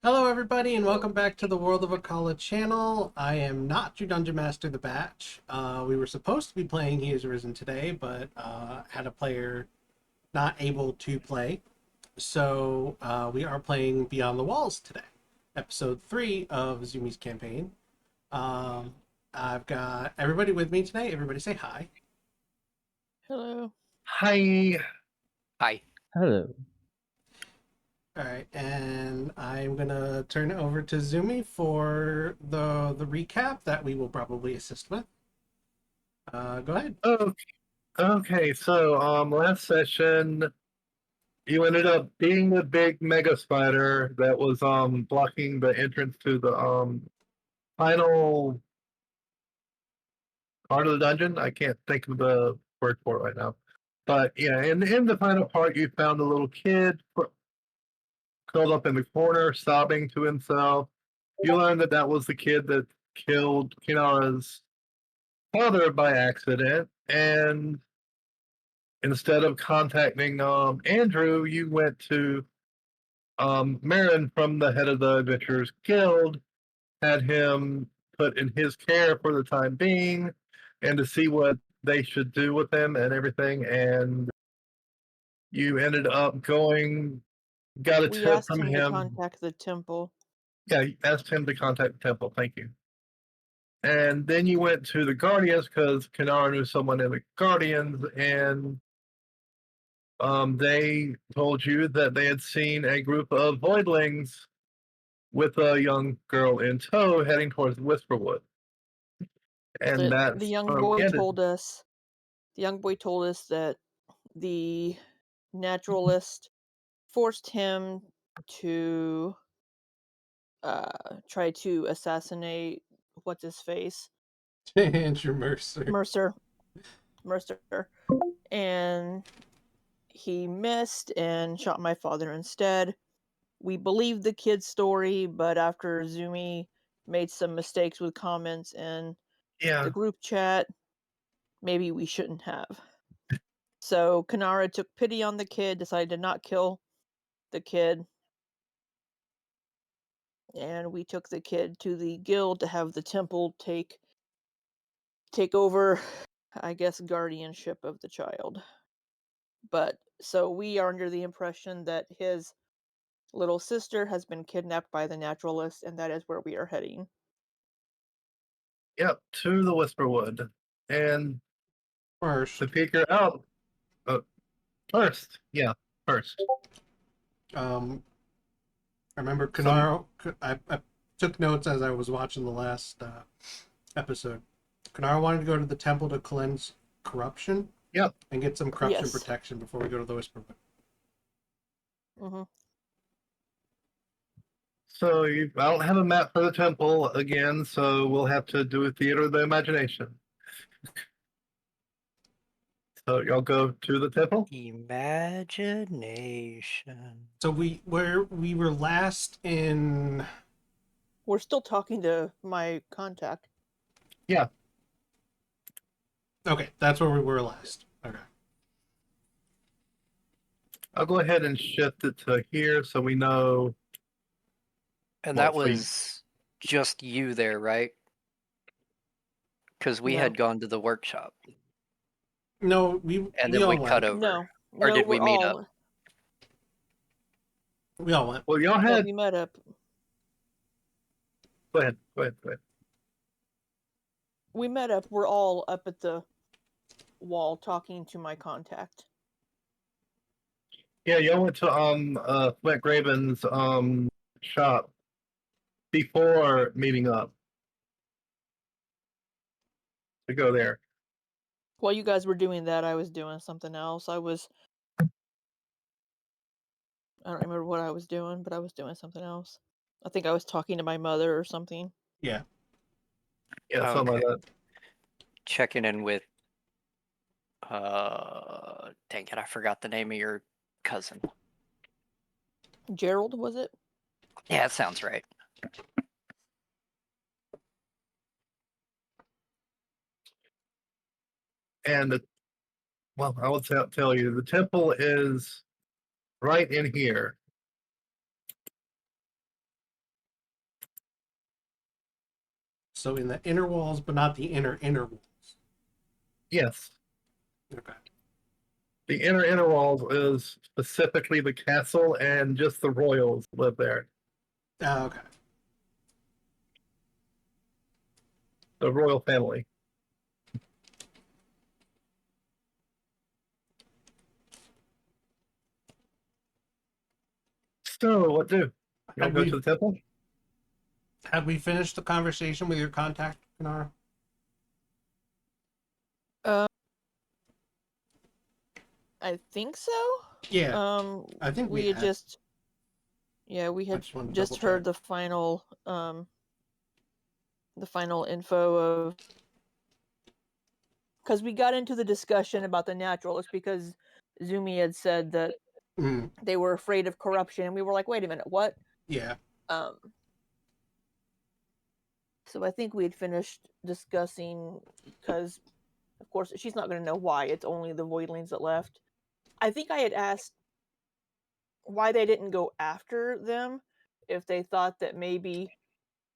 Hello, everybody, and welcome back to the World of Akala channel. I am not your Dungeon Master, The Batch. We were supposed to be playing He Is Risen today, but had a player not able to play. So we are playing Beyond the Walls today, episode 3 of Zoomy's campaign. I've got everybody with me today. Everybody say hi. Hello. Hi. Hi. Hello. All right, and I'm gonna turn it over to Zoomy for the recap that we will probably assist with. Go ahead. Okay, so last session you ended up being the big mega spider that was blocking the entrance to the final part of the dungeon. I can't think of the word for it right now. But yeah, in the final part you found a little kid curled up in the corner, sobbing to himself. You learned that that was the kid that killed Kynara's father by accident, and instead of contacting Andrew, you went to Marin from the head of the Adventurers Guild, had him put in his care for the time being, and to see what they should do with him and everything. And you ended up got a We tip asked from him to him. contact the temple. Yeah, you asked him to contact the temple. Thank you. And then you went to the Guardians because Kynara knew someone in the Guardians, and they told you that they had seen a group of voidlings with a young girl in tow heading towards Whisperwood. And The that's young how it boy ended. told us. The young boy told us that the naturalist forced him to try to assassinate what's his face, Andrew Mercer. Mercer, and he missed and shot my father instead. We believed the kid's story, but after Zoomy made some mistakes with comments in Yeah, the group chat, maybe we shouldn't have. So Kynara took pity on the kid, decided to not kill the kid, and we took the kid to the guild to have the temple take over, I guess, guardianship of the child. But so we are under the impression that his little sister has been kidnapped by the naturalist, and that is where we are heading. yep, to the Whisperwood. And First, to figure out first. I remember So Kynara. I took notes as I was watching the last episode. Kynara wanted to go to the temple to cleanse corruption. Yep. And get some corruption Yes. protection before we go to the Whisperwood. Mm-hmm. So I don't have a map for the temple again, so we'll have to do a theater of the imagination. So y'all go to the temple? Imagination. So we were last in. We're still talking to my contact. Yeah. Okay, that's where we were last. Okay. I'll go ahead and shift it to here so we know. And Well, that was just you there, right? Because we No. had gone to the workshop. No, we And we then all we went. cut over. No. Or did we we're meet all, up? We all went. Well, y'all No, had. we met up. Go ahead. We met up. We're all up at the wall talking to my contact. Yeah, y'all went to Flint Graven's shop before meeting up to go there. While you guys were doing that, I was doing something else. I don't remember what I was doing, but I was doing something else. I think I was talking to my mother or something. Yeah. Yeah, something like that. Checking in with dang it, I forgot the name of your cousin. Gerald, was it? Yeah, that sounds right. And well, I will tell you, the temple is right in here. So in the inner walls, but not the inner walls. Yes. Okay. The inner walls is specifically the castle, and just the royals live there. Oh, okay. The royal family. So, what do? You'll Had go to we the temple? had we finished the conversation with your contact, Kynara? I think so. Yeah, I think we we had had. just, yeah, we I had just wanted to just double heard check. the final info of, because we got into the discussion about the naturalists because Zoomy had said that Mm, they were afraid of corruption, and we were like, wait a minute, what? yeah. Um, so I think we had finished discussing, because of course she's not going to know why it's only the voidlings that left. I think I had asked why they didn't go after them, if they thought that maybe,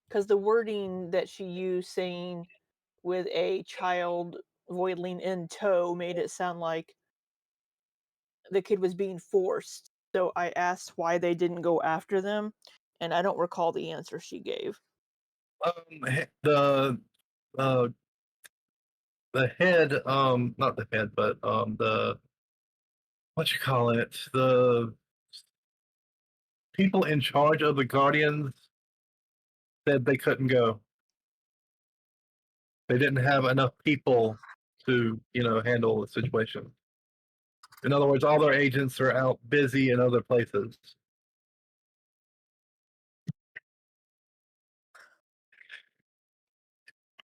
because the wording that she used saying with a child voidling in tow made it sound like the kid was being forced. So I asked why they didn't go after them, and I don't recall the answer she gave. The uh, the head, not the head, but the what you call it, the people in charge of the guardians said they couldn't go. They didn't have enough people to, handle the situation. In other words, all their agents are out busy in other places.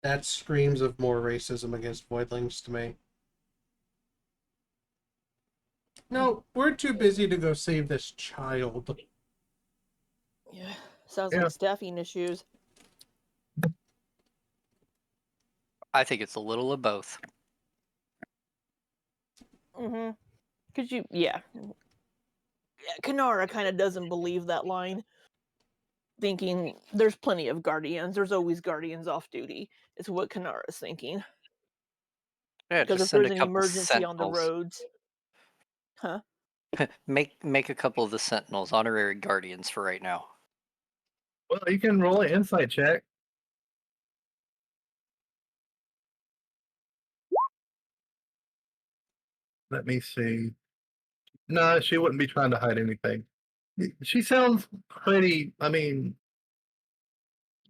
That screams of more racism against voidlings to me. No, we're too busy to go save this child. Yeah, sounds Yeah. like staffing issues. I think it's a little of both. Mm-hmm. Cause yeah, Kynara kind of doesn't believe that line, thinking there's plenty of guardians. There's always guardians off duty. It's what Kynara's thinking. Yeah, Because just if send there's a an couple emergency on the sentinels. roads, huh? Make a couple of the sentinels honorary guardians for right now. Well, you can roll an insight check. Let me see. No, she wouldn't be trying to hide anything. She sounds pretty. I mean,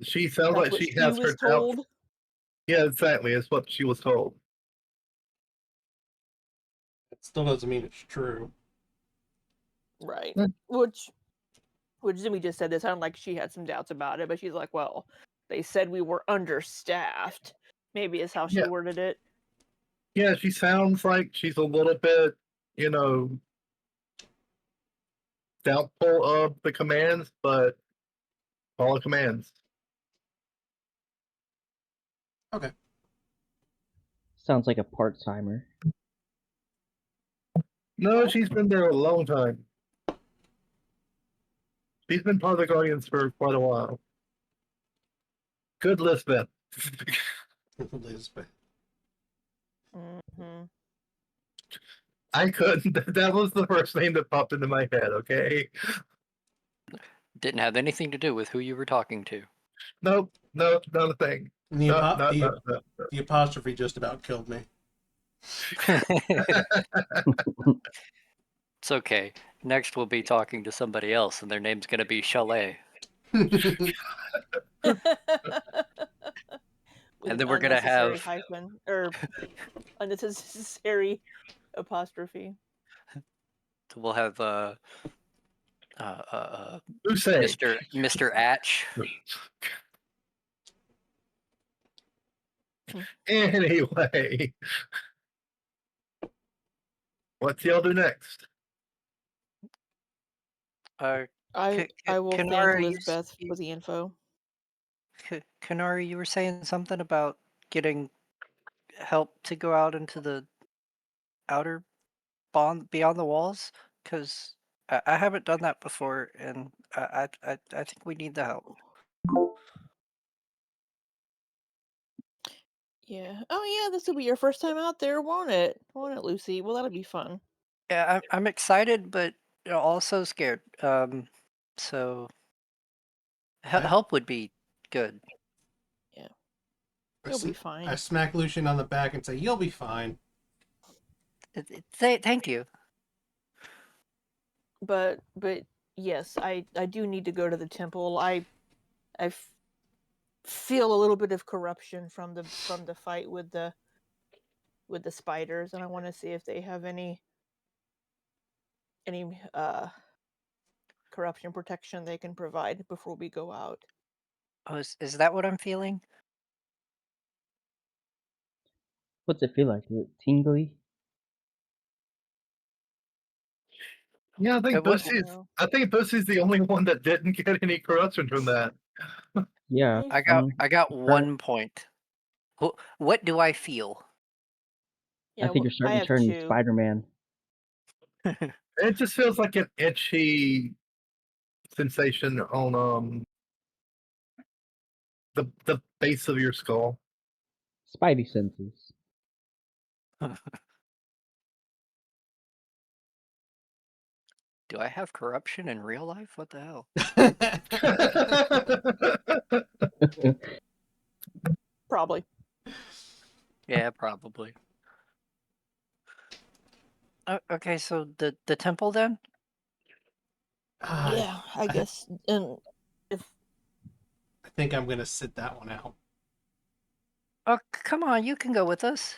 she sounds That's like what she she has her was doubts. told. Yeah, exactly. It's what she was told. It still doesn't mean it's true. Right. Hmm. Which Jimmy just said, it sounded like she had some doubts about it, but she's like, well, they said we were understaffed. Maybe is how she Yeah, worded it. yeah. She sounds like she's a little bit, you know, doubtful of the commands, but follow commands. Okay. Sounds like a part timer. No, she's been there a long time. She's been part of the Guardians for quite a while. Good Lisbeth. Lisbeth. Mm-hmm. I couldn't. That was the first name that popped into my head. Okay. Didn't have anything to do with who you were talking to. Nope. Nope. Not a thing. And the, No. apo- No. the No. No. the apostrophe just about killed me. It's okay. Next we'll be talking to somebody else, and their name's gonna be Sholly. With And an then we're gonna unnecessary have hyphen or unnecessary apostrophe. we'll have Who say? Mr. Atch. Anyway, what's y'all do next? Uh, I will thank Kynara, Lisbeth for the info. Kynara, you were saying something about getting help to go out into the outer beyond the walls, because I haven't done that before, and I think we need the help. Yeah. Oh yeah, this will be your first time out there, won't it? Won't it, Lucy? Well, that'll be fun. Yeah, I'm excited, but also scared. So I, help would be good. Yeah. I, You'll sm- be I fine. smack Lucien on the back and say, "You'll be fine." Thank you. But yes, I do need to go to the temple. I feel a little bit of corruption from the fight with the spiders, and I want to see if they have any corruption protection they can provide before we go out. Oh, is that what I'm feeling? What's it feel like? Is it tingly? Yeah, I think What? I don't know. Bucy's the only one that didn't get any corruption from that. Yeah, I I got Turn- 1 point. What do I feel? I Yeah, think well, you're I starting to have turn into two. Spider-Man. It just feels like an itchy sensation on the base of your skull. Spidey senses. Do I have corruption in real life? What the hell? Probably. Yeah, probably. Okay, so the temple then? I, Yeah, I I, guess. And if I think I'm gonna sit that one out. Oh, come on, you can go with us.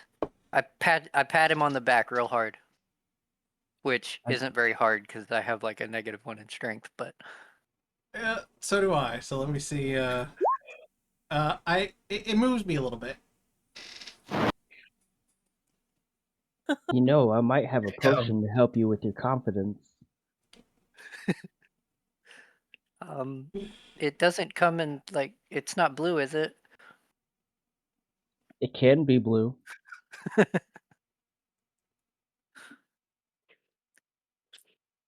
I pat him on the back real hard, which I- isn't very hard because I have like a -1 in strength. But So do I. So let me see. It moves me a little bit. You know, I might have a Yeah. potion to help you with your confidence. it doesn't come in like it's not blue, is it? It can be blue.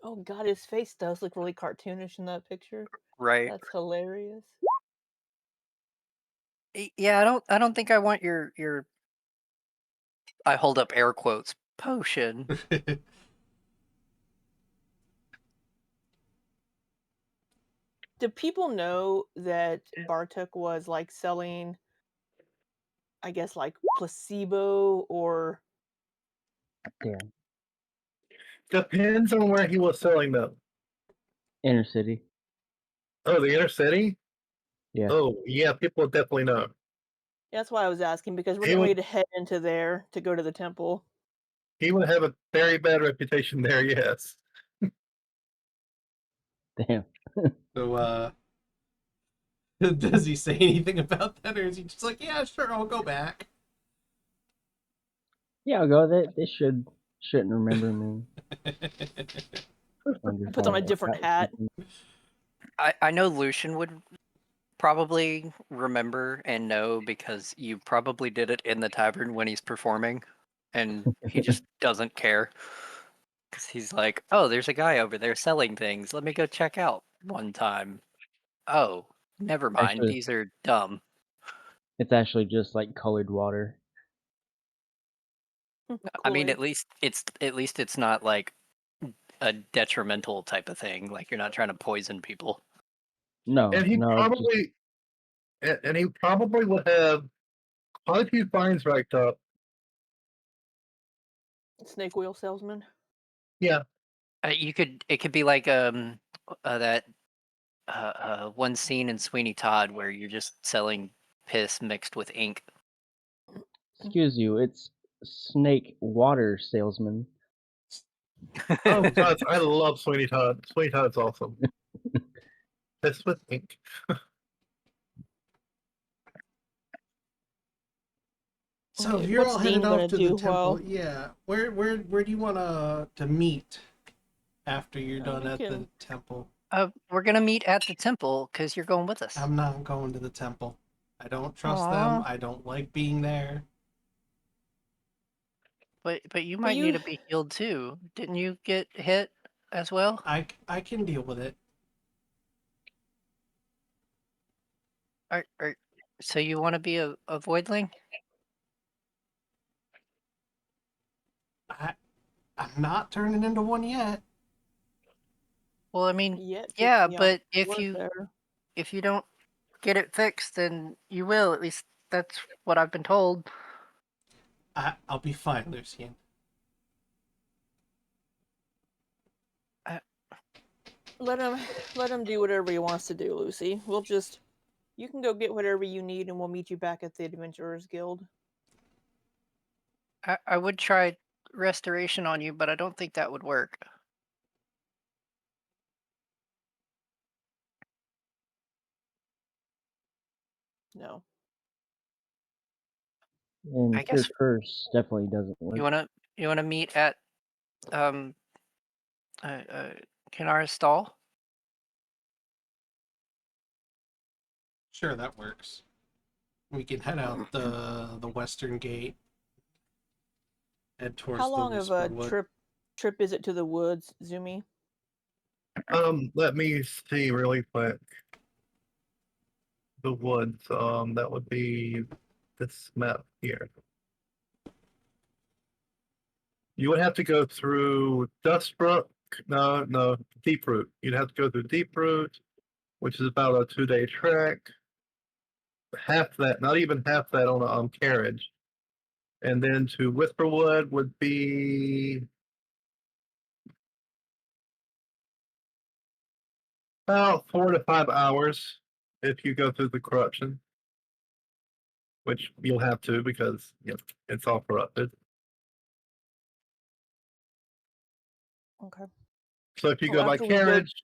oh god, his face does look really cartoonish in that picture. Right. That's hilarious. Yeah, I don't think I want your I hold up air quotes potion. Do people know that Bartuk was like selling, I guess, like placebo or Damn. Depends on where he was selling them. Inner city. Oh, the inner city? Yeah. Oh, yeah, people definitely know. that's why I was asking because we're He getting ready would to head into there to go to the temple. he would have a very bad reputation there, yes. Damn. So does he say anything about that, or is he just like, yeah, sure, I'll go back? Yeah, I'll go. They shouldn't remember me. Wonder if Puts on a I different got hat. something. I know Lucian would probably remember and know because you probably did it in the tavern when he's performing, and he just doesn't care because he's like, "Oh, there's a guy over there selling things. Let me go check out one time." Oh, never mind. Actually, These are dumb. it's actually just like colored water. I mean, Kool-Aid. at least it's not like a detrimental type of thing. Like you're not trying to poison people. No, And he no, just probably and he probably would have quite a few fines racked up. Snake oil salesman. Yeah. It could be like that one scene in Sweeney Todd where you're just selling piss mixed with ink. excuse you. It's snake water salesman. Oh God, I love Sweeney Todd. Sweeney Todd's awesome. That's with ink. So if Okay, you're what's all headed Dean off gonna to the do temple, while yeah, where do you want to meet after you're done we at the can? temple? We're gonna meet at the temple because you're going with us. I'm not going to the temple. I don't trust them. Aww. I don't like being there. But you But might need you to be healed too. Didn't you get hit as well? I can deal with it. So you want to be a voidling? I'm not turning into one yet. Well, I mean, Yet yeah, taking but warfare. if you don't get it fixed, then you will. At least that's what I've been told. I'll be fine, Lucien. Let him do whatever he wants to do, Lucy. You can go get whatever you need, and we'll meet you back at the Adventurers Guild. I would try restoration on you, but I don't think that would work. No. And I cure guess curse definitely doesn't work. you wanna meet at Kynara's stall? Sure, that works. We can head out the western gate. Head towards How long the of a Whisperwood. trip is it to the woods, Zoomy? Let me see really quick. The woods. That would be this map here. You would have to go through Dustbrook. No, Deeproot. You'd have to go through Deeproot, which is about a 2-day trek. Half that, not even half that on a carriage. And then to Whisperwood would be about 4 to 5 hours if you go through the corruption, which you'll have to because it's all corrupted. Okay. So if you Well, go by after we carriage,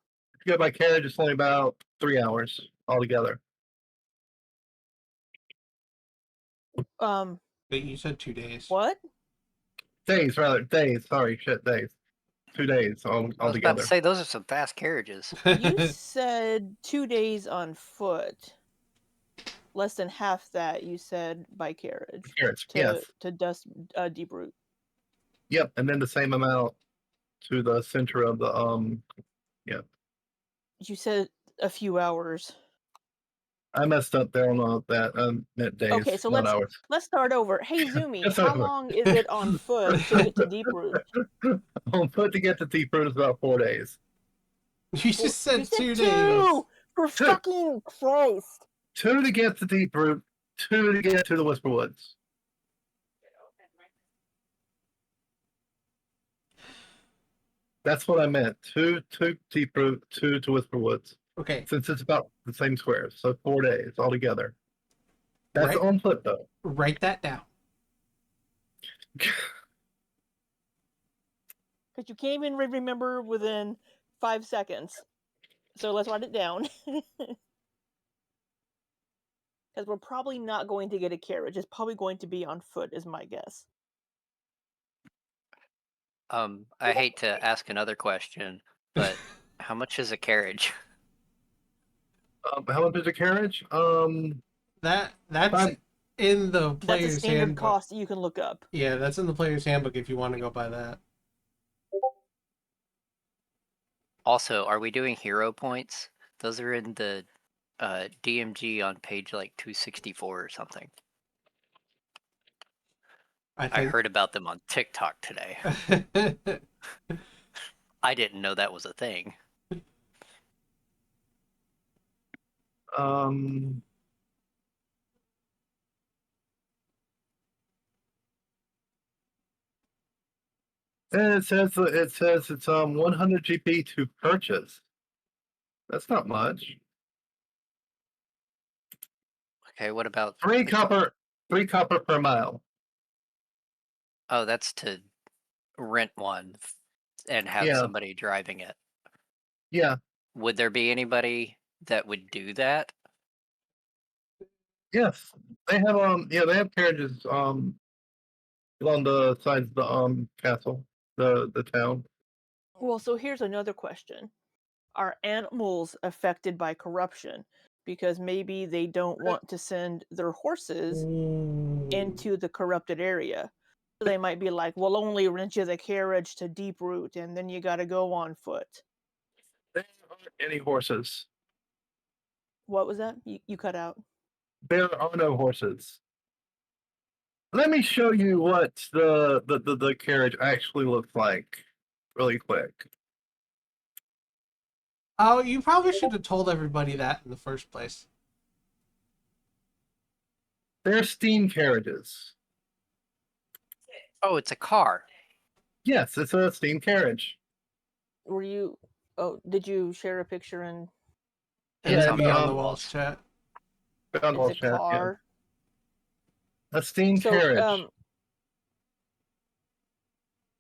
it's only about 3 hours altogether. But You said 2 days. what? Days, rather. Days. Sorry, shit, days. 2 days I was about altogether. to say those are some fast carriages. You said 2 days on foot. Less than half that you said by carriage Carriage, yes. to Deeproot. Yep, and then the same amount to the center of the You said a few hours. I messed up there on that meant days, Okay, so not hours. let's start over. Hey Zoomy, Let's how start over. long is it on foot to get to Deeproot? On foot to get to Deeproot is about 4 days. You just said You said 2 two! days. For fucking Christ! 2 to get to Deeproot, 2 to get to the Whisperwoods. That's what I meant. 2 to Deeproot, 2 to Whisperwoods. Okay, Since it's about the same squares, so 4 days altogether. That's Right. on foot though. write that down. Because you can't even remember within 5 seconds. So let's write it down. Because we're probably not going to get a carriage. It's probably going to be on foot, is my guess. I hate to ask another question, but how much is a carriage? How much is a carriage? That's Fine. in the That's a player's standard handbook. cost that you can look up. Yeah, that's in the player's handbook if you want to go by that. Also, are we doing hero points? Those are in the DMG on page like 264 or something. I think heard about them on TikTok today. I didn't know that was a thing. And it says it's 100 GP to purchase. That's not much. Okay, what about 3 copper per mile. Oh, that's to rent one and have Yeah. somebody driving it. Yeah. Would there be anybody that would do that? Yes. They have they have carriages along the sides of the castle, the town. Well, so here's another question. Are animals affected by corruption? Because maybe they don't want to send their horses into the corrupted area. So they might be like, we'll only rent you the carriage to Deeproot, and then you gotta go on foot. There aren't any horses. What was that? You cut out. There are no horses. Let me show you what the carriage actually looks like, really quick. Oh, you probably should have told everybody that in the first place. They're steam carriages. Oh, it's a car. Yes, it's a steam carriage. Were you? Oh, did you share a picture in? And It's then on beyond the walls. walls chat. Found It's all a chat, yeah. car. A steam So, carriage.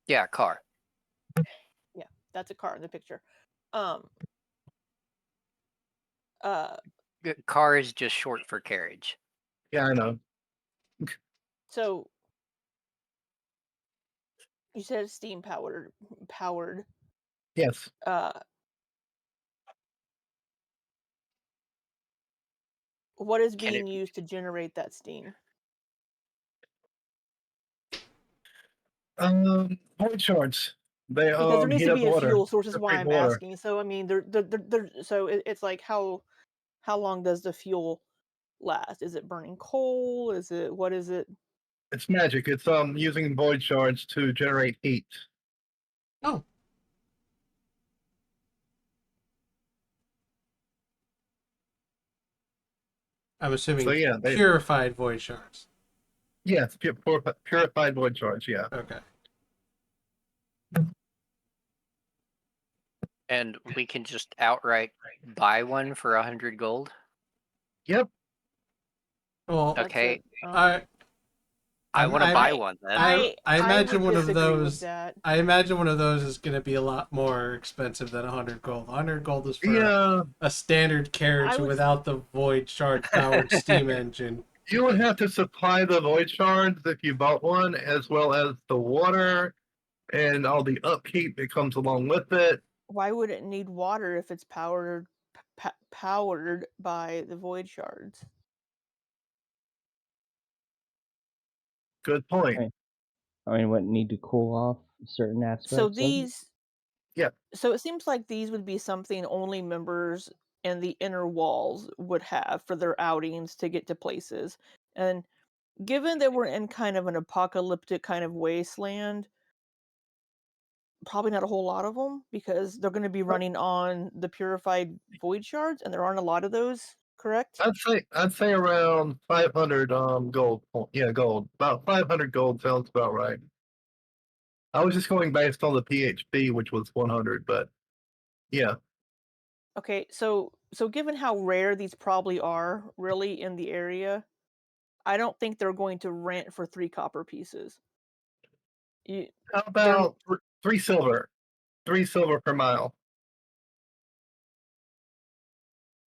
Yeah, car. yeah, that's a car in the picture. Uh, Car is just short for carriage. Yeah, I know. so you said it's steam powered. Yes. What is Can being it- used to generate that steam? Point shards. They Because there needs heat to up be a water. fuel source, is why Separate I'm water. asking. So I mean, so it's like how long does the fuel last? Is it burning coal? Is it what is it? It's magic. It's using void shards to generate heat. Oh. I'm assuming So yeah, purified void shards. yes, purified void shards. Yeah. Okay. And we can just outright buy one for 100 gold. Yep. Well, That's Okay, I I want to buy one then. I imagine would one of disagree with those. that. I imagine one of those is going to be a lot more expensive than 100 gold. 100 gold is for Yeah. a standard carriage I would- without the void shard powered steam engine. You would have to supply the void shards if you bought one, as well as the water and all the upkeep that comes along with it. Why would it need water if it's powered by the void shards? Good point. Right. I mean, wouldn't need to cool off certain aspects. So of it? these, Yeah. So it seems like these would be something only members in the inner walls would have for their outings to get to places. And given that we're in kind of an apocalyptic kind of wasteland, probably not a whole lot of them because they're going to be running on the purified void shards, and there aren't a lot of those. Correct? I'd say around 500 gold. Yeah, gold. About 500 gold sounds about right. I was just going based on the PHP, which was 100, but yeah. Okay, so given how rare these probably are really in the area, I don't think they're going to rent for 3 copper pieces. You, How about 3 silver? 3 silver per mile.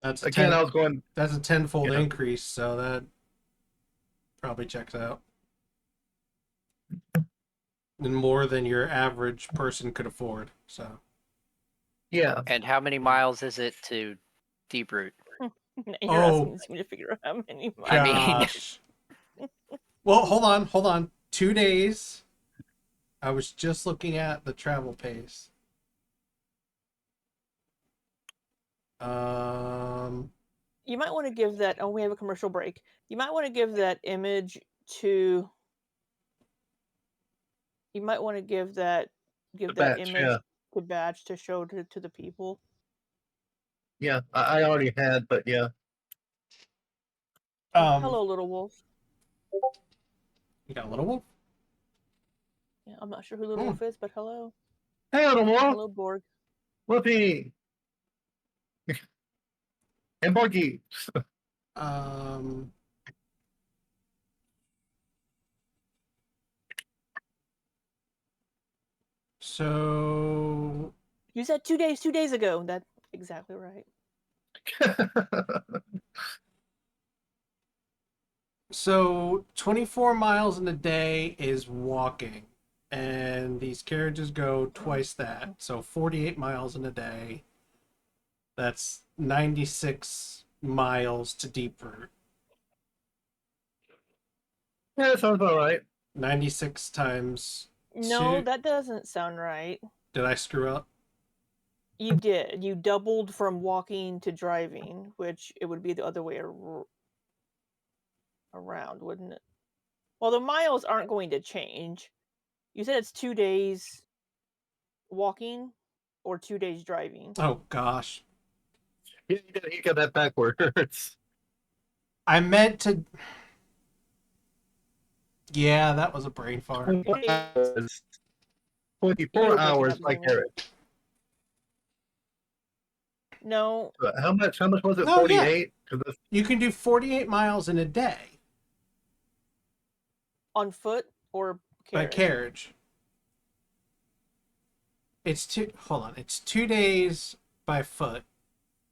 That's Again, I was going. That's a tenfold Yeah. increase, so that probably checks out. And more than your average person could afford. So Yeah. And how many miles is it to Deep Root? you're Oh. asking me to figure out how many miles. I mean- gosh. Well, hold on. 2 days. I was just looking at the travel pace. You might want to give that. Oh, we have a commercial break. You might want to give that image to. You might want to give that Batch, image yeah. to Batch to show to the people. Yeah, I already had, but yeah. Hello, little wolf. You got a little wolf? Yeah, I'm not sure who little wolf is, but hello. Hey, little wolf. Hello, Borg. Whoopee. And Borky. So You said 2 days. 2 days ago. That's exactly right. So 24 miles in a day is walking, and these carriages go twice that. So 48 miles in a day. That's 96 miles to Deep Root. Yeah, that sounds all right. 96 times No, two. that doesn't sound right. Did I screw up? You did. You doubled from walking to driving, which it would be the other way around, wouldn't it? Well, the miles aren't going to change. You said it's 2 days walking or 2 days driving. Oh gosh. Yeah, you got that backwards. I meant to. Yeah, that was a brain fart. 24 hours. 24 You're breaking hours up, by Zoomy. carriage. No, How much was it? Oh, yeah. 48? You can do 48 miles in a day on foot or by carriage. carriage. It's hold on. It's 2 days by foot.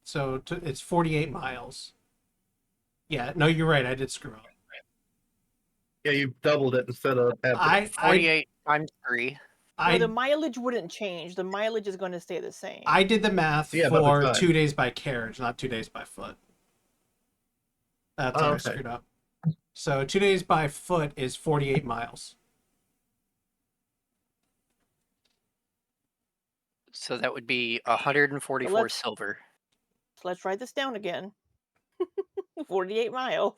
So it's 48 miles. Yeah, no, you're right. I did screw up. Yeah, you doubled it instead of I 48 times 3. No, the I mileage wouldn't change. The mileage is going to stay the same. I did the math Yeah, about the for time. 2 days by carriage, not 2 days by foot. That's where I okay. screwed up. So 2 days by foot is 48 miles. So that would be 144 silver. So let's write this down again. 48 miles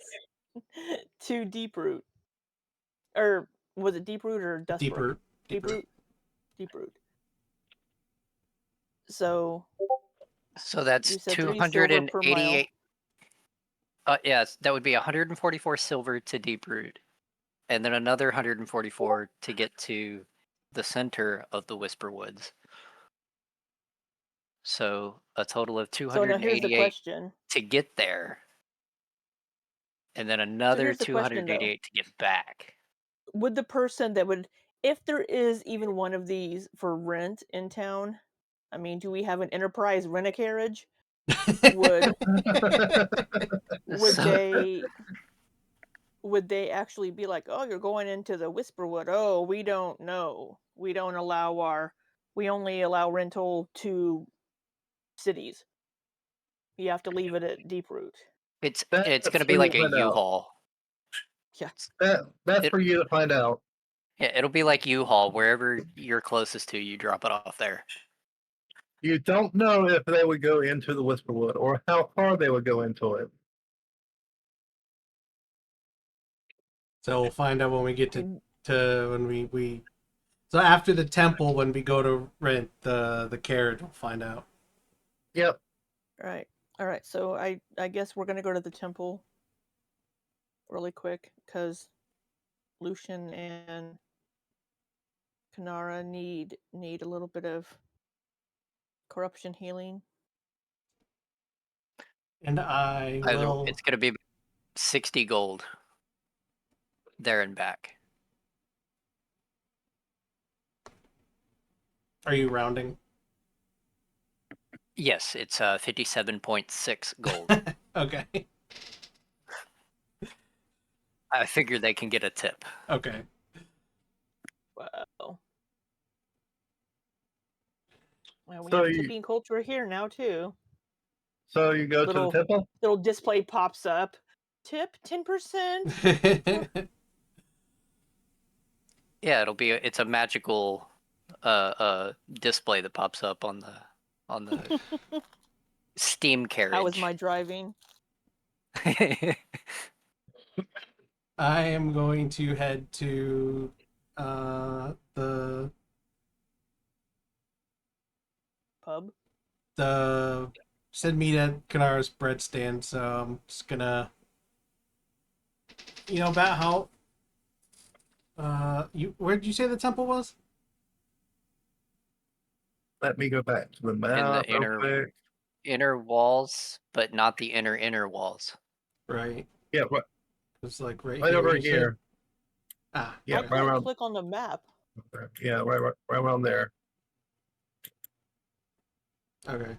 to Deep Root. Or was it Deep Root or Dust Deep Brook? root. Deep Root. Deep Root. So So that's you said 3 silver per mile. 288. Yes, that would be 144 silver to Deep Root, and then another 144 to get to the center of the Whisper Woods. So a total of So now here's the 288 question. to get there, and then another here's the question, though. 288 to get back. Would the person that would, if there is even one of these for rent in town, I mean, do we have an enterprise rent a carriage? Would So- would they actually be like, oh, you're going into the Whisperwood? Oh, we don't know. We don't allow we only allow rental to cities. You have to leave it at Deep Root. It's That's going to for be you like to a find out. U-Haul. Yeah. That's for you to find out. Yeah, it'll be like U-Haul. Wherever you're closest to, you drop it off there. You don't know if they would go into the Whisperwood or how far they would go into it. So we'll find out when we get to when we so after the temple, when we go to rent the carriage, we'll find out. Yep. All right. So I guess we're gonna go to the temple really quick because Lucien and Kynara need a little bit of corruption healing. And I will. It's going to be 60 gold there and back. Are you rounding? Yes, it's 57.6 gold. Okay. I figure they can get a tip. Okay. Wow. Well, we So have tipping culture here now too. So you go to the temple? Little display pops up. Tip 10%. Yeah, it's a magical display that pops up on the Steam carriage. How was my driving? I am going to head to the Pub. Send me to Kynara's bread stand, so I'm just gonna about how where did you say the temple was? Let me go back to the map. In the inner walls, but not the inner walls. Right. Yeah, what? It's like right over here. here. Ah, yeah, I can't click on the map. Yeah, right around there. Okay.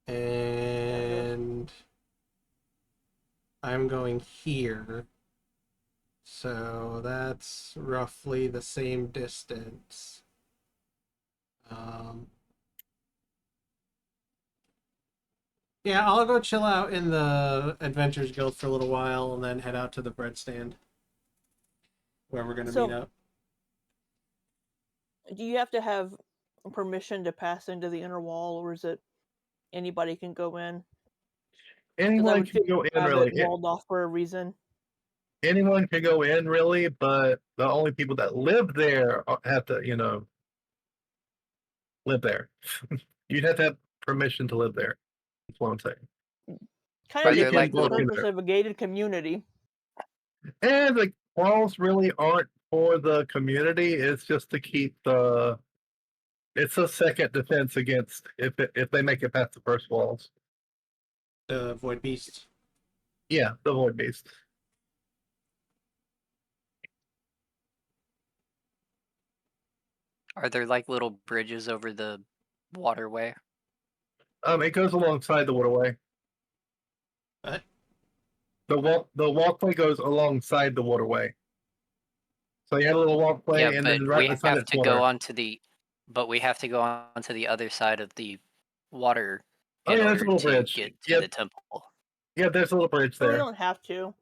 And I'm going here. So that's roughly the same distance. Yeah, I'll go chill out in the Adventures Guild for a little while and then head out to the bread stand where we're going to meet up. Do you have to have permission to pass into the inner wall, or is it anybody can go in? Anyone can go in, really. Walled off for a reason. anyone can go in really, but the only people that live there have to, live there. You'd have to have permission to live there. That's what I'm saying. Kind But of you there can defeats the walk in purpose there. of a gated community. And the walls really aren't for the community. It's just to keep the. It's a second defense against if they make it past the first walls. The Void Beast. Yeah, the Void Beast. Are there like little bridges over the waterway? It goes alongside the waterway. What? The walkway goes alongside the waterway. So you have a little walkway, Yeah, and but then right we beside have it's to water. go onto the. But we have to go on to the other side of the water Oh in yeah, there's a order little to bridge. get to Yep. the temple. Yeah, there's a little bridge But we there. don't have to.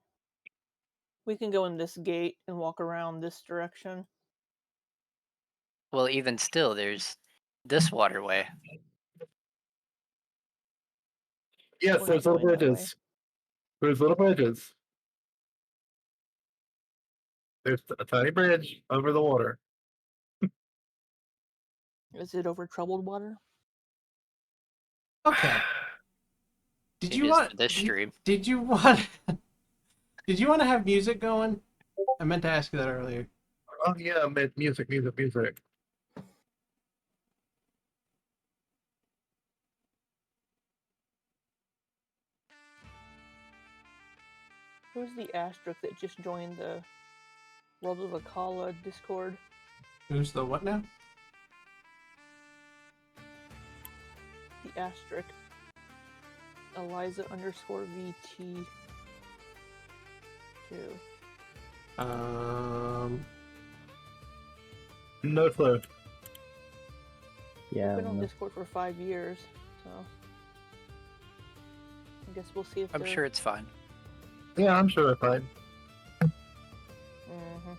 We can go in this gate and walk around this direction. Well, even still, there's this waterway. Yes, We're there's not little going that way. bridges. There's little bridges. There's a tiny bridge over the water. Is it over troubled water? Okay. Did It you is want for this stream. Did you want Did you want to have music going? I meant to ask you that earlier. Oh yeah, music. Who's the asterisk that just joined the World of Akala Discord? Who's the what now? The asterisk. Eliza _ VT2. No clue. Yeah. I've been on no. Discord for 5 years, so I guess we'll see if I'm sure it's fine. Yeah, I'm sure it's fine. Mm-hmm.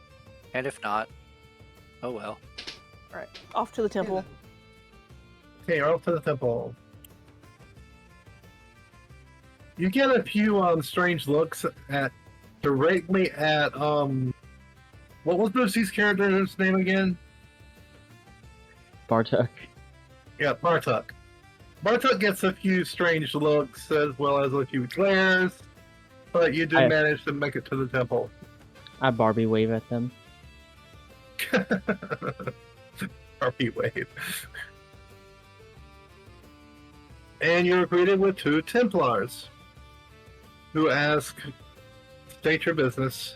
And if not, oh well. All right, off to the temple. Okay, you're off to the temple. You get a few strange looks directly at what was Bucy's character's name again? Bartuk. Yeah, Bartuk. Bartuk gets a few strange looks as well as a few glares, but you do manage to make it to the temple. I Barbie wave at them. Barbie wave. And you're greeted with 2 Templars who ask, state your business.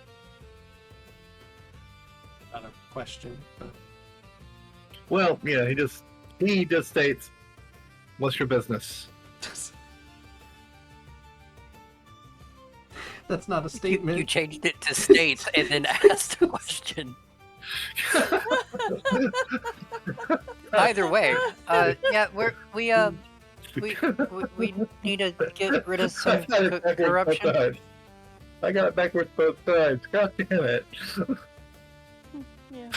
Not a question. But... Well, yeah, he just states, what's your business? That's not a statement. You changed it to states and then asked a question. Either way, yeah, we need to get rid of some corruption. I got it backwards both times. God damn it. Yeah.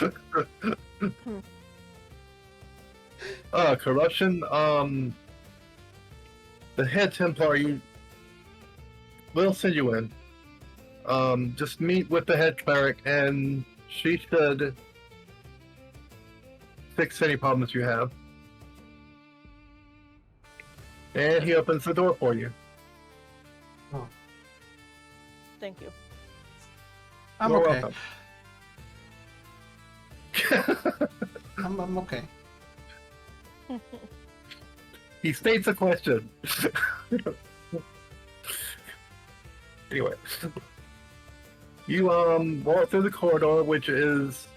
Corruption. The head Templar, we'll send you in. Just meet with the head cleric, and she should fix any problems you have. And he opens the door for you. Oh, Thank you. I'm You're okay. welcome. I'm okay. He states a question. Anyway, you walk through the corridor, which is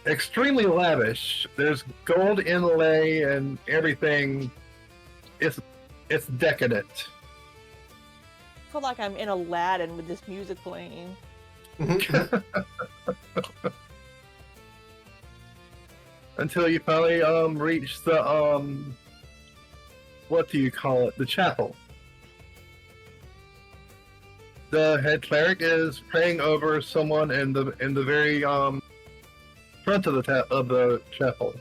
extremely lavish. There's gold inlay and everything. It's decadent. I feel like I'm in Aladdin with this music playing. Until you finally reach the what do you call it? The chapel. The head cleric is praying over someone in the very front of the chapel.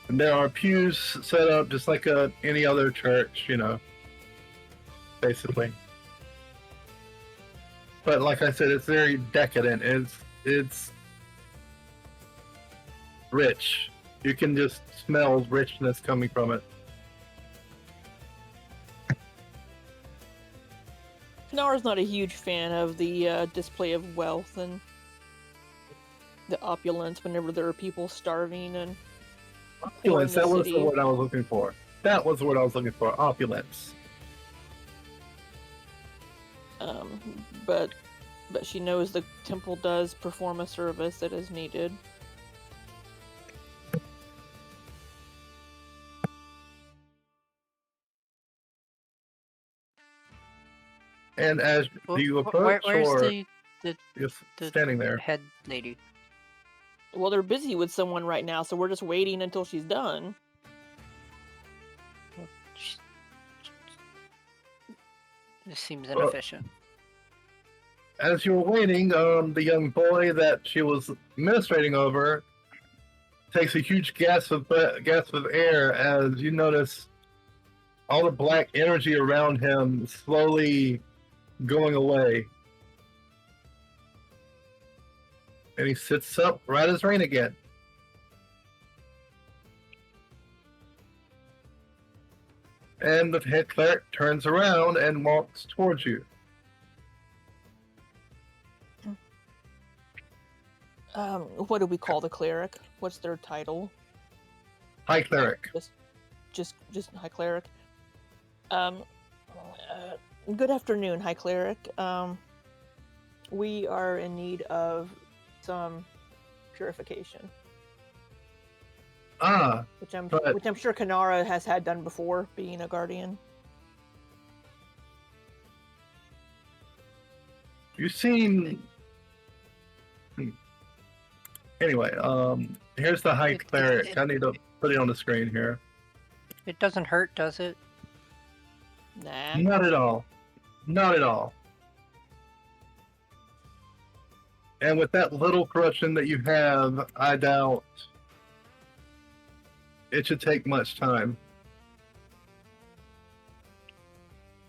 And there are pews set up just like any other church, basically. but like I said, it's very decadent. It's rich. You can just smell richness coming from it. Kynara's not a huge fan of the display of wealth and the opulence whenever there are people starving and poor in Opulence, the that was the city. word I was looking for. That was the word I was looking for. Opulence. But she knows the temple does perform a service that is needed. And as you approach, Where's or the just the standing there? head lady? Well, they're busy with someone right now, so we're just waiting until she's done. Sh- This seems inefficient. As you were waiting, the young boy that she was administrating over takes a huge gasp of air as you notice all the black energy around him slowly going away. And he sits up right as rain again. And the head cleric turns around and walks towards you. What do we call the cleric? What's their title? High cleric. Just high cleric. Good afternoon, high cleric. We are in need of some purification, which I'm sure Kynara has had done before, being a guardian. You've seen. Anyway, here's the high cleric. I need to put it on the screen here. It doesn't hurt, does it? Nah. Not at all. Not at all. And with that little corruption that you have, I doubt it should take much time.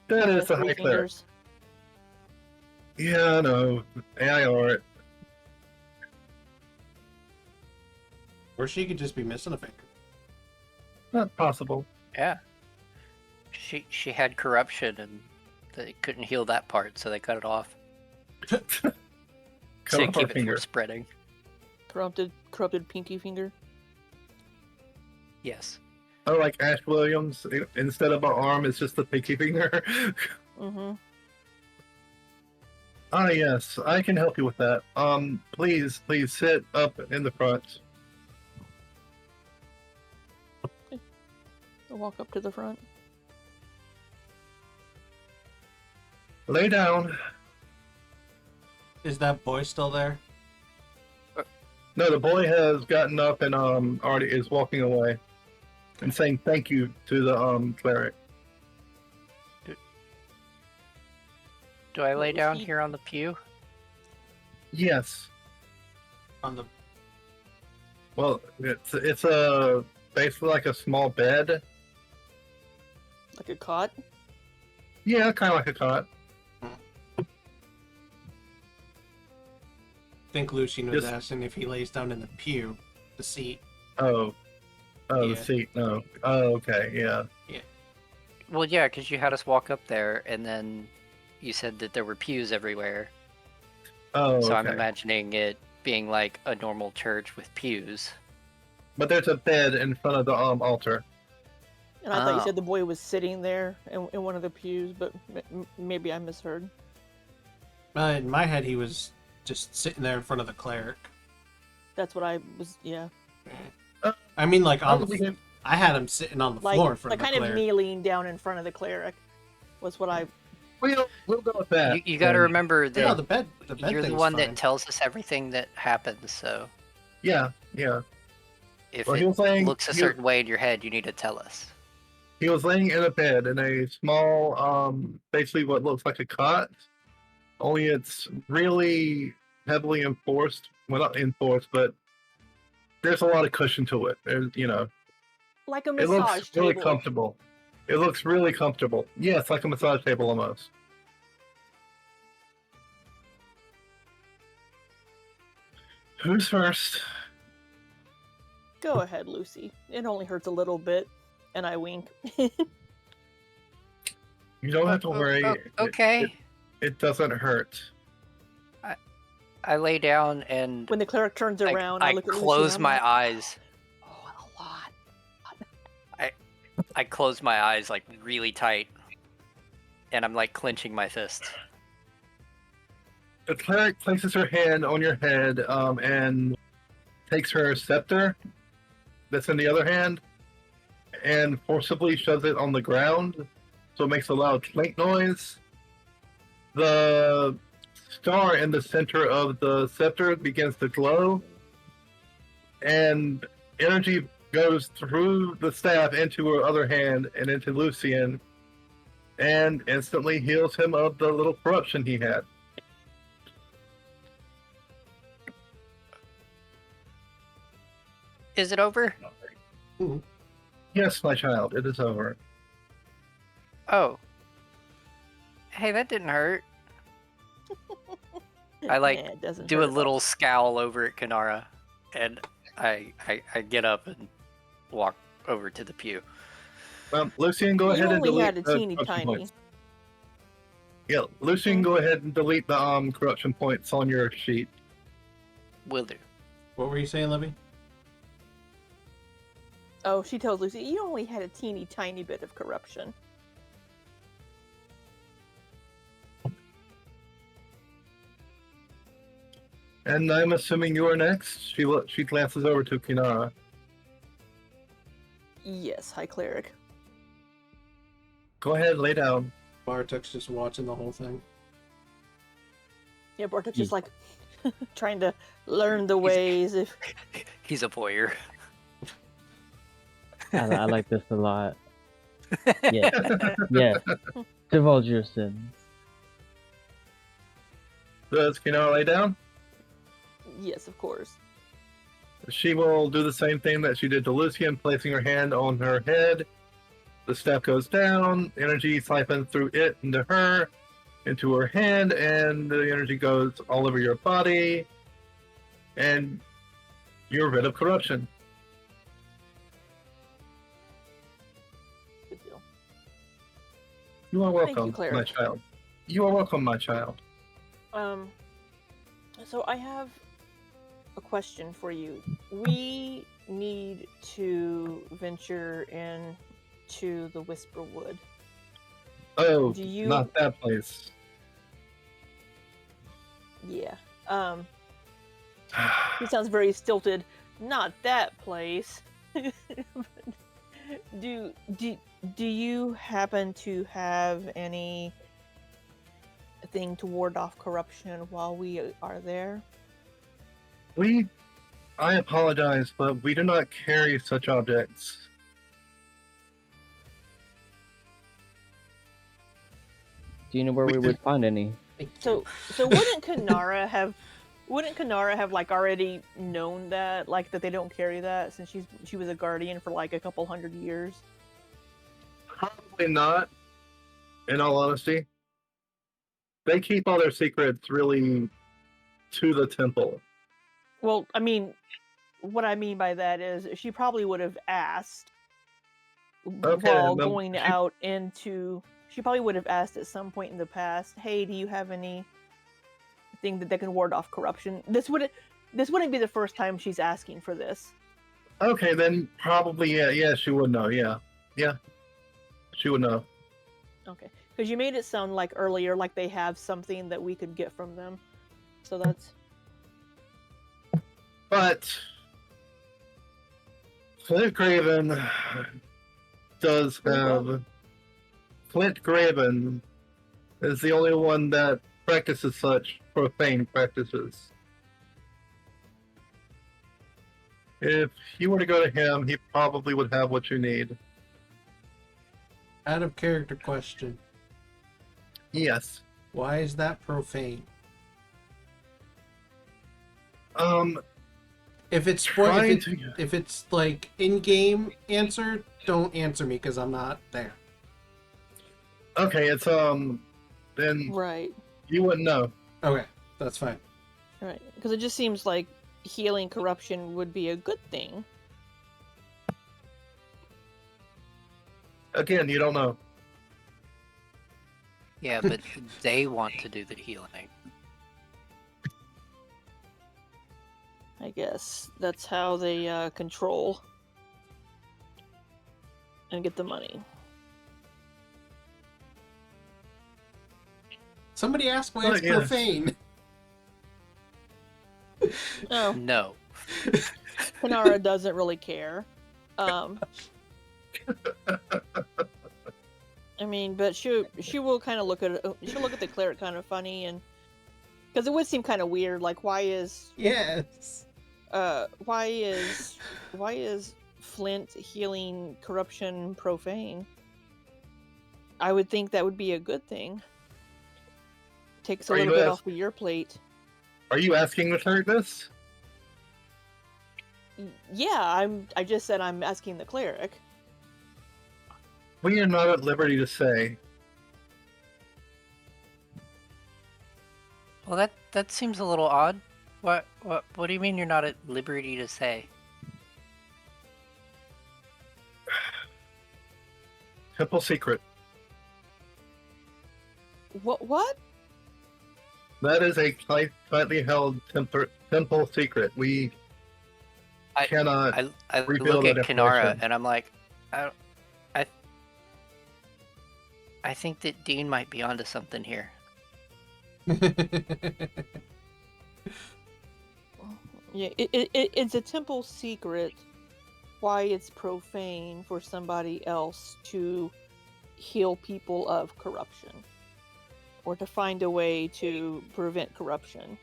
That is the high cleric. Yeah, I know. I are it. Or she could just be missing a finger. Not possible. Yeah. She had corruption and they couldn't heal that part, so they cut it off. Cut To off keep our it finger. from spreading. Corrupted pinky finger. Yes. Oh, like Ash Williams, instead of an arm, it's just a pinky finger. Mm-hmm. Ah, yes, I can help you with that. Please sit up in the front. I'll walk up to the front. Lay down. Is that boy still there? No, the boy has gotten up and already is walking away and saying thank you to the cleric. Do I lay was down he- here on the pew? Yes. On the Well, it's a basically like a small bed. Like a cot. Yeah, kind of like a cot. I think Lucien was Just- asking if he lays down in the pew, the seat. Oh, Yeah. the seat. No. Oh, okay. Yeah. Well, yeah, because you had us walk up there, and then you said that there were pews everywhere. Oh, So okay. I'm imagining it being like a normal church with pews. But there's a bed in front of the altar. And I thought you Oh. said the boy was sitting there in one of the pews, but maybe I misheard. In my head, he was just sitting there in front of the cleric. That's what I was. Yeah. I mean, like on Probably the. him. I had him sitting on the Like floor in front like of the kind of cleric. kneeling down in front of the cleric was what I. We'll go with that. You got to then. remember Yeah, that the bed. The bed you're the thing's one fine. that tells us everything that happens, so Yeah. if Well, he it was saying looks a certain way in your head, you need to tell us. He was laying in a bed in a small, basically what looks like a cot. Only it's really heavily enforced. Well, not enforced, but there's a lot of cushion to it. There's, Like a it massage looks really table. comfortable. It looks really comfortable. Yeah, it's like a massage table almost. Who's first? Go ahead, Lucy. It only hurts a little bit, and I wink. You don't have to worry. Okay. It doesn't hurt. I lay down and When the cleric turns around, I look at Lucy. close and I'm my like, eyes. Oh, a lot. I close my eyes like really tight, and I'm like clenching my fists. The cleric places her hand on your head and takes her scepter that's in the other hand and forcibly shoves it on the ground so it makes a loud clink noise. The star in the center of the scepter begins to glow, and energy goes through the staff into her other hand and into Lucien, and instantly heals him of the little corruption he had. Is it over? Yes, my child, it is over. Oh. Hey, that didn't hurt. I Nah, it doesn't do hurt a at all. little scowl over at Kynara, and I get up and walk over to the pew. Lucien, go You ahead and only delete had a the teeny corruption tiny. points. Yeah, Lucien, go ahead and delete the corruption points on your sheet. Will do. What were you saying, Libby? Oh, she tells Lucy, you only had a teeny tiny bit of corruption. And I'm assuming you are next. She glances over to Kynara. Yes, High Cleric. Go ahead, lay down. Bartuk's just watching the whole thing. Yeah, Bartuk's just like trying to learn the ways. If He's a voyeur. I like this a lot. Yeah. Yeah. Divulge your sins. Does Kynara lay down? yes, of course. She will do the same thing that she did to Lucien, placing her hand on her head. The staff goes down, energy siphons through it into her, into her hand, and the energy goes all over your body, and you're rid of corruption. Good deal. You are Thank you, welcome, my Cleric. child. You are welcome, my child. So I have a question for you. We need to venture into the Whisperwood. Oh, Do you- not that place. Yeah. He sounds very stilted. Not that place. do you happen to have any thing to ward off corruption while we are there? I apologize, but we do not carry such objects. Do you know where we would find any? So wouldn't Kynara have like already known that, like that they don't carry that since she was a guardian for like a couple hundred years? Probably not, in all honesty. They keep all their secrets really to the temple. Well, I mean, what I mean by that is she probably would have asked while going out into. She probably would have asked at some point in the past, "Hey, do you have any thing that can ward off corruption?" This wouldn't be the first time she's asking for this. Okay, then probably yeah, she would know. Yeah, she would know. Okay, because you made it sound like earlier like they have something that we could get from them. So that's. But Flint Graven does have. Flint Graven is the only one that practices such profane practices. If you were to go to him, he probably would have what you need. Out of character question. Yes. Why is that profane? If it's if it's like in-game answer, don't answer me because I'm not there. Okay, it's then Right. you wouldn't know. Okay, that's fine. Right. Because it just seems like healing corruption would be a good thing. Again, you don't know. Yeah, but they want to do the healing. I guess that's how they control and get the money. Somebody asked why Oh, it's yes. profane. Oh, No. Kynara doesn't really care. I mean, but she will kind of look at it. She'll look at the cleric kind of funny, and because it would seem kind of weird. Like, why is Yes. why is Flint healing corruption profane? I would think that would be a good thing. Takes a Are little you bit ask- off of your plate. Are you asking the cleric this? Yeah, I just said I'm asking the cleric. We are not at liberty to say. Well, that seems a little odd. What do you mean you're not at liberty to say? Temple secret. What? That is a tightly held temple secret. We cannot. I reveal look at that Kynara information. and I'm like, I think that Dean might be onto something here. Yeah, it's a temple secret. Why it's profane for somebody else to heal people of corruption, or to find a way to prevent corruption.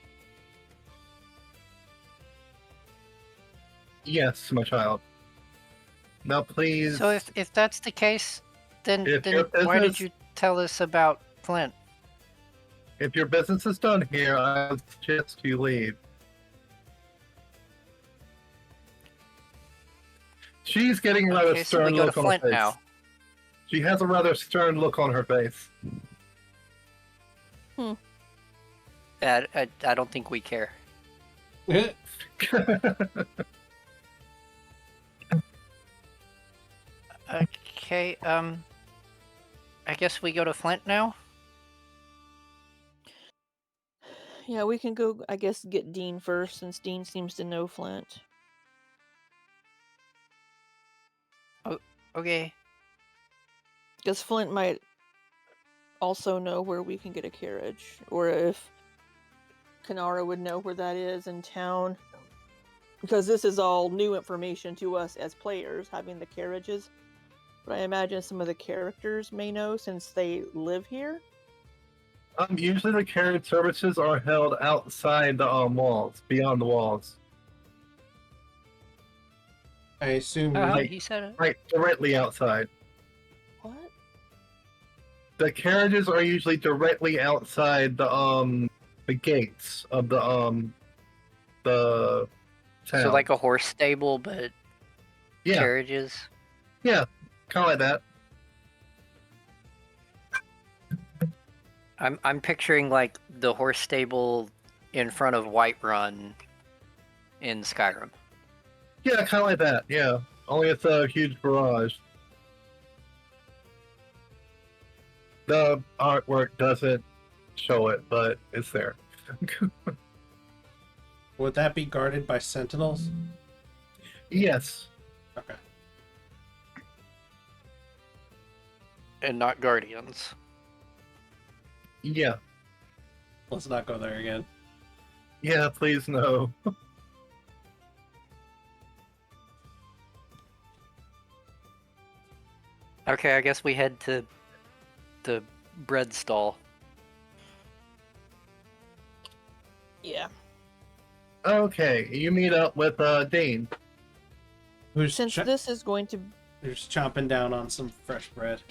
Yes, my child. Now, please. So if that's the case, then If your why did business- you tell us about Flint? If your business is done here, I suggest you leave. She's getting a rather Okay, so stern we go to look on her Flint face. now. She has a rather stern look on her face. I don't think we care. Okay, I guess we go to Flint now? Yeah, we can go, I guess, get Dean first, since Dean seems to know Flint. Okay. Because Flint might also know where we can get a carriage, or if Kynara would know where that is in town. Because this is all new information to us as players, having the carriages. But I imagine some of the characters may know since they live here. Usually the carriage services are held outside the walls, beyond the walls. I assume He said it. Right, directly outside. What? The carriages are usually directly outside the gates of the town. So like a horse stable, but yeah, carriages. kind of like that. I'm picturing like the horse stable in front of Whiterun in Skyrim. Yeah, kind of like that. Yeah, only it's a huge barrage. The artwork doesn't show it, but it's there. would that be guarded by sentinels? Yes. Okay. And not guardians. Yeah. Let's not go there again. Yeah, please no. Okay, I guess we head to the bread stall. Yeah. Okay, you meet up with Dean. Who's Since this is going to... who's chomping down on some fresh bread?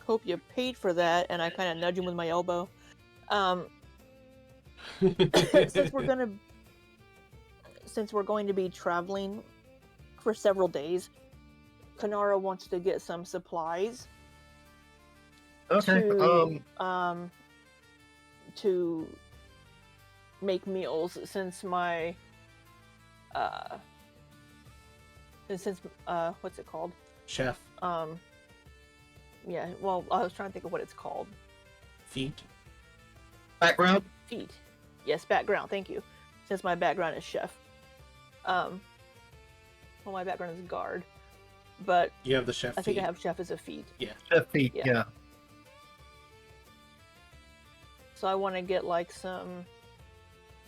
Hope you paid for that, and I kind of nudge him with my elbow. Since we're going to be traveling for several days, Kynara wants to get some supplies Okay. to to make meals since my what's it called? Chef. Yeah, well, I was trying to think of what it's called. Feet. Background? Feet. Yes, background, thank you. Since my background is chef. Well, my background is guard. But You have the chef I think feet. I have chef as a feat. Yeah. Chef feet, Yeah. yeah. So I want to get like some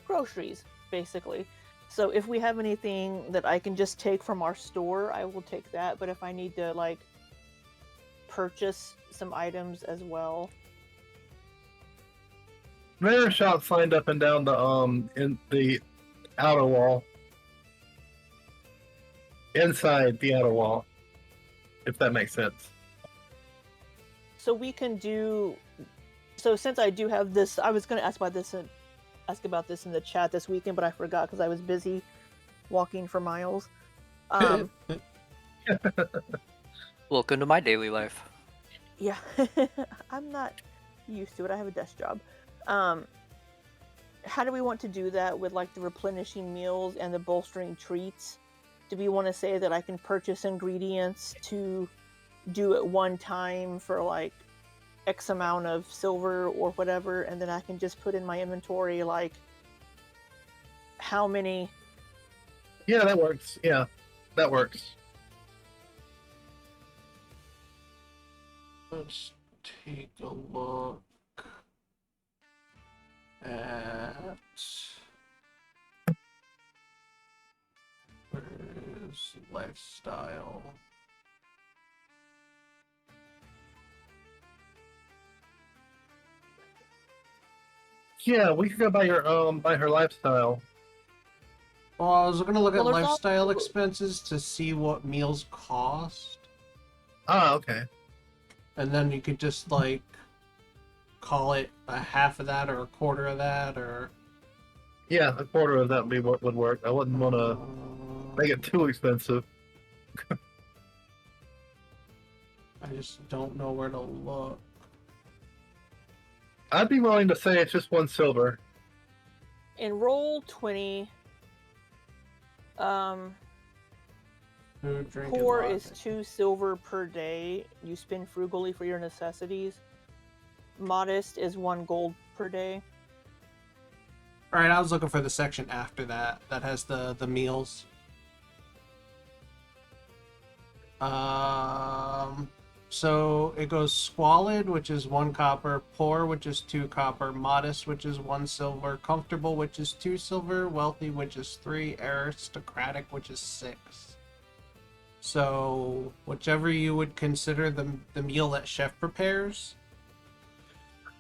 groceries, basically. So if we have anything that I can just take from our store, I will take that. But if I need to like purchase some items as well. Rare shots lined up and down the in the outer wall. Inside the outer wall. If that makes sense. So we can do. So since I do have this, I was going to ask about this in the chat this weekend, but I forgot because I was busy walking for miles. Welcome to my daily life. Yeah, I'm not used to it. I have a desk job. How do we want to do that with like the replenishing meals and the bolstering treats? Do we want to say that I can purchase ingredients to do at one time for like X amount of silver or whatever, and then I can just put in my inventory like how many? Yeah, that works. Yeah, that works. Let's take a look at where's lifestyle. Yeah, we could go by her lifestyle. Well, I was gonna look at Well, there's lifestyle also- expenses to see what meals cost, Ah, okay. and then you could just like call it a half of that or a quarter of that, or Yeah, a quarter of that would work. I wouldn't want to make it too expensive. I just don't know where to look. I'd be willing to say it's just 1 silver. In roll 20, Food, drink, poor and is lodging. 2 silver per day. You spend frugally for your necessities. Modest is 1 gold per day. All right, I was looking for the section after that that has the meals. So it goes squalid, which is 1 copper, poor, which is 2 copper, modest, which is 1 silver, comfortable, which is 2 silver, wealthy, which is 3, aristocratic, which is 6. So whichever you would consider the meal that chef prepares.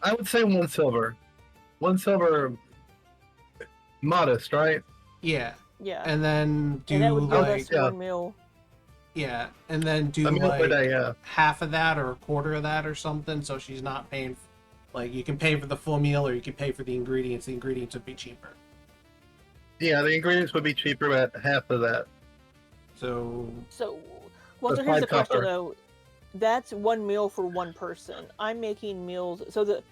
I would say 1 silver. 1 silver, modest, right? Yeah, Yeah. and then do And that would give like us yeah. 1 meal. yeah, and then do A meal per like day, yeah. half of that or a quarter of that or something, so she's not paying. Like you can pay for the full meal, or you can pay for the ingredients. The ingredients would be cheaper. Yeah, the ingredients would be cheaper at half of that. So So, well, The so here's the 5 question copper. though. That's 1 meal for 1 person. I'm making meals. So the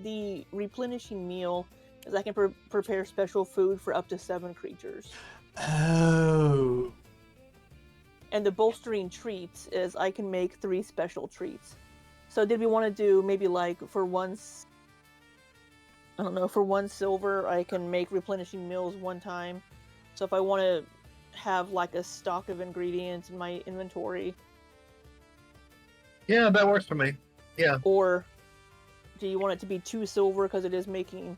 the replenishing meal is I can prepare special food for up to 7 creatures. oh, And the bolstering treats is I can make 3 special treats. So did we want to do maybe like for I don't know, for 1 silver I can make replenishing meals 1 time. So if I want to have like a stock of ingredients in my inventory, Yeah, that works for me. Yeah. or do you want it to be 2 silver because it is making?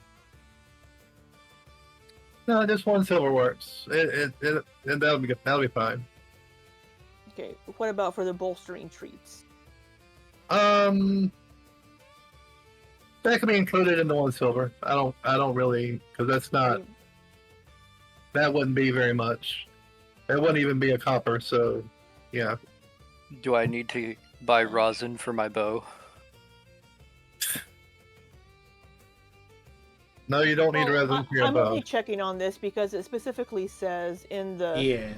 No, just 1 silver works. That'll be good. That'll be fine. Okay, what about for the bolstering treats? That can be included in the 1 silver. I don't really, because that's not. That wouldn't be very much. It wouldn't even be a copper. So, yeah. Do I need to buy rosin for my bow? No, you don't need resin for your I'm bow. only checking on this because it specifically says in the yeah.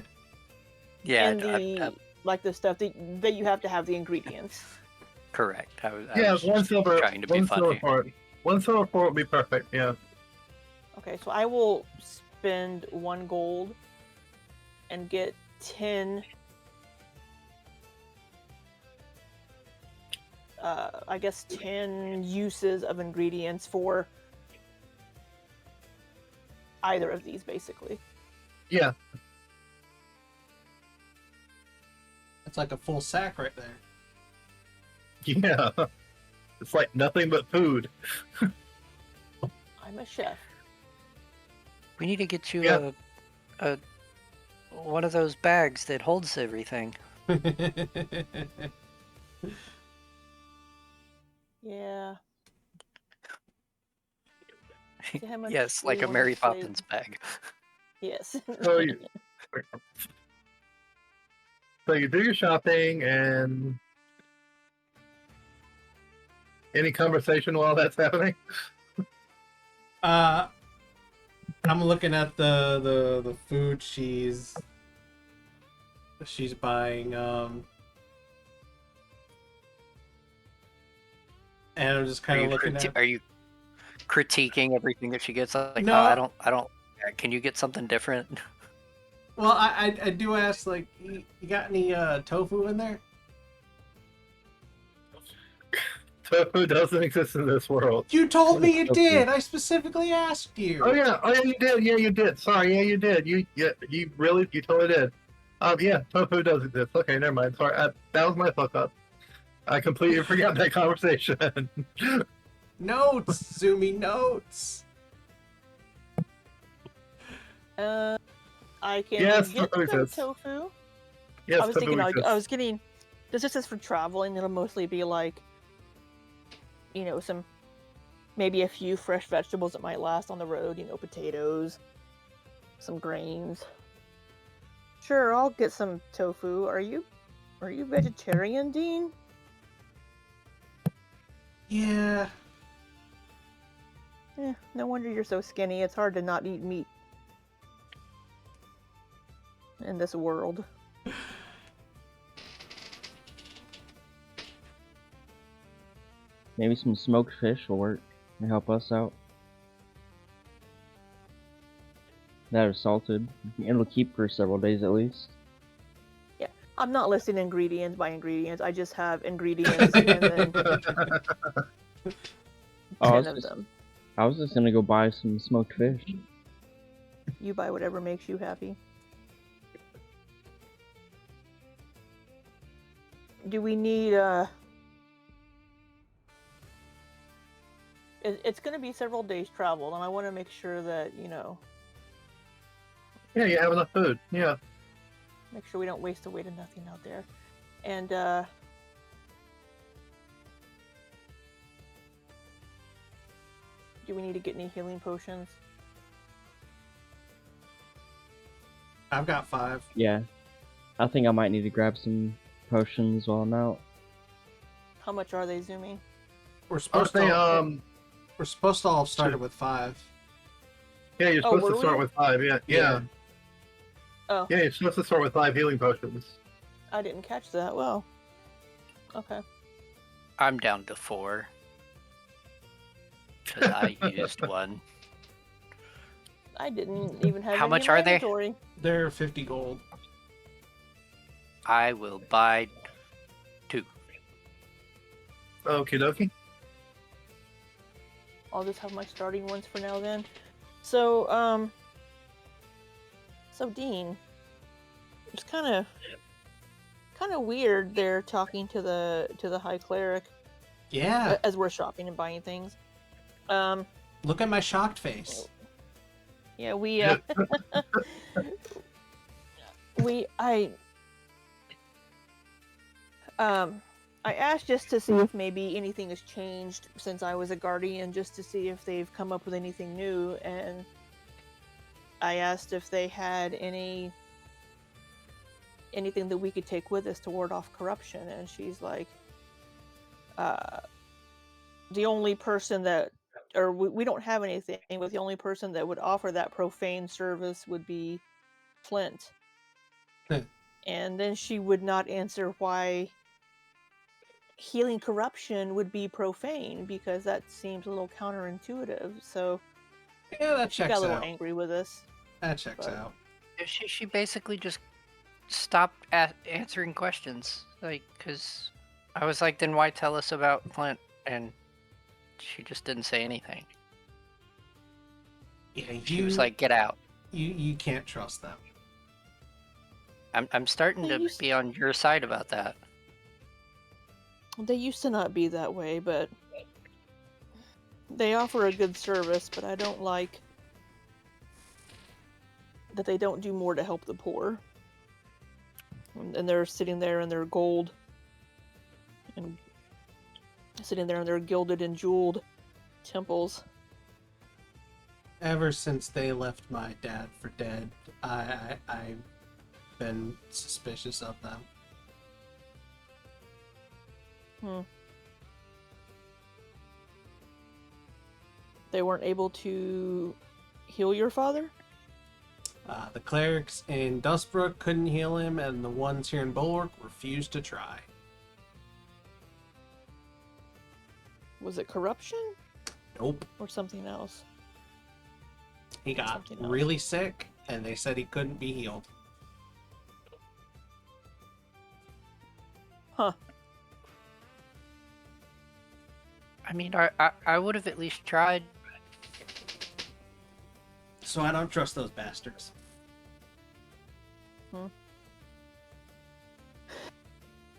Yeah, in the like the stuff that you have to have the ingredients. correct. I Yeah, was 1 silver. trying to be 1 silver funny. part. 1 silver 4 would be perfect. Yeah. Okay, so I will spend 1 gold and get 10. I guess 10 uses of ingredients for either of these, basically. Yeah. That's like a full sack right there. Yeah. It's like nothing but food. I'm a chef. We need to get you Yeah. a one of those bags that holds everything. Yeah. See how much Yes, we like a will Mary save- Poppins bag. Yes. So you do your shopping and any conversation while that's happening? I'm looking at the food she's buying, and I'm just kind of looking at. Are you critiquing everything that she gets? Like, No. oh, I don't. Can you get something different? Well, I do ask, like, you got any tofu in there? Tofu doesn't exist in this world. You told me you Tofu. did. I specifically asked you. Oh yeah, you did. Yeah, you did. Sorry, yeah, you did. You totally did. Yeah, tofu does exist. Okay, never mind. Sorry, that was my fuck up. I completely forgot that conversation. Notes, Zoomy, notes. I can Yes, get tofu some exists. tofu. Yes, I was thinking, tofu I was exists. getting. This is for traveling. It'll mostly be like, some, maybe a few fresh vegetables that might last on the road. Potatoes, some grains. Sure, I'll get some tofu. Are you vegetarian, Dean? Yeah. No wonder you're so skinny. It's hard to not eat meat in this world. Maybe some smoked fish will work and help us out. That are salted. It'll keep for several days at least. Yeah, I'm not listing ingredients by ingredients. I just have ingredients and then 10 of them. I was just gonna go buy some smoked fish. You buy whatever makes you happy. Do we need it's going to be several days travel, and I want to make sure that, Yeah, you have enough food. Yeah. make sure we don't waste away to nothing out there. And do we need to get any healing potions? I've got 5. Yeah. I think I might need to grab some potions while I'm out. How much are they, Zoomy? We're supposed to. We're supposed to all have started with 5. Yeah, you're supposed to were start we? with 5. Yeah. Yeah. Oh, Yeah, you're supposed to start with 5 healing potions. I didn't catch that. Well, okay. I'm down to 4. Because I used one. I didn't even have How any much in my are they? inventory. They're 50 gold. I will buy 2. Okie dokie. I'll just have my starting ones for now then. So, Dean, it's kind of weird there talking to the High Cleric Yeah. as we're shopping and buying things. Look at my shocked face. Yeah, I asked just to see if maybe anything has changed since I was a guardian, just to see if they've come up with anything new, and I asked if they had anything that we could take with us to ward off corruption, and she's like, the only person that, or we don't have anything, but the only person that would offer that profane service would be Flint. And then she would not answer why healing corruption would be profane because that seems a little counterintuitive. So Yeah, that she got checks a little out. angry with us. That checks but- out. She basically just stopped answering questions, like, because I was like, then why tell us about Flint? And she just didn't say anything. Yeah, She was like, get out. you can't trust them. I'm starting They to used- be on your side about that. They used to not be that way, but they offer a good service, but I don't like that they don't do more to help the poor. And they're sitting there in their gold and sitting there in their gilded and jeweled temples. Ever since they left my dad for dead, I've been suspicious of them. They weren't able to heal your father? The clerics in Dustbrook couldn't heal him, and the ones here in Bulwark refused to try. Was it corruption Nope. or something else? He got Something else. really sick, and they said he couldn't be healed. Huh. I mean, I would have at least tried. So I don't trust those bastards.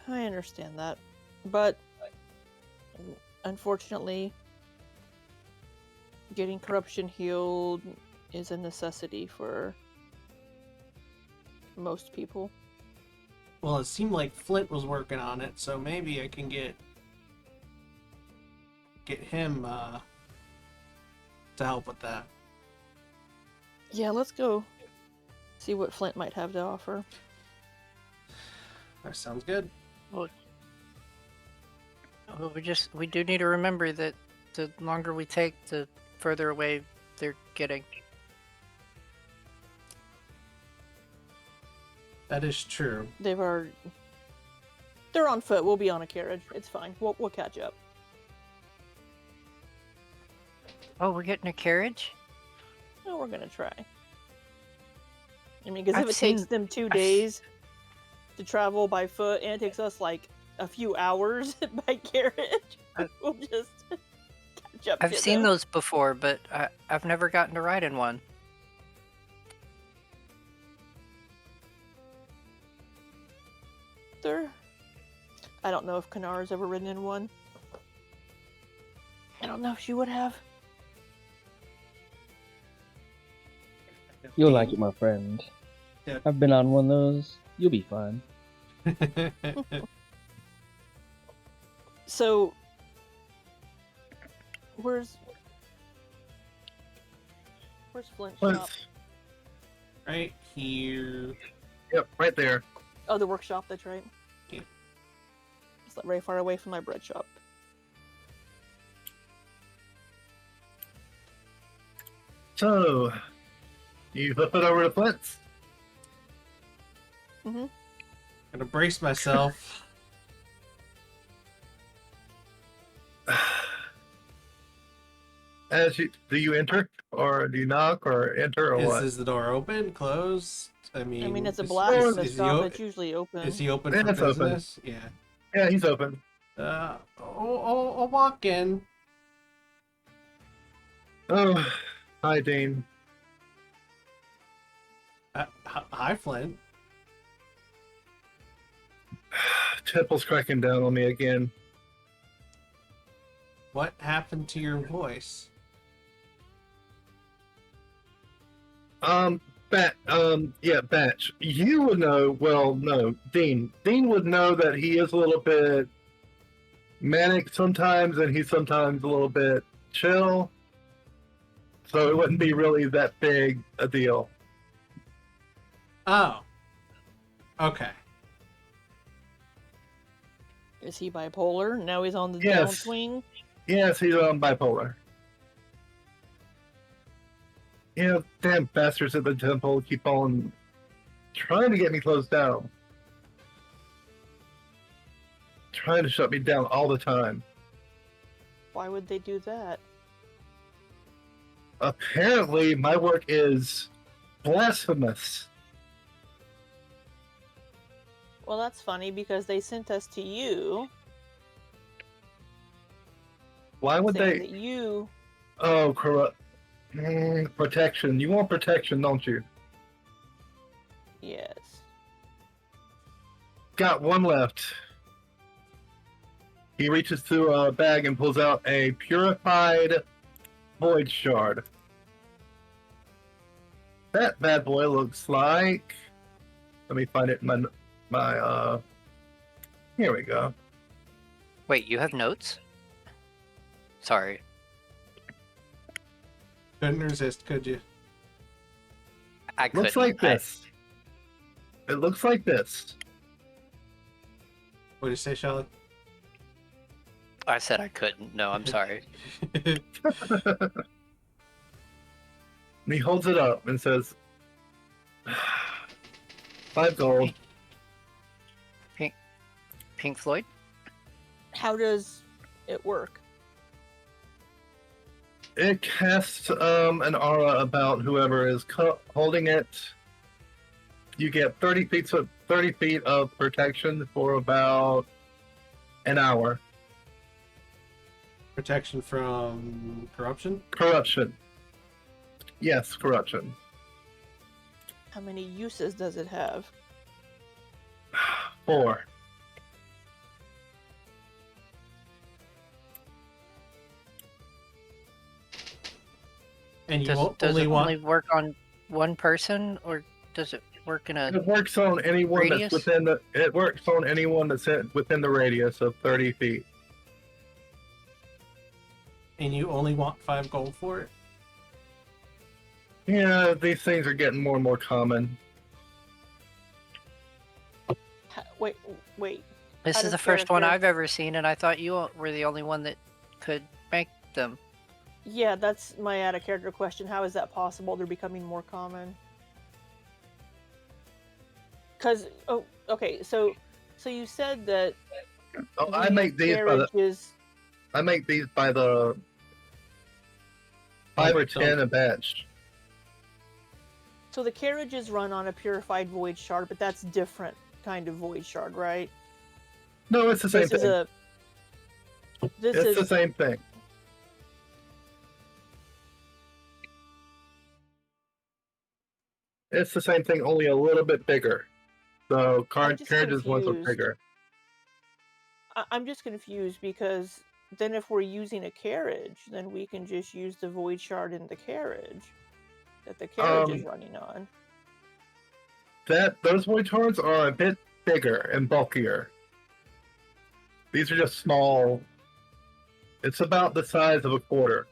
I understand that. But unfortunately, getting corruption healed is a necessity for most people. Well, it seemed like Flint was working on it, so maybe I can get him to help with that. Yeah, let's go see what Flint might have to offer. That sounds good. Well, we do need to remember that the longer we take, the further away they're getting. That is true. They're on foot. We'll be on a carriage. It's fine. We'll catch up. Oh, we're getting a carriage? No, we're gonna try. I mean, because if I've it takes seen- them 2 I've- days to travel by foot, and it takes us like a few hours by carriage, we'll just catch up. I've to seen them. those before, but I've never gotten to ride in one. I don't know if Kynara's ever ridden in one. I don't know if she would have. You'll like it, my friend. Yeah. I've been on one of those. You'll be fine. So, where's Flint's shop? Let's- Right here. Yep, right there. Oh, the workshop. That's right. Yeah. It's not very far away from my bread shop. So, you flip it over to Flint's. Mm-hmm. Gonna brace myself. Do you enter, or do you knock, or enter, or what? Is the door open? Closed? I mean, It's a is- blacksmith is he shop. o- It's usually open. Is he open Yeah, for it's open. business? Yeah. Yeah, he's open. I'll walk in. Oh, hi, Dean. Hi, Flint. Temple's cracking down on me again. What happened to your voice? Batch. You would know, well, no, Dean. Dean would know that he is a little bit manic sometimes, and he's sometimes a little bit chill. So it wouldn't be really that big a deal. Oh. Okay. Is he bipolar? Now he's on the Yes. downswing. Yes, he's on bipolar. You know, damn bastards at the temple keep on trying to get me closed down. trying to shut me down all the time. Why would they do that? Apparently, my work is blasphemous. Well, that's funny because they sent us to you Why would saying they? that you. Oh, corrupt. Protection. You want protection, don't you? Yes. Got one left. He reaches through a bag and pulls out a purified void shard. That bad boy looks like. Let me find it in my. Here we go. Wait, you have notes? Sorry. Couldn't resist, could you? I couldn't. Looks like this. It looks like this. What did you say, Sholly? I said I couldn't. No, I'm sorry. And he holds it up and says, 5 gold. Pink Floyd? How does it work? It casts an aura about whoever is holding it. You get 30 feet of protection for about an hour. Protection from corruption? Corruption. Yes, corruption. How many uses does it have? 4. And you Does only it want only work on one person, or does it work in a... It works on anyone Radius? that's within the. It works on anyone that's within the radius of 30 feet. and you only want 5 gold for it? Yeah, these things are getting more and more common. Wait. This How is does the first one character- I've ever seen, and I thought you were the only one that could make them. Yeah, that's my out of character question. How is that possible? They're becoming more common. Because okay, so you said that Oh, I the make these by the. carriages. I make these by the 5 or 10 a batch. So the carriages run on a purified void shard, but that's different kind of void shard, right? No, it's the same This is thing. This It's is the same thing. It's the same thing, only a little bit bigger. So I'm just carriages ones are confused. bigger. I'm just confused because then if we're using a carriage, then we can just use the void shard in the carriage that the carriage is running on. Those void shards are a bit bigger and bulkier. These are just small. It's about the size of a quarter.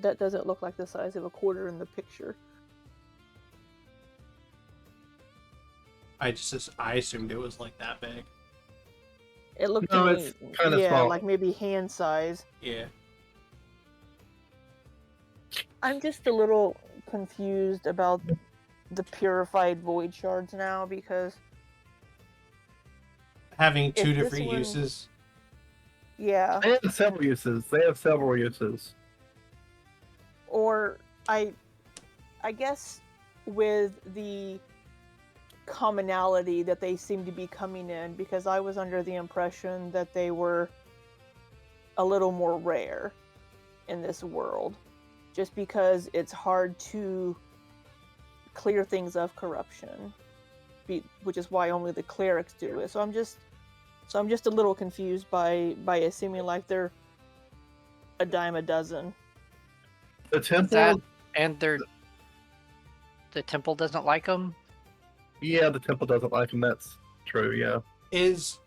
That doesn't look like the size of a quarter in the picture. I assumed it was like that big. It looked No, to me, it's kinda small. like maybe hand size. Yeah. I'm just a little confused about the purified void shards now because Having If two this different one- uses. yeah, They have several uses. or I guess with the commonality that they seem to be coming in, because I was under the impression that they were a little more rare in this world, just because it's hard to clear things of corruption, which is why only the clerics do it. So I'm just a little confused by assuming like they're a dime a dozen. The temple, That and the temple doesn't like them. yeah, the temple doesn't like them. That's true. Yeah, Is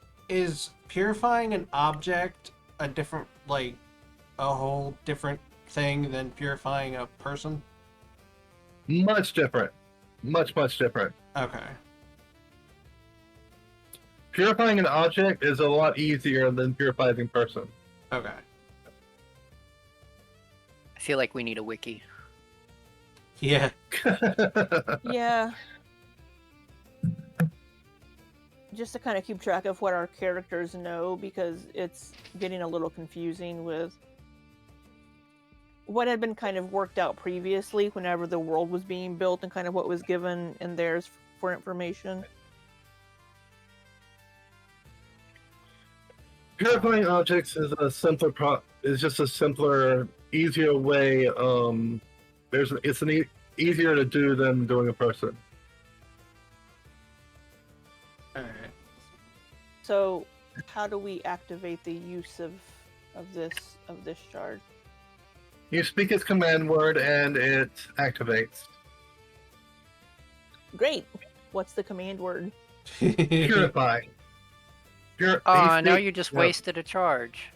purifying an object a different, like, a whole different thing than purifying a person? much different. Much different. Okay. Purifying an object is a lot easier than purifying a person. Okay. I feel like we need a wiki. Yeah. Yeah. just to kind of keep track of what our characters know, because it's getting a little confusing with what had been kind of worked out previously whenever the world was being built and kind of what was given in theirs for information. Purifying objects is a simpler is just a simpler, easier way. It's easier to do than doing a person. All right. So, how do we activate the use of this shard? You speak its command word and it activates. Great. What's the command word? Purify. Oh, now you just wasted a charge.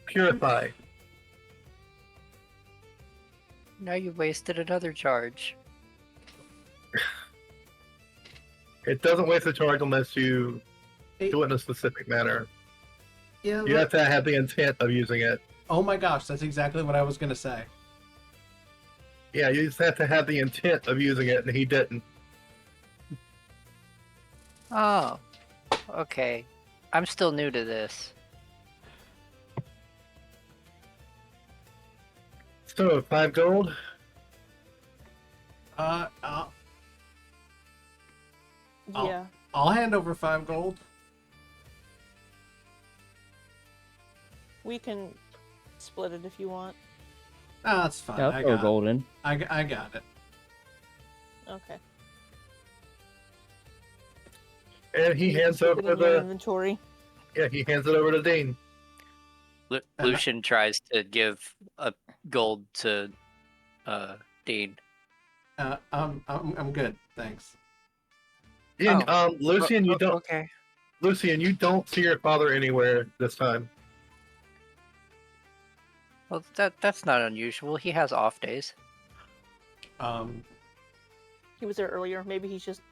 Purify. Now you wasted another charge. It doesn't waste a charge unless you do it in a specific manner. Yeah. You have to have the intent of using it. Oh my gosh, that's exactly what I was gonna say. Yeah, you just have to have the intent of using it, and he didn't. Oh, okay. I'm still new to this. So, 5 gold? Yeah. I'll hand over 5 gold. We can split it if you want. Ah, that's fine. Yeah, I I'll throw got gold in. I got it. Okay. And he hands Stick over it in your the... inventory. Yeah, he hands it over to Dean. Lucien tries to give a gold to Dean. I'm good, thanks. Dean, Lucien, you don't... Okay. Lucien, you don't see your father anywhere this time. Well, that's not unusual. He has off days. He was there earlier. Maybe he's just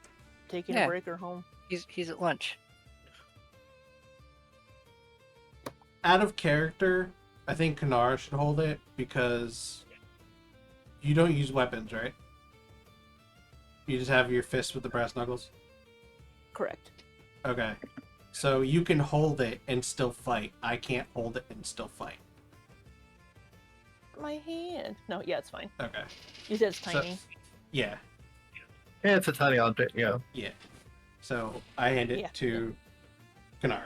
taking a Yeah. break or home. He's at lunch. Out of character, I think Kynara should hold it because you don't use weapons, right? You just have your fist with the brass knuckles? Correct. Okay. So you can hold it and still fight. I can't hold it and still fight. My hand. No, yeah, it's fine. Okay. You said it's So- tiny. Yeah. Yeah, it's a tiny object, yeah. Yeah. So I hand it Yeah. to Kynara.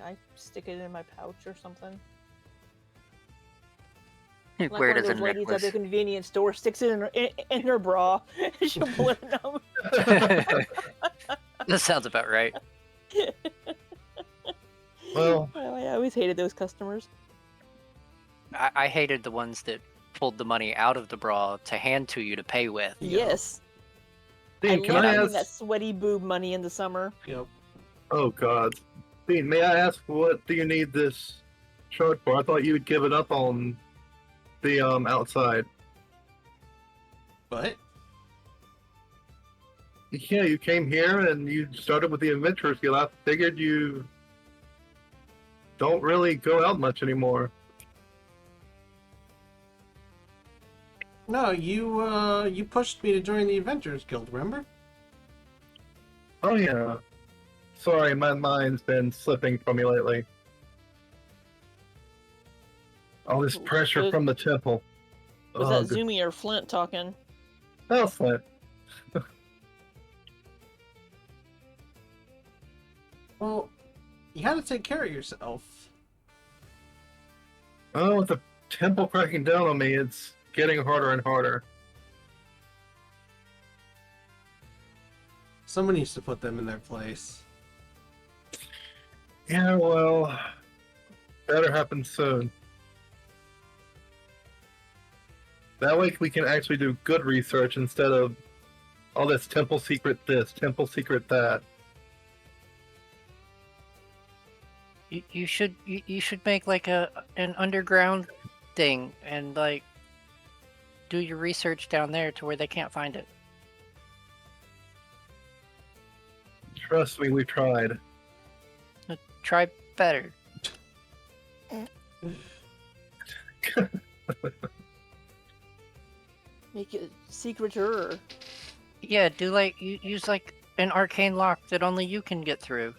I stick it in my pouch or something. Like Like Wear one it of as a those ladies at necklace. the convenience store sticks it in her bra. She'll pull it out. That sounds about right. Well, I always hated those customers. I hated the ones that pulled the money out of the bra to hand to you to pay with. Yes. Dean, can love I having ask... that sweaty boob money in the summer. Yep. Oh, God. Dean, may I ask, what do you need this shard for? I thought you would give it up on the, outside. But Yeah, you came here and you started with the Adventurers Guild. I figured you don't really go out much anymore. no, you pushed me to join the Adventurers Guild, remember? Oh, yeah. Sorry, my mind's been slipping from me lately. All this pressure Was- from the temple. Was Oh, that good. Zoomy or Flint talking? Oh, Flint. Well, you gotta take care of yourself. Oh, with the temple cracking down on me, it's getting harder and harder. Someone needs to put them in their place. Yeah, well, better happen soon. That way we can actually do good research instead of all this temple secret this, temple secret that. You should make like an underground thing and like do your research down there to where they can't find it. Trust me, we tried. Try better. Maybe Make it secreter. Yeah, do like use like an arcane lock that only you can get through.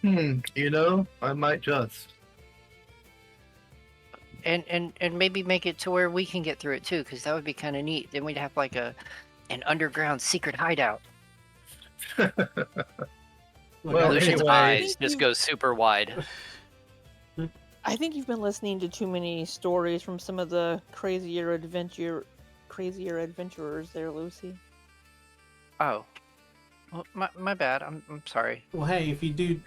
You know, I might just. And maybe make it to where we can get through it too, because that would be kind of neat. Then we'd have like an underground secret hideout. Look, Well, Lucian's anyway. eyes just go super wide. I think you've been listening to too many stories from some of the crazier adventurers there, Lucy. Oh, well, my bad. I'm sorry. well, hey, if you do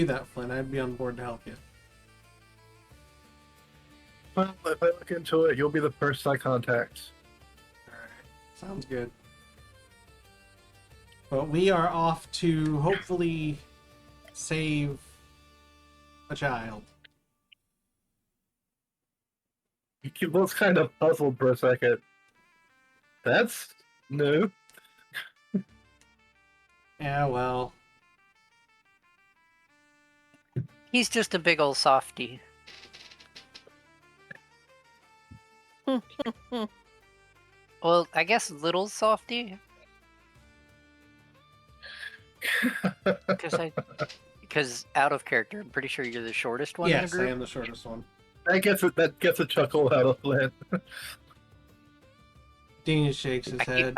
that, Flynn, I'd be on board to help you. Well, if I look into it, you'll be the first I contact. Alright. Sounds good. But we are off to hopefully save a child. You both kind of puzzled for a second. That's new. Yeah, well, He's just a big old softy. Well, I guess little softy. Because out of character, I'm pretty sure you're the shortest one in yes, the I group. am the shortest one. That gets a chuckle out of Flynn. Dean shakes his head.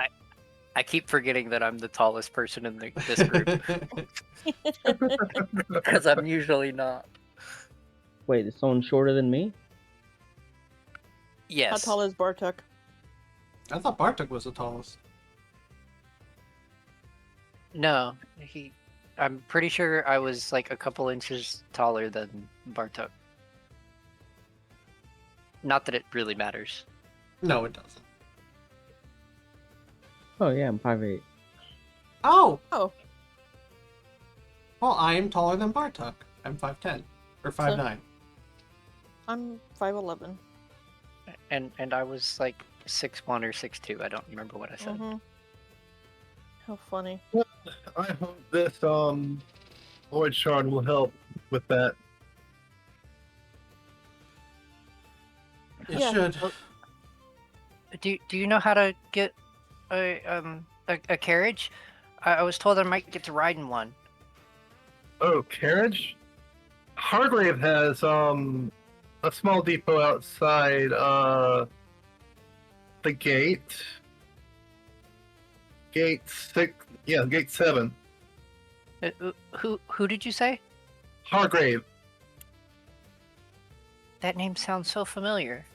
I keep forgetting that I'm the tallest person in this group because I'm usually not. Wait, is someone shorter than me? Yes. How tall is Bartuk? I thought Bartuk was the tallest. No, I'm pretty sure I was like a couple inches taller than Bartuk. Not that it really matters. No, it doesn't. Oh yeah, I'm 5'8". Oh! Oh. Well, I am taller than Bartuk. I'm 5'10". Or 5'9". I'm 5'11". And I was like 6'1" or 6'2". I don't remember what I said. Mm-hmm. How funny. I hope this Void Shard will help with that. It Yeah. should. Do you know how to get a carriage? I was told I might get to ride in one. Oh, carriage? Hargrave has a small depot outside the gate. Gate 6, yeah, gate 7. Who did you say? Hargrave. That name sounds so familiar.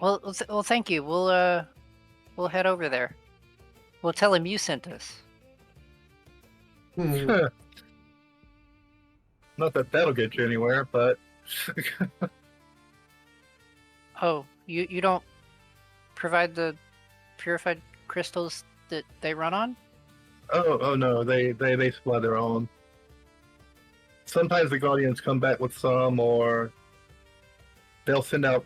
Well, thank you. We'll head over there. We'll tell him you sent us. Hmm. Not that that'll get you anywhere, but Oh, you don't provide the purified crystals that they run on? oh no, they supply their own. Sometimes the Guardians come back with some, or they'll send out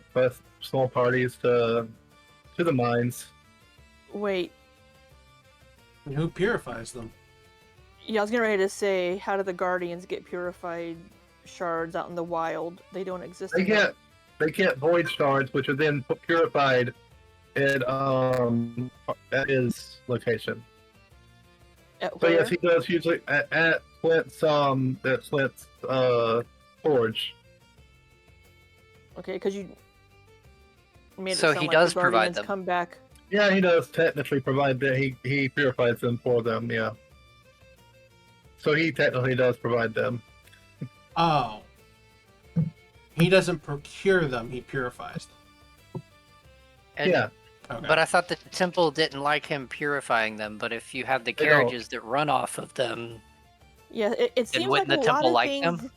small parties to the mines. Wait. And who purifies them? Yeah, I was getting ready to say, how do the Guardians get purified shards out in the wild? They don't exist. They get void shards, which are then purified at his location. At So where? yes, he does usually at Flint's forge. Okay, because you made it So sound he like does the provide Guardians them. come back. Yeah, he does technically provide that. He purifies them for them. Yeah. So he technically does provide them. Oh. He doesn't procure them, he purifies them. And, Yeah. Okay. But I thought the temple didn't like him purifying them. But if you have the They don't. carriages that run off of them, Yeah, it seems like wouldn't a the lot temple of like things. them?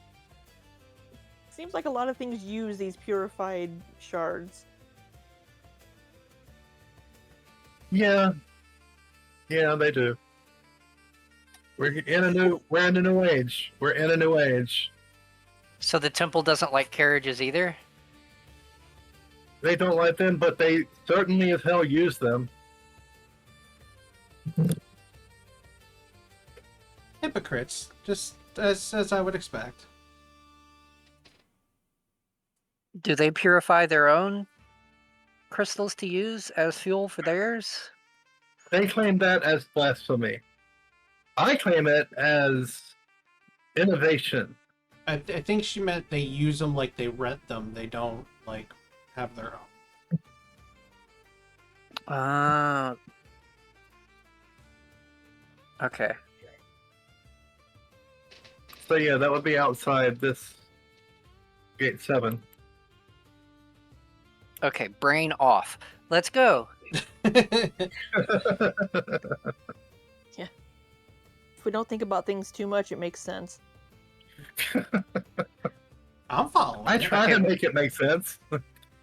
Seems like a lot of things use these purified shards. Yeah. Yeah, they do. We're in a new age. We're in a new age. So the temple doesn't like carriages either? They don't like them, but they certainly as hell use them. Hypocrites, just as I would expect. Do they purify their own crystals to use as fuel for theirs? They claim that as blasphemy. I claim it as innovation. I think she meant they use them like they rent them. They don't like have their own. Okay. So yeah, that would be outside this gate 7. Okay, brain off. Let's go. If we don't think about things too much, it makes sense. I'm following. I it. try to make it make sense.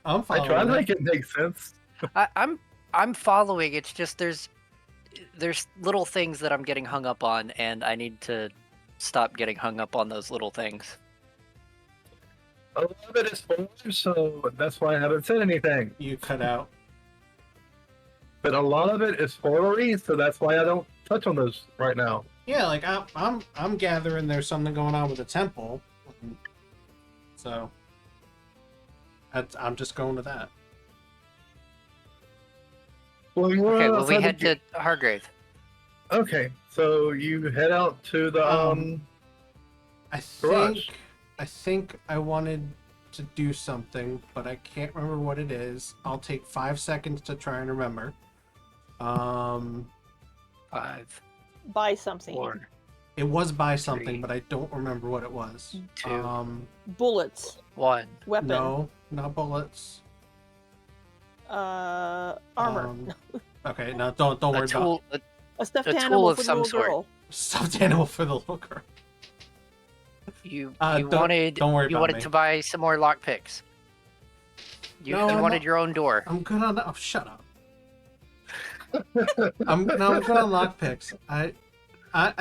I'm I following. try to it. make it make sense. I'm following. It's just there's little things that I'm getting hung up on, and I need to stop getting hung up on those little things. A lot of it is spoilers, so that's why I haven't said anything. You cut out. But a lot of it is spoilery, so that's why I don't touch on those right now. Yeah, like I'm gathering there's something going on with the temple, so I'm just going to that. Well, you Okay, well we outside head the to Hargrave. Okay, so you head out to the garage. I think I wanted to do something, but I can't remember what it is. I'll take 5 seconds to try and remember. 5, Buy something. 4, It was buy something, 3, but I don't remember what it was. 2, Bullets. 1. Weapon. No, not bullets. Armor. Okay, no, don't worry A tool. A stuffed a tool animal of for the some little sort. girl. about stuffed animal for the little girl. You Don't wanted worry you about wanted me. to buy some more lockpicks. You No, I'm wanted not- your own door. I'm good on that. Oh, shut up. I'm good on lockpicks. I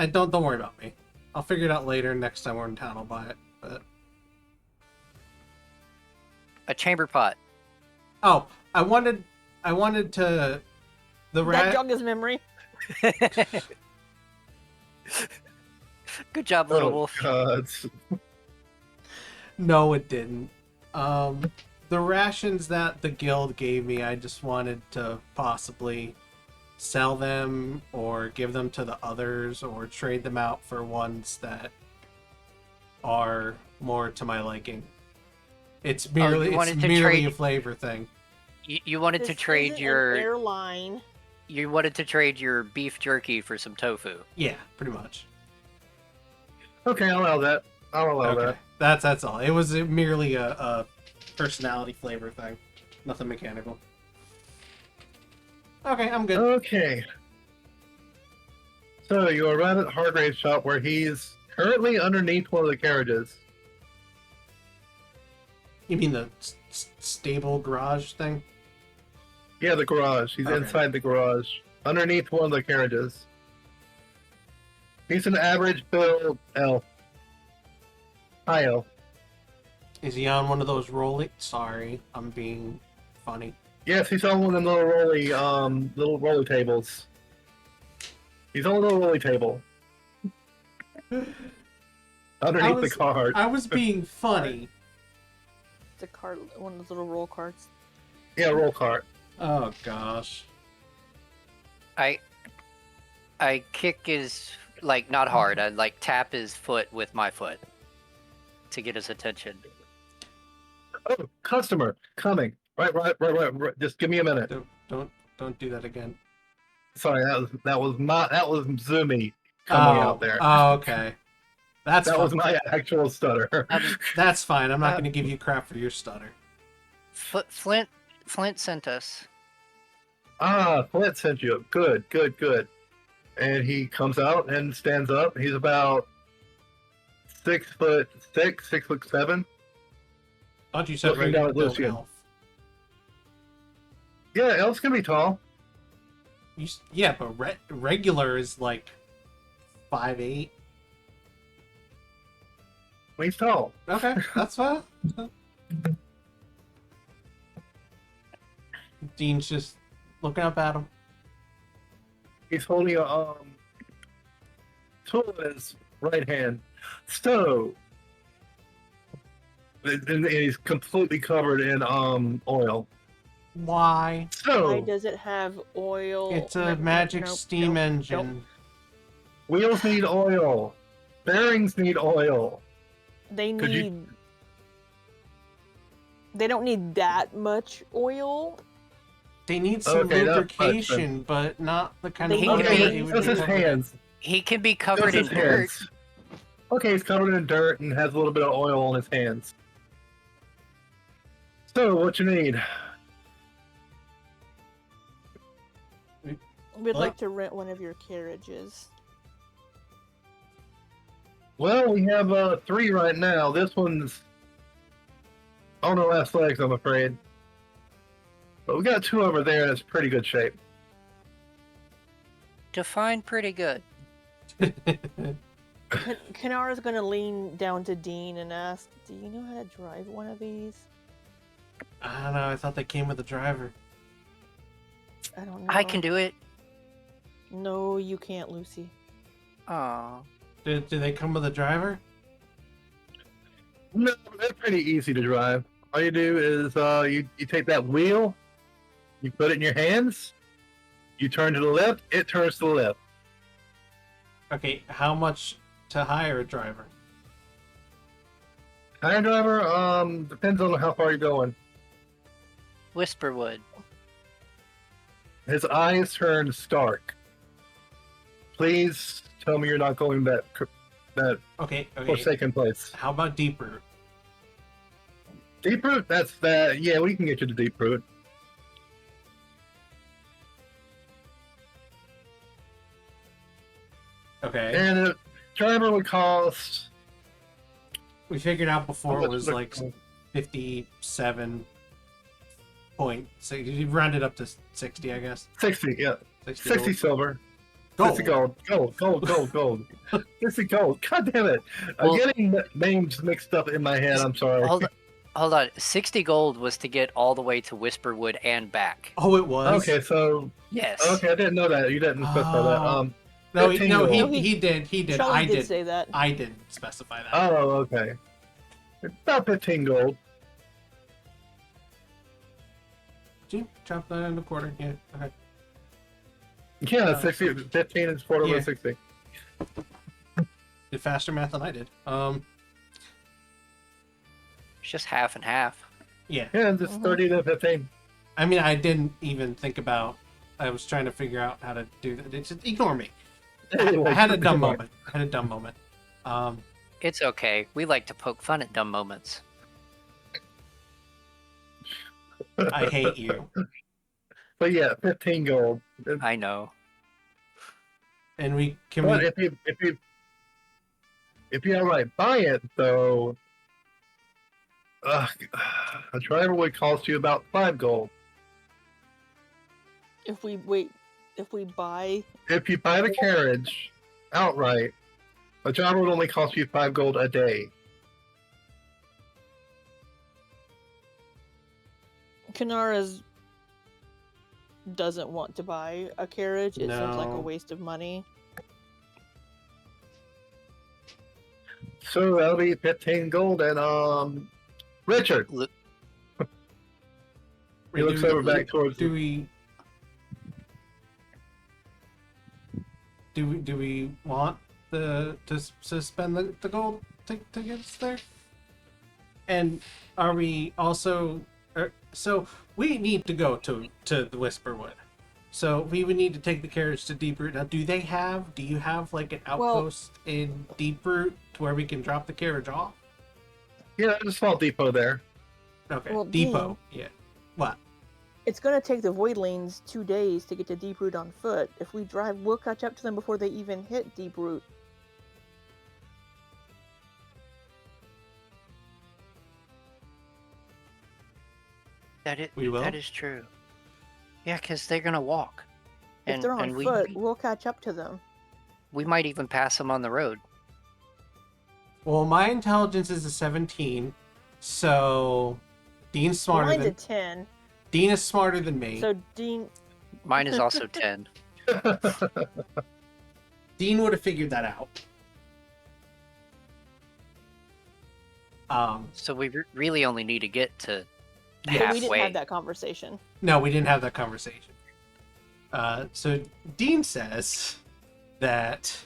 don't worry about me. I'll figure it out later. Next time we're in town, I'll buy it. But A chamber pot. oh, I wanted to the That rat. jog his memory. Good job, little Oh, wolf. God. No, it didn't. The rations that the guild gave me, I just wanted to possibly sell them or give them to the others or trade them out for ones that are more to my liking. It's merely wanted it's to merely trade- a flavor thing. You wanted to This trade isn't your an airline. you wanted to trade your beef jerky for some tofu. Yeah, pretty much. Okay, I'll allow that. I'll allow Okay, that's all. It was merely a personality flavor thing, nothing mechanical. Okay, I'm that. good. Okay. So you arrive at Hargrave's shop where he's currently underneath one of the carriages. You mean the stable garage thing? Yeah, the garage. He's Okay. inside the garage, underneath one of the carriages. He's an average build elf. High elf. Is he on one of those rolling? Sorry, I'm being funny. Yes, he's on one of the little rolly tables. He's on a little rolly table. Underneath the cart. I was being funny. It's a cart, one of those little roll carts. Yeah, roll cart. Oh gosh. I kick his like not hard. I like tap his foot with my foot to get his attention. Oh, customer coming. Right. Just give me a minute. Don't do that again. Sorry, that was Zoomy coming out there. Oh, okay. That's That fine. was my actual stutter. That's fine. I'm not going to give you crap for your stutter. Flint sent us. Flint sent you. Good. And he comes out and stands up. He's about 6'6", 6'7". Thought you said Looking down regular at build Lucien. elf. Yeah, elves can be tall. Yeah, but regular is like 5'8". He's tall. Okay, that's fine. Dean's just looking up at him. He's holding a tool in his right hand. So, and he's completely covered in oil. Why? So Why does it have oil? It's a magic Nope, steam nope, engine. nope. wheels need oil, bearings need oil. They Could you- need. They don't need that much oil. They need some Okay, that much, then. lubrication, but not the kind of They oil need that Okay, it would just be his covered in. hands. He can be Just covered in his dirt. hands. Okay, he's covered in dirt and has a little bit of oil on his hands. So, what you need? We'd What? like to rent one of your carriages. Well, we have 3 right now. This one's on the last legs, I'm afraid. But we got 2 over there that's pretty good shape. Define pretty good. Kynara's gonna lean down to Dean and ask, "Do you know how to drive one of these?" I don't know. I thought they came with a driver. I don't know. I can do it. No, you can't, Lucy. Aw. Do they come with a driver? No, they're pretty easy to drive. All you do is you take that wheel, you put it in your hands, you turn to the left, it turns to the left. Okay, how much to hire a driver? Hire driver, depends on how far you're going. Whisperwood. His eyes turn stark. Please tell me you're not going that Okay. forsaken place. How about deep root? Deep root? That's that. Yeah, we can get you to deep root. Okay. And a driver would cost. We figured out before it was like Gold. 57 point. So you rounded up to 60, I guess. 60, yeah. 60 gold. silver. Gold. 60 gold. Gold. 60 gold. God damn it. I'm Well- getting names mixed up in my head. I'm sorry. Hold on. 60 gold was to get all the way to Whisperwood and back. Oh, it was. Okay, so. Yes. Okay, I didn't know that. You didn't specify that. Oh. No, 15 no, gold. he did. He did. Sholly I did did. say that. I didn't specify that. Oh, okay. About 15 gold. Did you chop that in a quarter? Yeah. Okay. Yeah, 60, 15 is quarter Yeah. of 60. Did faster math than I did. It's just half and half. Yeah. Yeah, just 30 to 15. I mean, I didn't even think about. I was trying to figure out how to do that. Just ignore me. I had a dumb moment. It's okay. We like to poke fun at dumb moments. I hate you. But yeah, 15 gold. I know. And we can But we. if you outright buy it, though, a driver would cost you about 5 gold. If we buy, If you buy the carriage outright, a driver would only cost you 5 gold a day. Kynara's doesn't want to buy a carriage. It seems like a No. waste of money. So that'll be 15 gold. And Richard, Look, he looks over back towards. Do we want to spend the gold to get us there? And are we also? So we need to go to the Whisperwood. So we would need to take the carriage to Deep Root. Now, do you have like an outpost in Deep Root to where we can drop the carriage off? Yeah, there's a small depot there. Okay, Well, depot. Yeah. What? It's gonna take the Void Lanes 2 days to get to Deep Root on foot. If we drive, we'll catch up to them before they even hit Deep Root. We will? That is true. Yeah, because they're gonna walk. If they're on foot, we'll catch up to them. We might even pass them on the road. Well, my intelligence is a 17, so Dean's smarter Mine's a than 10. Dean is smarter than me. So Dean, Mine is also 10. Dean would have figured that out. So we really only need to get to Yeah. But we didn't halfway. have that conversation. No, we didn't have that conversation. So Dean says that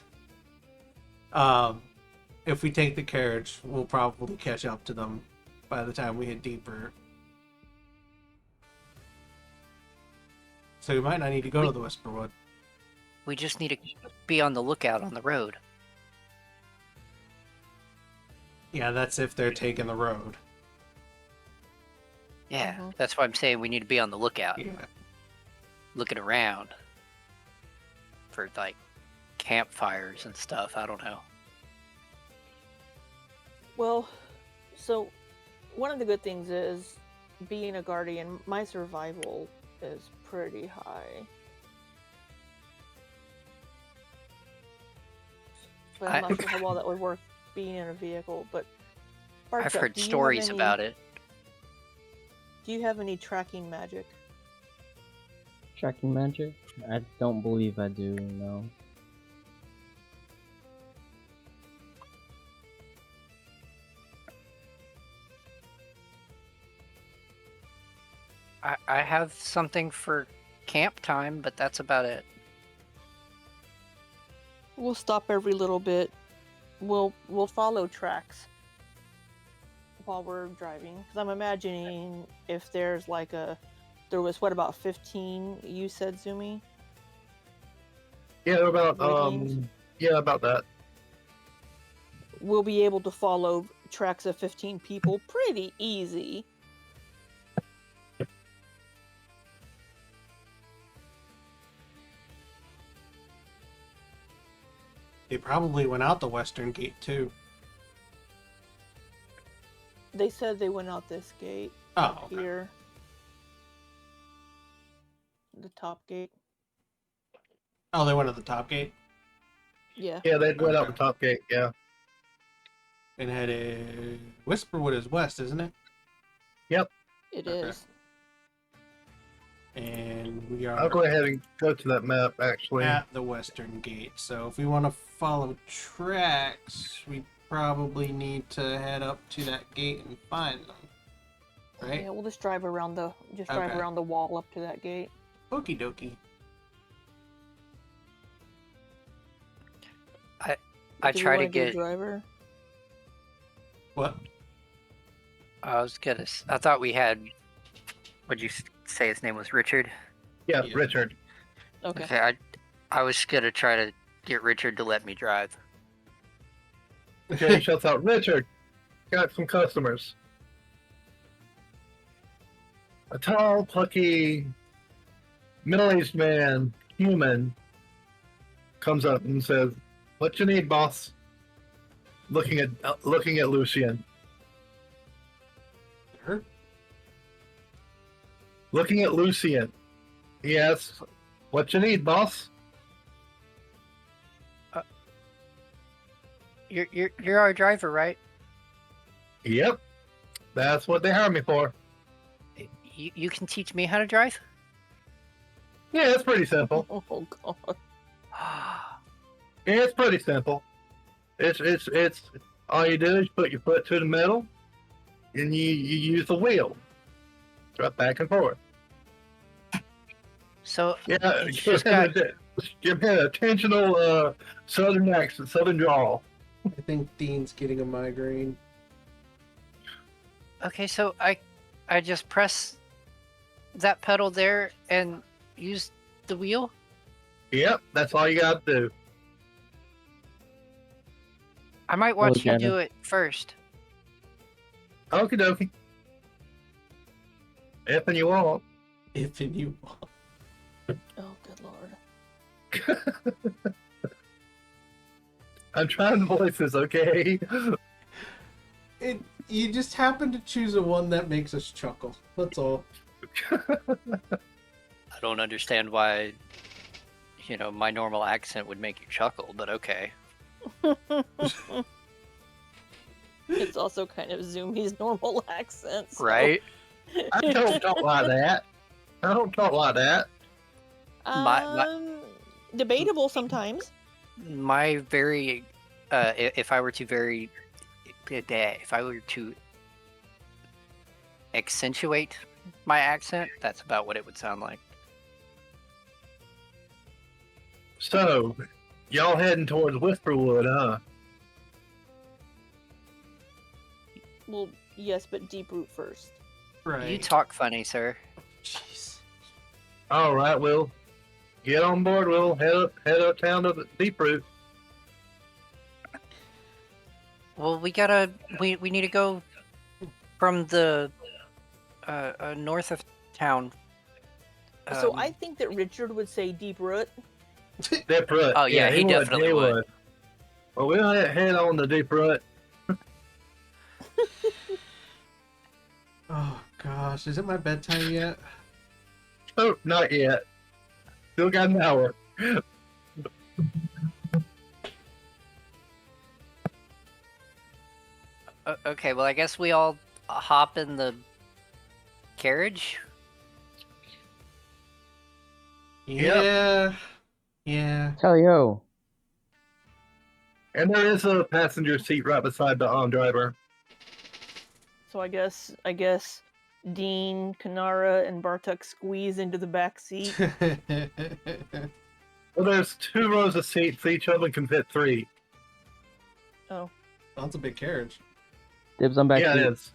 if we take the carriage, we'll probably catch up to them by the time we hit deeper. So we might not need to go to the Whisperwood. We just need to be on the lookout on the road. Yeah, that's if they're taking the road. Yeah, Mhm. that's why I'm saying we need to be on the lookout, Yeah. looking around for like campfires and stuff. I don't know. Well, so one of the good things is being a guardian, my survival is pretty high. But I'm not sure how well that would work being in a vehicle, but I've Bartuk, heard do you have stories any- about it. Do you have any tracking magic? Tracking magic? I don't believe I do, no. I have something for camp time, but that's about it. We'll stop every little bit. We'll follow tracks while we're driving, because I'm imagining if there's like there was what, about 15 you said, Zoomy? Yeah, about Waylanes? about that. We'll be able to follow tracks of 15 people pretty easy. They probably went out the western gate too. They said they went out this gate Oh, okay. here. The top gate. Oh, they went to the top gate Yeah. Yeah, they went out Okay. the top gate. Yeah. and headed. Whisperwood is west, isn't it? It Okay. is. And we are I'll go ahead and go to that map actually. at the western gate. So if we want to follow tracks, we probably need to head up to that gate and find them. Right? Yeah, we'll just drive around the Okay. around the wall up to that gate. Okie dokie. I Do we try to wanna do get. driver. What? I was gonna. I thought we had. Would you say his name was Richard? Yeah, Yeah. Richard. Okay. Okay, I was gonna try to get Richard to let me drive. Okay, he shouts out, Richard, got some customers. A tall, plucky, middle-aged man, human, comes up and says, "What you need, boss?" Looking at Lucien. Her? Looking at Lucien. He asks, "What you need, boss?" You're our driver, right? Yep, that's what they hired me for. You can teach me how to drive. Yeah, it's pretty simple. Oh god. Yeah, it's pretty simple. It's all you do is put your foot to the metal, and you use the wheel, right back and forth. So Yeah, It's just got- give him an intentional southern accent, southern drawl. I think Dean's getting a migraine. okay, so I just press that pedal there and use the wheel. Yep, that's all you got to do. I might watch you Okay, do it first. Okie dokie. If and you want. If and you want. Oh good lord. I'm trying to voice this, okay? You just happen to choose a one that makes us chuckle. That's all. I don't understand why, my normal accent would make you chuckle, but okay. It's also kind of Zoomy's normal accent. so- Right? I don't talk like that. I don't talk like that. My- Debatable sometimes. My very, if I were to very if I were to accentuate my accent, that's about what it would sound like. So, y'all heading towards Whisperwood, huh? Well, yes, but deep root first. Right. You talk funny, sir. Jeez. All right, we'll get on board. We'll head uptown to the Deep Root. Well, we need to go from the north of town. So I think that Richard would say deep root. Deep Root. Oh, yeah, he definitely would. Well, we'll head on the Deep Root. Oh gosh, is it my bedtime yet? Oh, not yet. Still got an hour. Okay, well, I guess we all hop in the carriage. Yeah. Yeah. Tally ho. And there is a passenger seat right beside the driver. So I guess Dean, Kynara, and Bartuk squeeze into the back seat. Well, there's 2 rows of seats. Each of them can fit 3. Oh, That's a big carriage. Dibs on back Yeah, seat. it is.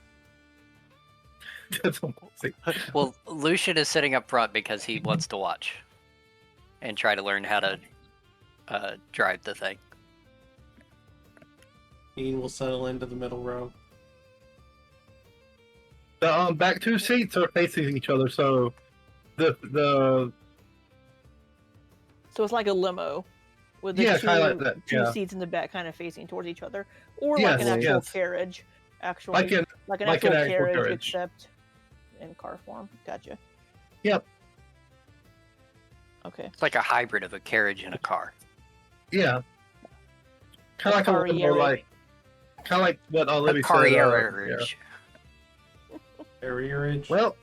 That's a seat. Well, Lucien is sitting up front because he wants to watch and try to learn how to drive the thing. Dean will settle into the middle row. The back 2 seats are facing each other, so the so it's like a limo with the Yeah, two, kinda like that, two yeah. seats in the back kind of facing towards each other, or Yes, like an actual yes. carriage, actually, like an like an like actual an actual carriage, carriage. except in car form. Gotcha. Yep. Okay. It's like a hybrid of a carriage and a car. Yeah. Kind of like a limo, Carriage. kind of like what A Libby said. carriage. Carriage. Well,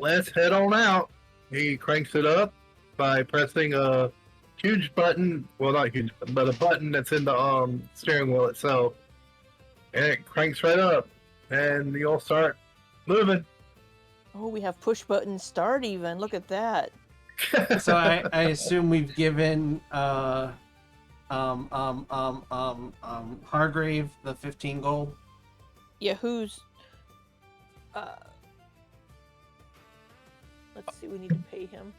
let's head on out. He cranks it up by pressing a huge button. Well, not huge, but a button that's in the steering wheel itself, and it cranks right up, and you'll start moving. Oh, we have push button start even. Look at that. So I assume we've given Hargrave the 15 gold. Yeah, who's let's see, we need to pay him.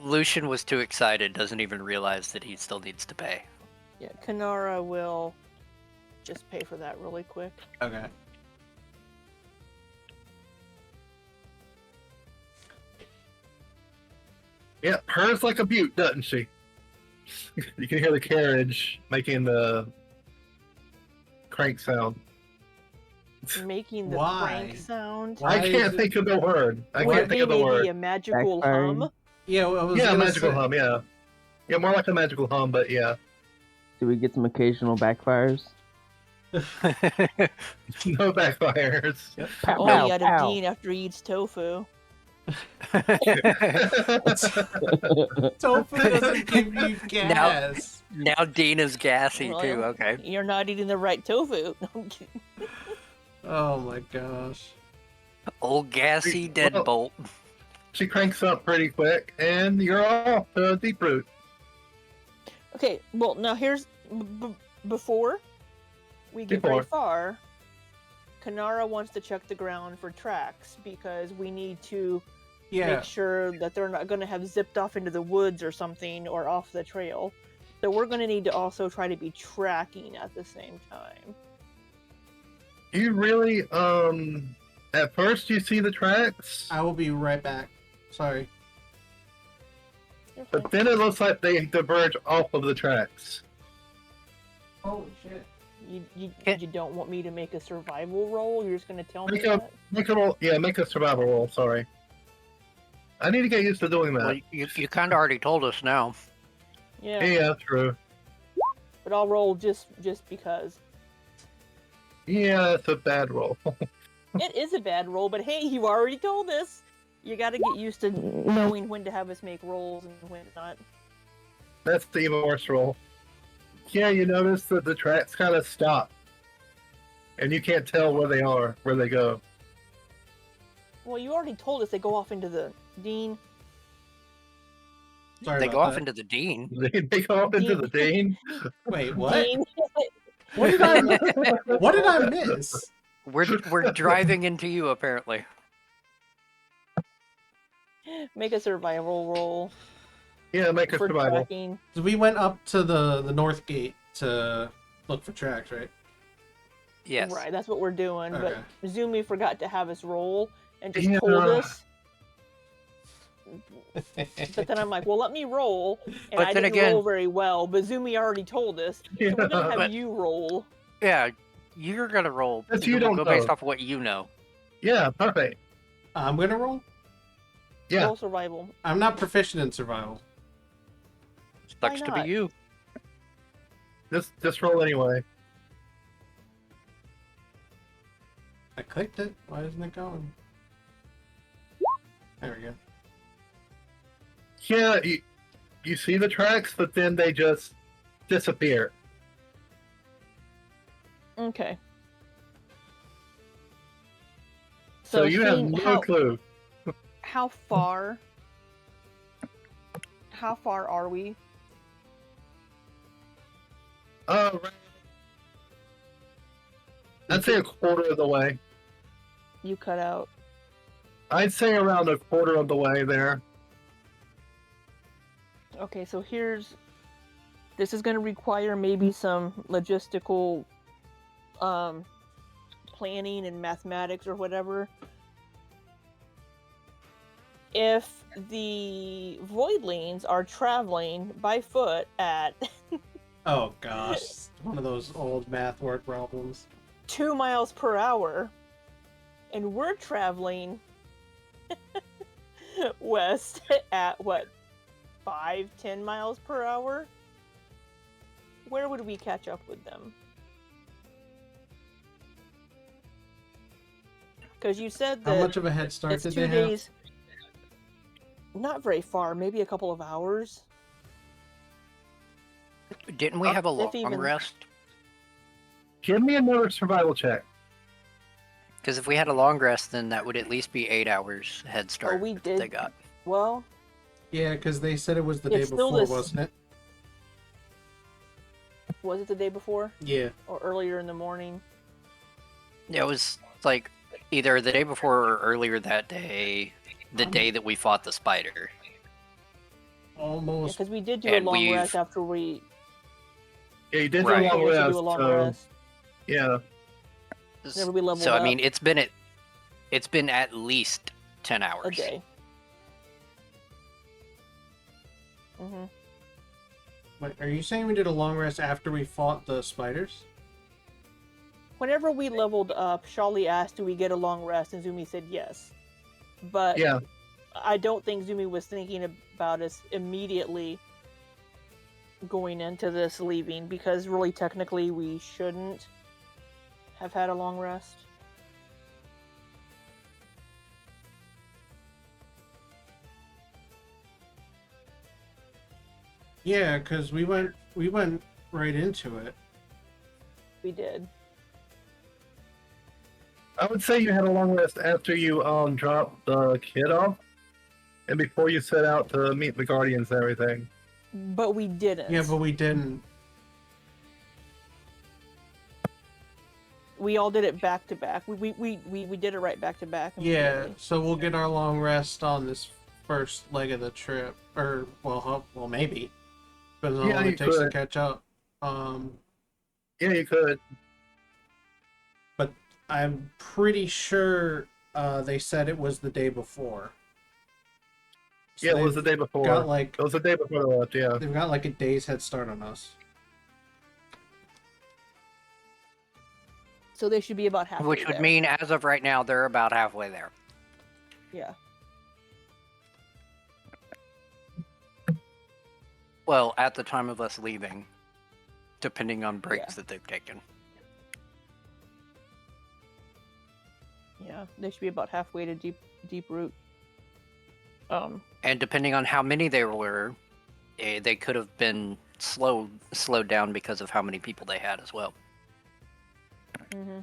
Lucien was too excited, doesn't even realize that he still needs to pay. Yeah, Kynara will just pay for that really quick. Okay. Yeah, hers like a butte, doesn't she? You can hear the carriage making the crank sound. Making the Why? crank sound. Why I can't is it- think of the word. I Would can't it think be of the maybe word. a magical Backfiring? hum? Yeah, I was Yeah, gonna magical say- hum. Yeah, yeah, more like a magical hum, but yeah, Do we get some occasional backfires? no backfires. Pow, Oh, pow, yeah, to pow. Dean after he eats tofu. Tofu doesn't give you gas. Now Dean is gassy Well, too. Okay. You're not eating the right tofu. No, I'm kidding. Oh my gosh. Old gassy Well- deadbolt. She cranks up pretty quick, and you're off to Deep Root. Okay, well, now here's before we get very Before. far, Kynara wants to check the ground for tracks because we need to Yeah. make sure that they're not going to have zipped off into the woods or something or off the trail. So we're going to need to also try to be tracking at the same time. You really, at first you see the tracks, I will be right back. Sorry. You're fine. but then it looks like they diverge off of the tracks. Holy shit. You don't want me to make a survival roll? You're just going to tell me Make a- that? Make a roll, yeah, make a survival roll. Sorry, I need to get used to doing that. Well, you kind of already told us now. Yeah, Yeah, true. but I'll roll just because. Yeah, it's a bad roll. It is a bad roll, but hey, you already told us. You got to get used to knowing when to have us make rolls and when not. That's the even worse roll. Yeah, you notice that the tracks kind of stop, and you can't tell where they are, where they go. Well, you already told us they go off into the Dean. Sorry They about go off that. into the Dean. They go up into the Dane. Wait, what? Dean. What did I? What did I miss? We're driving into you apparently. Make a survival roll Yeah, make a for survival. tracking. So we went up to the north gate to look for tracks, right? Yes. Right, that's what we're doing. Okay. But Zoomy forgot to have us roll and just Yeah. told us. But then I'm like, well, let me roll, and But I then didn't again- roll very well. But Zoomy already told us, so we're gonna have But- you roll. Yeah, you're gonna roll. But and you then we'll don't go based know. off of what you know. Yeah, perfect. I'm gonna roll. Yeah. Roll survival. I'm not proficient in survival. Sucks to be not? you. Just roll anyway. I clicked it. Why isn't it going? There we go. Yeah, you see the tracks, but then they just disappear. Okay. So you have Shane, no clue. how far? How far are we? Right. I'd say a quarter of the way. You cut out. I'd say around a quarter of the way there. Okay, so this is going to require maybe some logistical planning and mathematics or whatever. If the voidlings are traveling by foot at Oh gosh, one of those old math word problems. 2 miles per hour, and we're traveling west at what, 5-10 miles per hour? Where would we catch up with them? Because you said How that much of a head start it's did 2 they have? days. Not very far, maybe a couple of hours. Didn't we have a long if even- rest? Give me another survival check. Because if we had a long rest, then that would at least be 8 hours head start. we that did. They got. Well, Yeah, because they said it was the day It's still before, this- wasn't it? was it the day before Yeah. or earlier in the morning? Yeah, it was like either the day before or earlier that day, the day that we fought the spider. Almost. Because we did do a And long we've- rest after we Yeah, you did Right. do a long told us to rest. do a long so, rest. Yeah. Never we leveled So I up. mean, it's been at least 10 hours. A day. Mm-hmm. Wait, are you saying we did a long rest after we fought the spiders? Whenever we leveled up, Sholly asked, do we get a long rest? And Zoomy said yes. But Yeah. I don't think Zoomy was thinking about us immediately going into this leaving, because really technically we shouldn't have had a long rest. Yeah, because we went right into it. We did. I would say you had a long rest after you dropped the kid off, and before you set out to meet the guardians and everything. But we didn't. Yeah, but we didn't. We all did it back to back. We did it right back to back. Yeah, immediately. so we'll get our long rest on this first leg of the trip, or well, maybe depends on how Yeah, long you it takes to could. catch up. Yeah, you could. But I'm pretty sure they said it was the day before. So Yeah, it was the they've day before. Got like It was the day before they left, yeah. they've got like a day's head start on us. So they should be about halfway Which would there. mean, as of right now, they're about halfway there. Yeah. Well, at the time of us leaving, depending on breaks Yeah. that they've taken. Yeah, they should be about halfway to deep root. And depending on how many there were, they could have been slowed down because of how many people they had as well. Mm-hmm.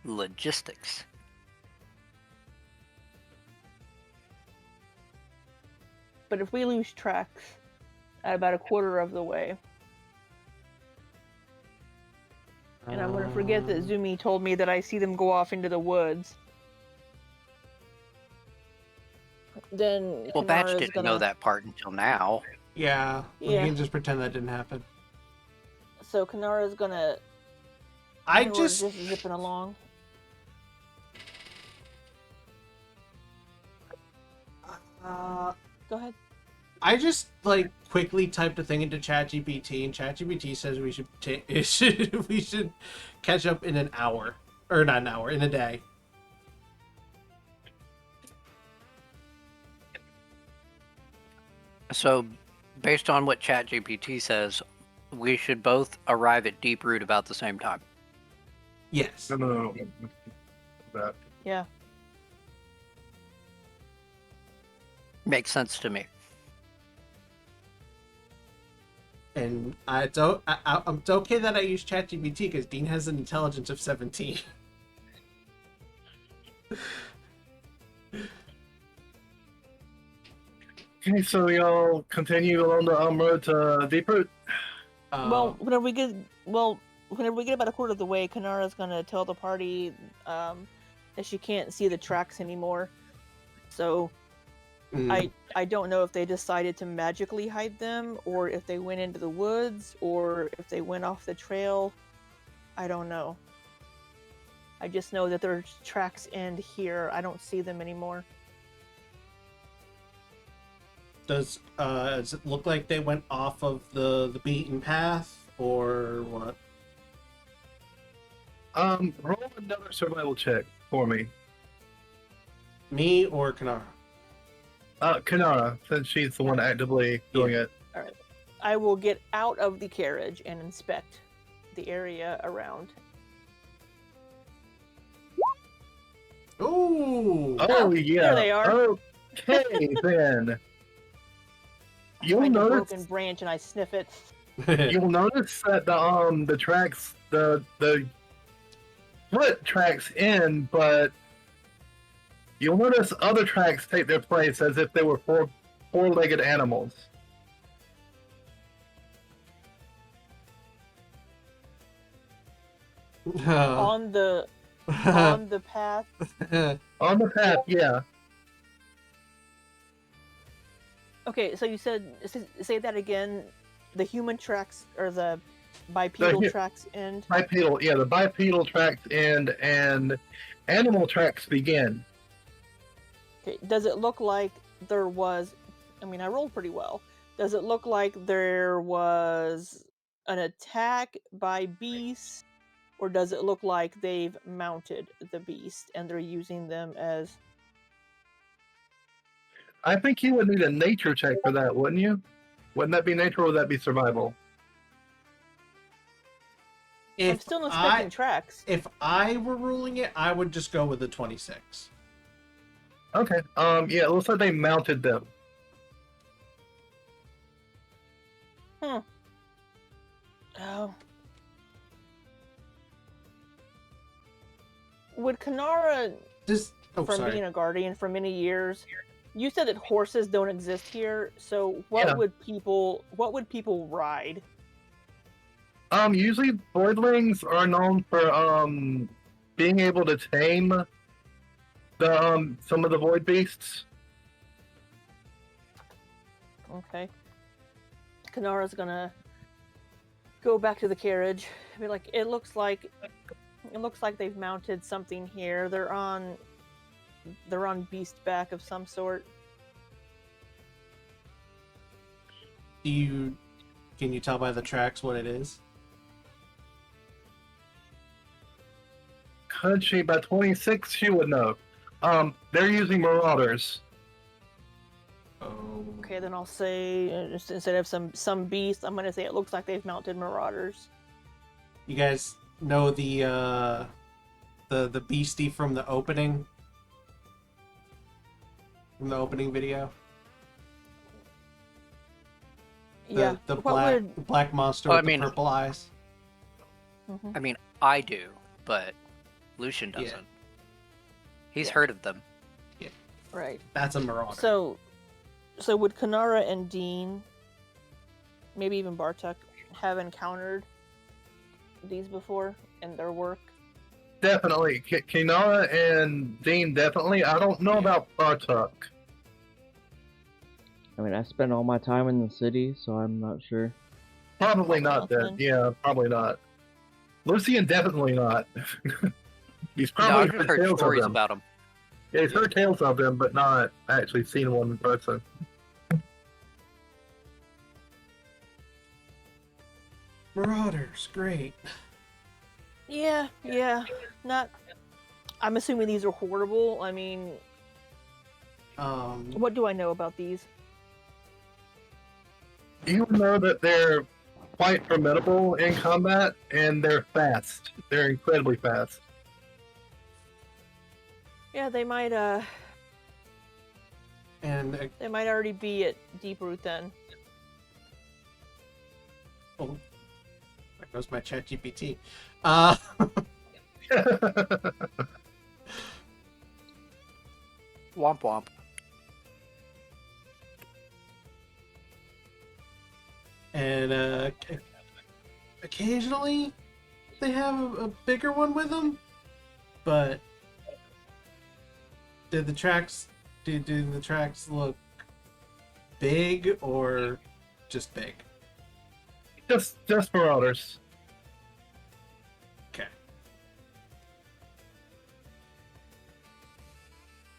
Logistics. But if we lose tracks at about a quarter of the way, and I'm going to forget that Zoomy told me that I see them go off into the woods, then Well, Batch Kynara's didn't gonna... know that part until now. Yeah, we Yeah. can just pretend that didn't happen. So Kynara's gonna... I we're just just zipping along. Go ahead. I just like quickly typed a thing into ChatGPT, and ChatGPT says we should we should catch up in an hour, or not an hour, in a day. So, based on what ChatGPT says, we should both arrive at Deep Root about the same time. Yes. No. That. Yeah. Makes sense to me. And it's okay that I use ChatGPT because Dean has an intelligence of 17. Okay, so y'all continue along the road to Deep Root. Well, whenever we get about a quarter of the way, Kynara's gonna tell the party that she can't see the tracks anymore. So I don't know if they decided to magically hide them, or if they went into the woods, or if they went off the trail. I don't know. I just know that their tracks end here. I don't see them anymore. does it look like they went off of the beaten path, or what? Roll another survival check for me. Me or Kynara? Kynara, since she's the one actively doing it. All right. I will get out of the carriage and inspect the area around. Ooh! Oh, yeah. There they are. Okay, then. You'll Find a notice. broken branch and I sniff it. You'll notice that the tracks, the foot tracks in, but you'll notice other tracks take their place as if they were four-legged animals. On the path. On the path, yeah. Okay, so you said, say that again. The human tracks or the bipedal tracks end? Bipedal, yeah, the bipedal tracks end and animal tracks begin. Okay, does it look like there was... I mean, I rolled pretty well. Does it look like there was an attack by beasts? Or does it look like they've mounted the beast and they're using them as... I think you would need a nature check for that, wouldn't you? Wouldn't that be nature or would that be survival? I'm still inspecting tracks. If I were ruling it, I would just go with the 26. Okay. Yeah, it looks like they mounted them. Oh. Would Kynara, being a guardian for many years, you said that horses don't exist here, so what would people ride? Usually voidlings are known for being able to tame the some of the void beasts. Okay. Kynara's gonna go back to the carriage. Be like, it looks like they've mounted something here. They're on beast back of some sort. Can you tell by the tracks what it is? Could she? By 26, she would know. They're using marauders. Oh. Okay, then I'll say instead of some beast, I'm gonna say it looks like they've mounted marauders. You guys know the beastie from the opening? From the opening video? Yeah. The What black would? the black monster Well, with I mean- the purple eyes. Mhm. I mean, I do, but Lucien Yeah. doesn't. He's Yeah. heard of them. Right. That's a marauder. So would Kynara and Dean, maybe even Bartuk, have encountered these before in their work? Definitely. Kynara and Dean, definitely. I don't know Yeah. about Bartuk. I mean, I spent all my time in the city, so I'm not sure. Probably Probably not not then. then. Yeah, probably not. Lucien, definitely not. He's No, probably I've just heard tales of stories them. about them. Yeah, he's heard tales of them, but not actually seen one in person. Marauders, great. Yeah. Not. I'm assuming these are horrible. I mean, what do I know about these? You know that they're quite formidable in combat, and they're fast. They're incredibly fast. Yeah, they might. And They might already be at Deeproot then. oh, there goes my chat GPT. Womp womp. And occasionally they have a bigger one with them, but do the tracks look big or just big? just marauders. Okay.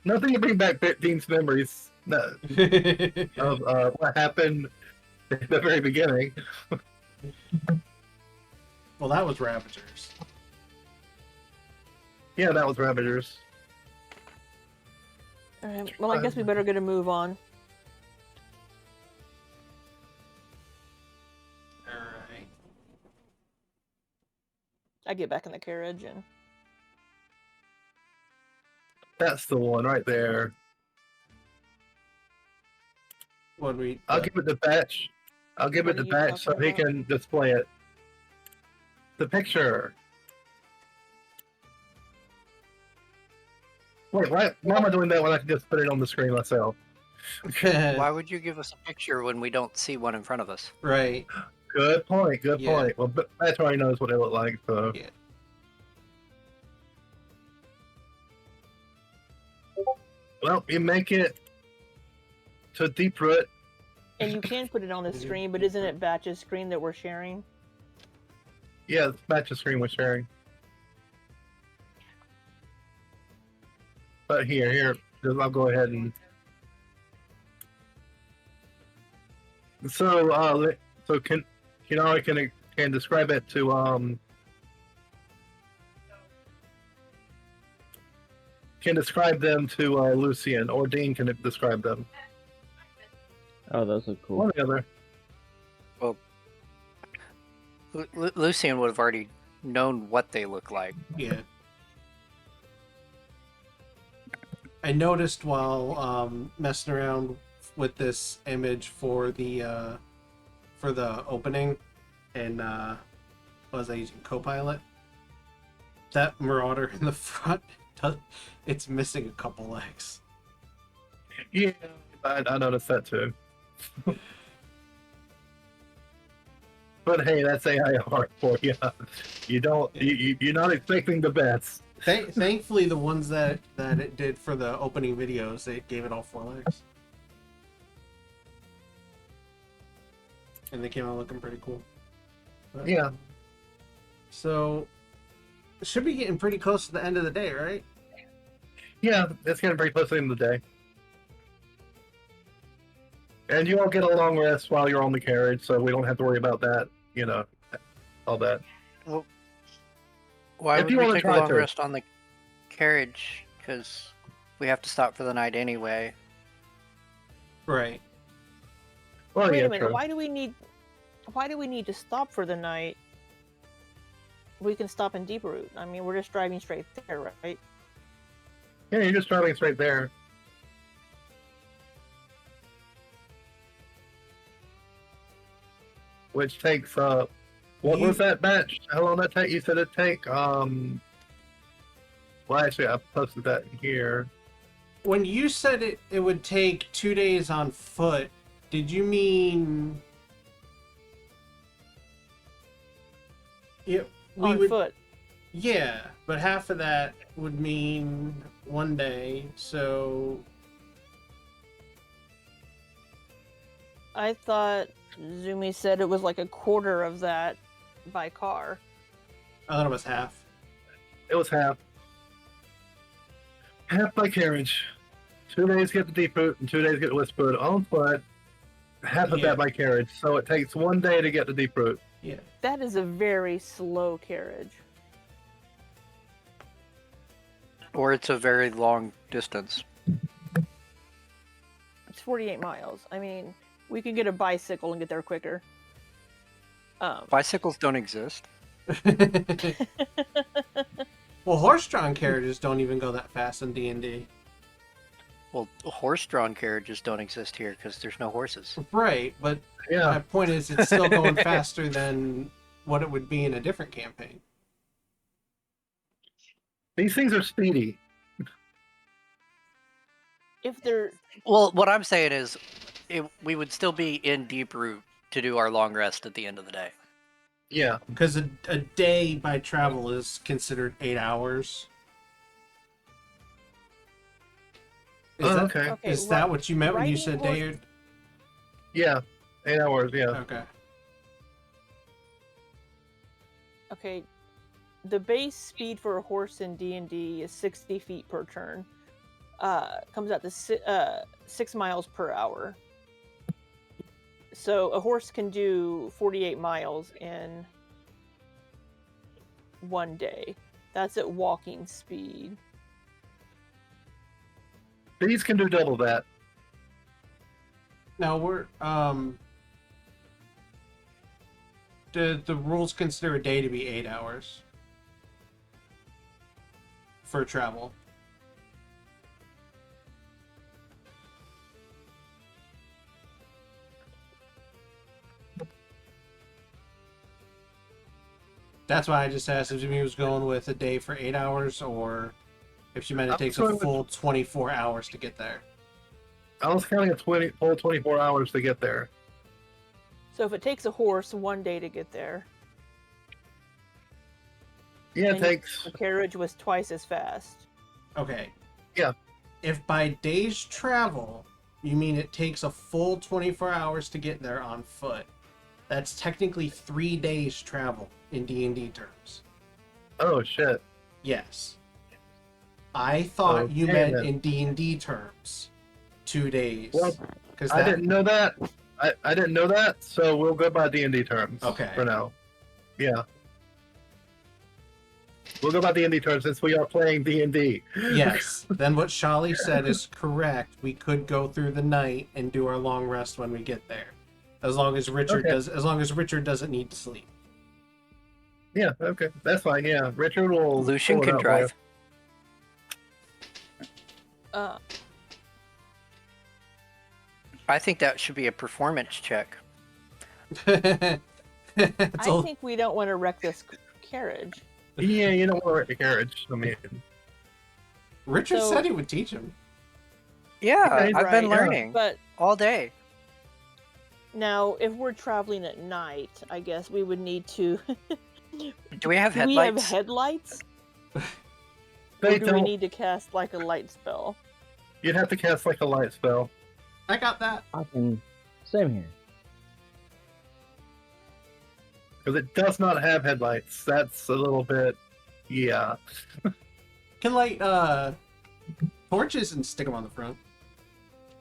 Nothing to bring back Dean's memories of what happened at the very beginning. Well, that was Ravagers. Yeah, that was Ravagers. Alright, well, I guess we better get a move on. Alright. I get back in the carriage and That's the one right there. What we? I'll give it to Batch. I'll give What it are to you Batch so talking he about? can display it. The Wait, why am I doing that when I can just put it on the screen myself? Why would you give us a picture when we don't see one in front of us? Right. Good point. Good Yeah. point. Well, Batch already knows what they look like, so. Yeah. Well, you make it to Deeproot. you can put it on the screen, but isn't it Batch's screen that we're sharing? Yeah, it's Batch's screen we're sharing. But here, I'll go ahead and. So, Kynara can describe it to can describe them to Lucien, or Dean can describe them. Oh, those look cool. One or the other. Well, Lucien would have already known what they look like. Yeah. I noticed while messing around with this image for the opening, and was I using Copilot? That Marauder in the front, it's missing a couple legs. Yeah, I noticed that too. But hey, that's AI art for you. You're not expecting the best. Thankfully, the ones that it did for the opening videos, it gave it all 4 legs, and they came out looking pretty cool. But, Yeah. So, it should be getting pretty close to the end of the day, right? Yeah, it's getting pretty close to the end of the day. And you all get a long rest while you're on the carriage, so we don't have to worry about that, all that. Why If would you we wanna take a try long to. rest on the carriage? Because we have to stop for the night anyway. Right. Well, Wait yeah, a minute, true. why do we need to stop for the night? We can stop in Deeproot. I mean, we're just driving straight there, right? Yeah, you're just driving straight there. which takes what was that batch? How long that take? You said it take well, actually, I posted that in here. When you said it would take 2 days on foot, did you mean On foot. Yeah, but half of that would mean 1 day, so I thought Zoomy said it was like a quarter of that by car. I thought it was half. It was half. Half by carriage. 2 days get the deep route and 2 days get the west route on foot. Half of Yeah. that by carriage. So it takes 1 day to get the deep route. Yeah. That is a very slow carriage. Or it's a very long distance. It's 48 miles. I mean, we could get a bicycle and get there quicker. Bicycles don't exist. Well, horse-drawn carriages don't even go that fast in D&D. Well, horse-drawn carriages don't exist here because there's no horses. Right, but my Yeah. point is it's still going faster than what it would be in a different campaign. These things are speedy. If they're Well, what I'm saying is, we would still be in deep route to do our long rest at the end of the day. Yeah. Because a day by travel is considered 8 hours. Okay. Is that what you meant when you said riding day or... Yeah. 8 hours, yeah. Okay. okay, the base speed for a horse in D&D is 60 feet per turn. Comes out to 6 miles per hour. So a horse can do 48 miles in 1 day. That's at walking speed. These can do double that. Now we're the rules consider a day to be 8 hours for travel. That's why I just asked if Jimmy was going with a day for 8 hours or if she meant it I'm takes going a with- full 24 hours to get there. I was counting a full 24 hours to get there. So if it takes a horse 1 day to get there, Yeah, it And- takes. the carriage was twice as fast. Okay. Yeah. If by day's travel you mean it takes a full 24 hours to get there on foot, that's technically 3 days travel in D&D terms. Oh shit. Yes. I thought you Okay, meant then. in D&D terms 2 days. Well, 'Cause I didn't know that. I didn't know that, so we'll go by D&D terms. Okay. For now. Yeah. We'll go by D&D terms since we are playing D&D. Yes. Then what Sholly said is correct. We could go through the night and do our long rest when we get there. As long as Richard doesn't need to sleep. Yeah, okay. That's fine, yeah. Richard will... Lucien pull it can out for you. drive. Uh, I think that should be a performance check. It's I a- think we don't want to wreck this carriage. Yeah, you don't want to wreck the carriage. I mean, Richard So- said he would teach him. Yeah, Okay, I've been right, learning But all day. now, if we're traveling at night, I guess we would need to. Do we have Do we have headlights? headlights? they Or do we don't... need to cast like a light spell? You'd have to cast like a light spell. I got that. I can. Same here. Because it does not have headlights. That's a little bit... Yeah. Can light torches and stick them on the front.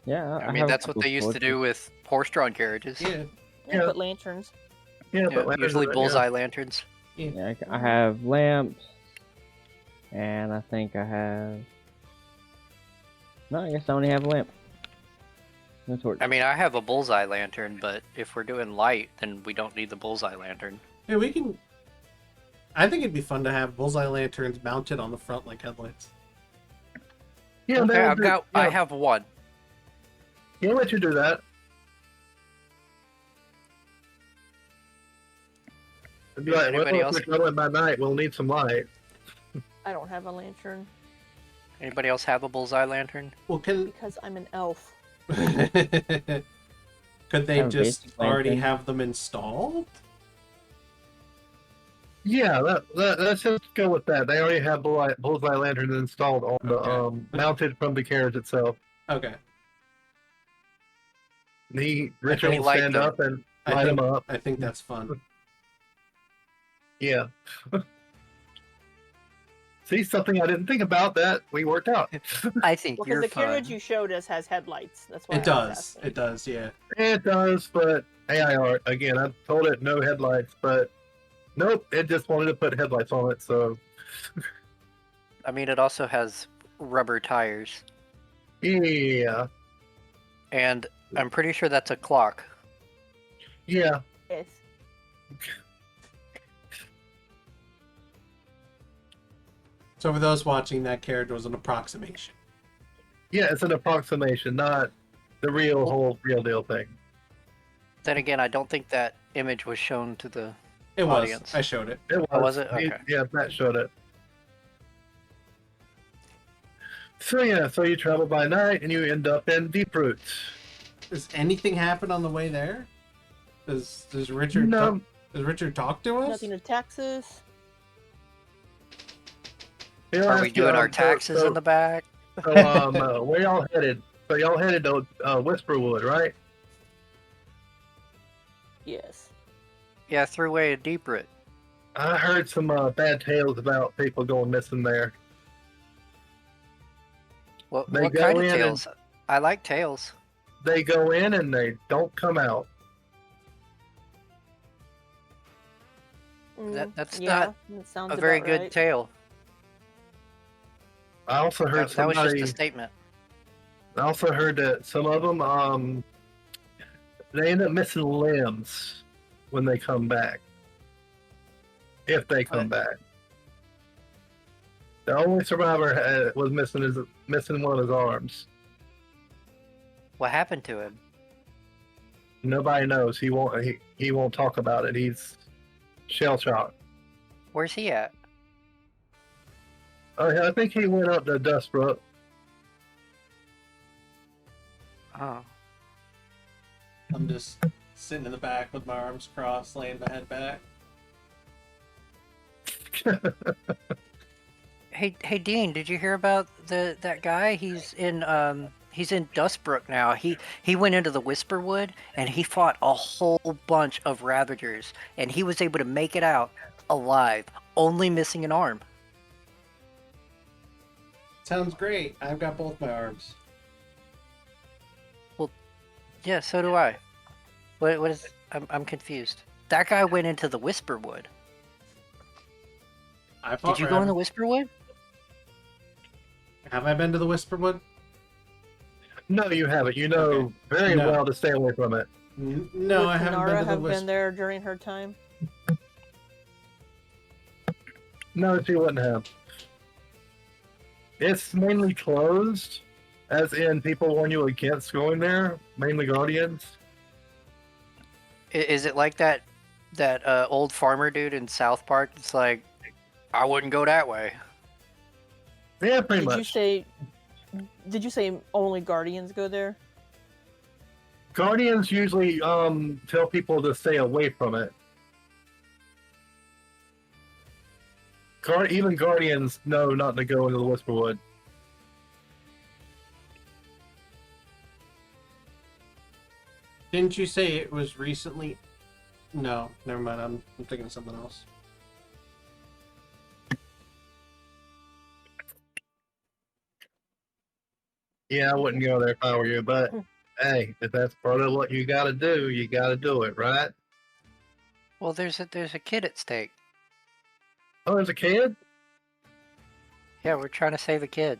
Yeah. I mean, have a that's what couple they used to torches. do with horse-drawn carriages. Yeah. Yeah, Yeah. put lanterns. Yeah, Yeah, but usually yeah. bullseye lanterns. Yeah, I have lamps, and I think I have. No, I guess I only have a lamp. No torch. I mean, I have a bullseye lantern, but if we're doing light, then we don't need the bullseye lantern. Yeah, we can. I think it'd be fun to have bullseye lanterns mounted on the front like headlights. Yeah, Okay, they- I've got. I yeah, have one. he'll let you do that. I'd be like, Anybody well, else? if we're traveling by night, we'll need some light. I don't have a lantern Anybody else have a bullseye lantern? Well, can because I'm an elf. could they Have a just basic already lantern. have them installed? Yeah, let's just go with that. They already have bullseye lanterns installed on the Okay. mounted from the carriage itself. Okay. Richard Can you will light stand them? up and I light think them up. I think that's fun. Yeah. See, something I didn't think about that we worked out. I think Well, because you're the carriage fun. you showed us has headlights. That's why It I was does. asking. It does. Yeah. It does, but AI art again. I told it no headlights, but nope, it just wanted to put headlights on it. So I mean, it also has rubber tires, yeah, and I'm pretty sure that's a clock. yeah, Yes. So for those watching, that carriage was an approximation. yeah. It's an approximation, not the whole real deal thing. Then again, I don't think that image was shown to the It was. audience. I showed it. It was. Oh, was it? Okay. Yeah, Matt showed it. So yeah, so you travel by night and you end up in Deep Roots. Does anything happen on the way there? Does Richard No, does Richard talk to us? Nothing to Texas. he'll Are ask we you, doing our taxes in the back? So, where y'all headed? So y'all headed to Whisperwood, right? Yes. Yeah, Throughway to Deep Root. I heard some bad tales about people going missing there. What They kind of go in and- tales? I like tales. They go in and they don't come out. That's yeah, not that sounds A very about good right. tale. I also heard That was just somebody. a statement. I also heard that some of them, they end up missing limbs when they come back. If they come back. The only survivor was missing one of his arms. What happened to him? Nobody knows. He won't talk about it. He's shell shocked. Where's he at? I think he went up to Dustbrook. Oh. I'm just sitting in the back with my arms crossed, laying my head back. Hey Dean, did you hear about that guy? He's in Dustbrook now. He went into the Whisperwood and he fought a whole bunch of Ravagers and he was able to make it out alive, only missing an arm. Sounds great. I've got both my arms. Yeah, so do I. What is? I'm confused. That guy went into the Whisperwood. I fought Did you go in the rabbits. Whisperwood? Have I been to the Whisperwood? No, you haven't. You know Okay. very No. well to stay away from it. No, Would I haven't Kynara been to the have been Whisper. there during her time? No, she wouldn't have. It's mainly closed, as in people warn you against going there, mainly Guardians. Is it like that old farmer dude in South Park? It's like, I wouldn't go that way. Yeah, pretty Did much. you say only Guardians go there? Guardians usually tell people to stay away from it. Even Guardians know not to go into the Whisperwood. Didn't you say it was recently? No, never mind. I'm thinking of something else. Yeah, I wouldn't go there if I were you, but hey, if that's part of what you gotta do, you gotta do it, right? Well, there's a kid at stake. Oh, there's a kid? Yeah, we're trying to save a kid.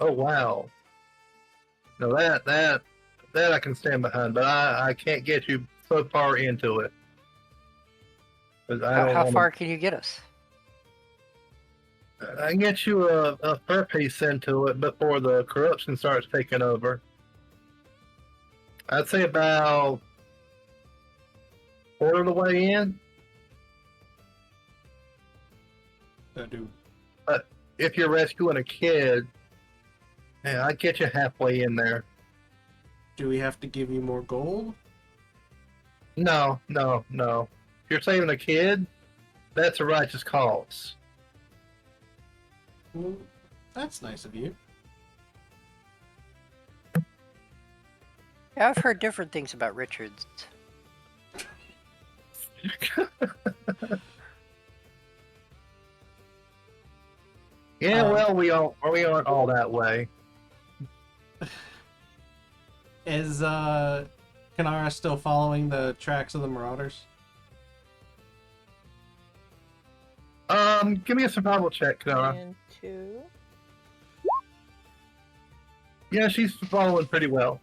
Oh, wow. No, that I can stand behind, but I can't get you so far into it. 'Cause I don't How wanna- far can you get us? I can get you a fur piece into it before the corruption starts taking over. I'd say about quarter of the way in. do. But if you're rescuing a kid, yeah, I'd get you halfway in there. Do we have to give you more gold? No. If you're saving a kid, that's a righteous cause. Well, that's nice of you. Yeah, I've heard different things about Richards. Yeah, well, we aren't all that way. Is Kynara still following the tracks of the Marauders? Give me a survival check, Kynara. And 2. Yeah, she's following pretty well.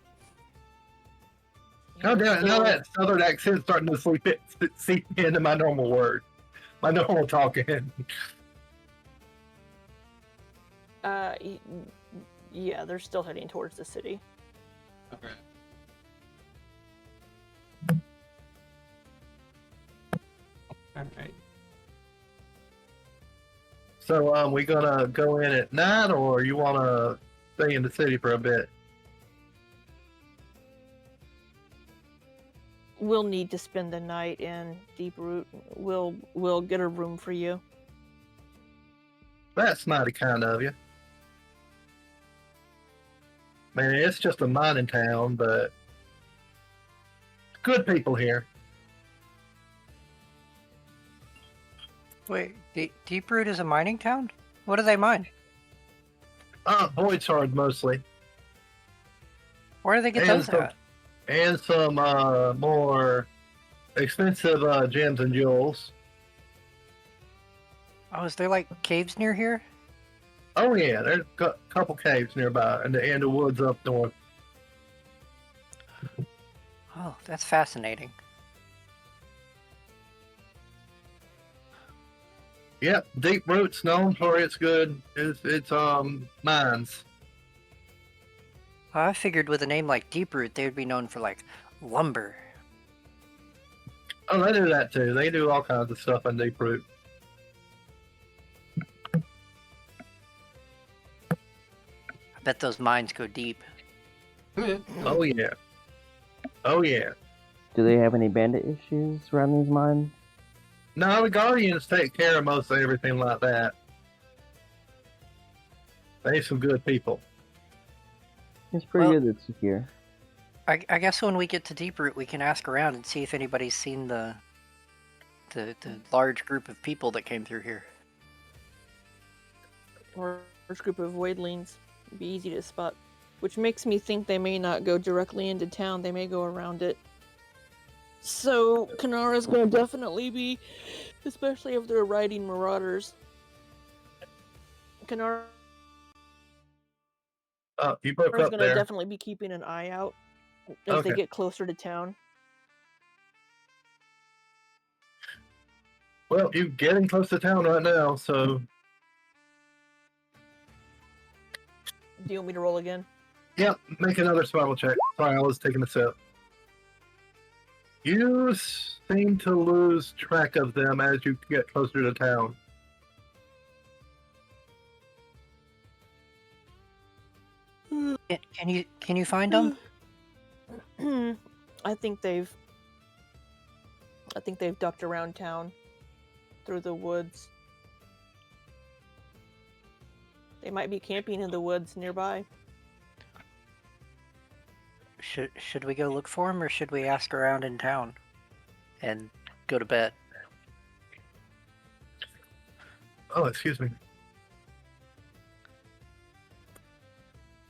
Yeah, we're Now still- that southern accent's starting to seep into my normal word, my normal talking. Yeah, they're still heading towards the city. Okay. Alright. So, we gonna go in at night, or you wanna stay in the city for a bit? We'll need to spend the night in Deep Root. We'll get a room for you. That's mighty kind of you. Man, it's just a mining town, but good people here. Wait, Deeproot is a mining town? What do they mine? Void shards mostly, Where do they get And those some- at? and some more expensive gems and jewels. Oh, is there like caves near here? Oh yeah, there's a couple caves nearby, and the woods up north. Oh, that's fascinating. Yep, Deep Root's known for its good. It's mines. I figured with a name like Deeproot, they would be known for like lumber. Oh, they do that too. They do all kinds of stuff in Deep Root. I bet those mines go deep. Oh yeah. Oh yeah. Do they have any bandit issues around these mines? No, the Guardians take care of most of everything like that. They some good people. It's pretty Well- good that's here. I guess when we get to Deeproot, we can ask around and see if anybody's seen the large group of people that came through here. Or a group of voidlings. It'd be easy to spot. Which makes me think they may not go directly into town. They may go around it. So Kynara's going to definitely be, especially if they're riding marauders. Kynara's You broke up going to there. definitely be keeping an eye out as Okay. they get closer to town. Well, you're getting close to town right now, so Do you want me to roll again? yep, make another survival check. Sorry, I was taking a sip. You seem to lose track of them as you get closer to town. Can you find them? I think they've ducked around town through the woods. They might be camping in the woods nearby. Should we go look for them, or should we ask around in town and go to bed? Oh, excuse me.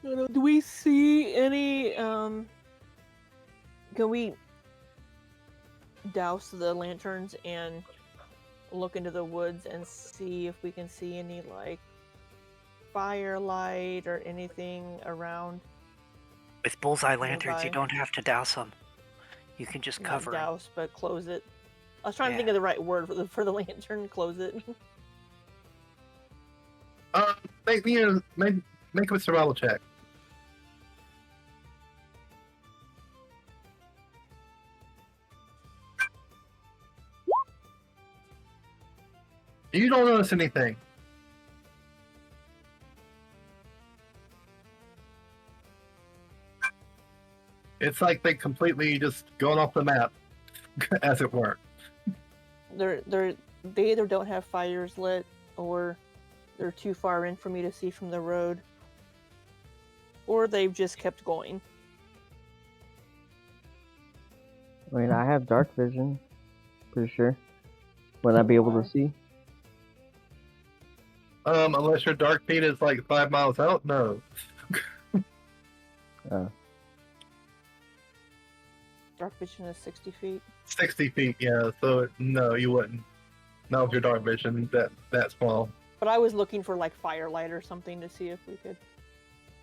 Do we see any can we douse the lanterns and look into the woods and see if we can see any like firelight or anything around? With bullseye lanterns, you Nearby. don't have to douse them. You can just Not cover 'em. douse, but close it. I was trying to Yeah. think of the right word for the lantern. Close it. Make a survival check. You don't notice anything. It's like they completely just going off the map, as it were. They either don't have fires lit, or they're too far in for me to see from the road, or they've just kept going. I mean, I have dark vision. Pretty sure. Would I be able to see? Unless your dark feed is like 5 miles out, no. Dark vision is 60 feet. 60 feet, yeah. So no, you wouldn't. Not with your dark vision that small. But I was looking for like firelight or something to see if we could.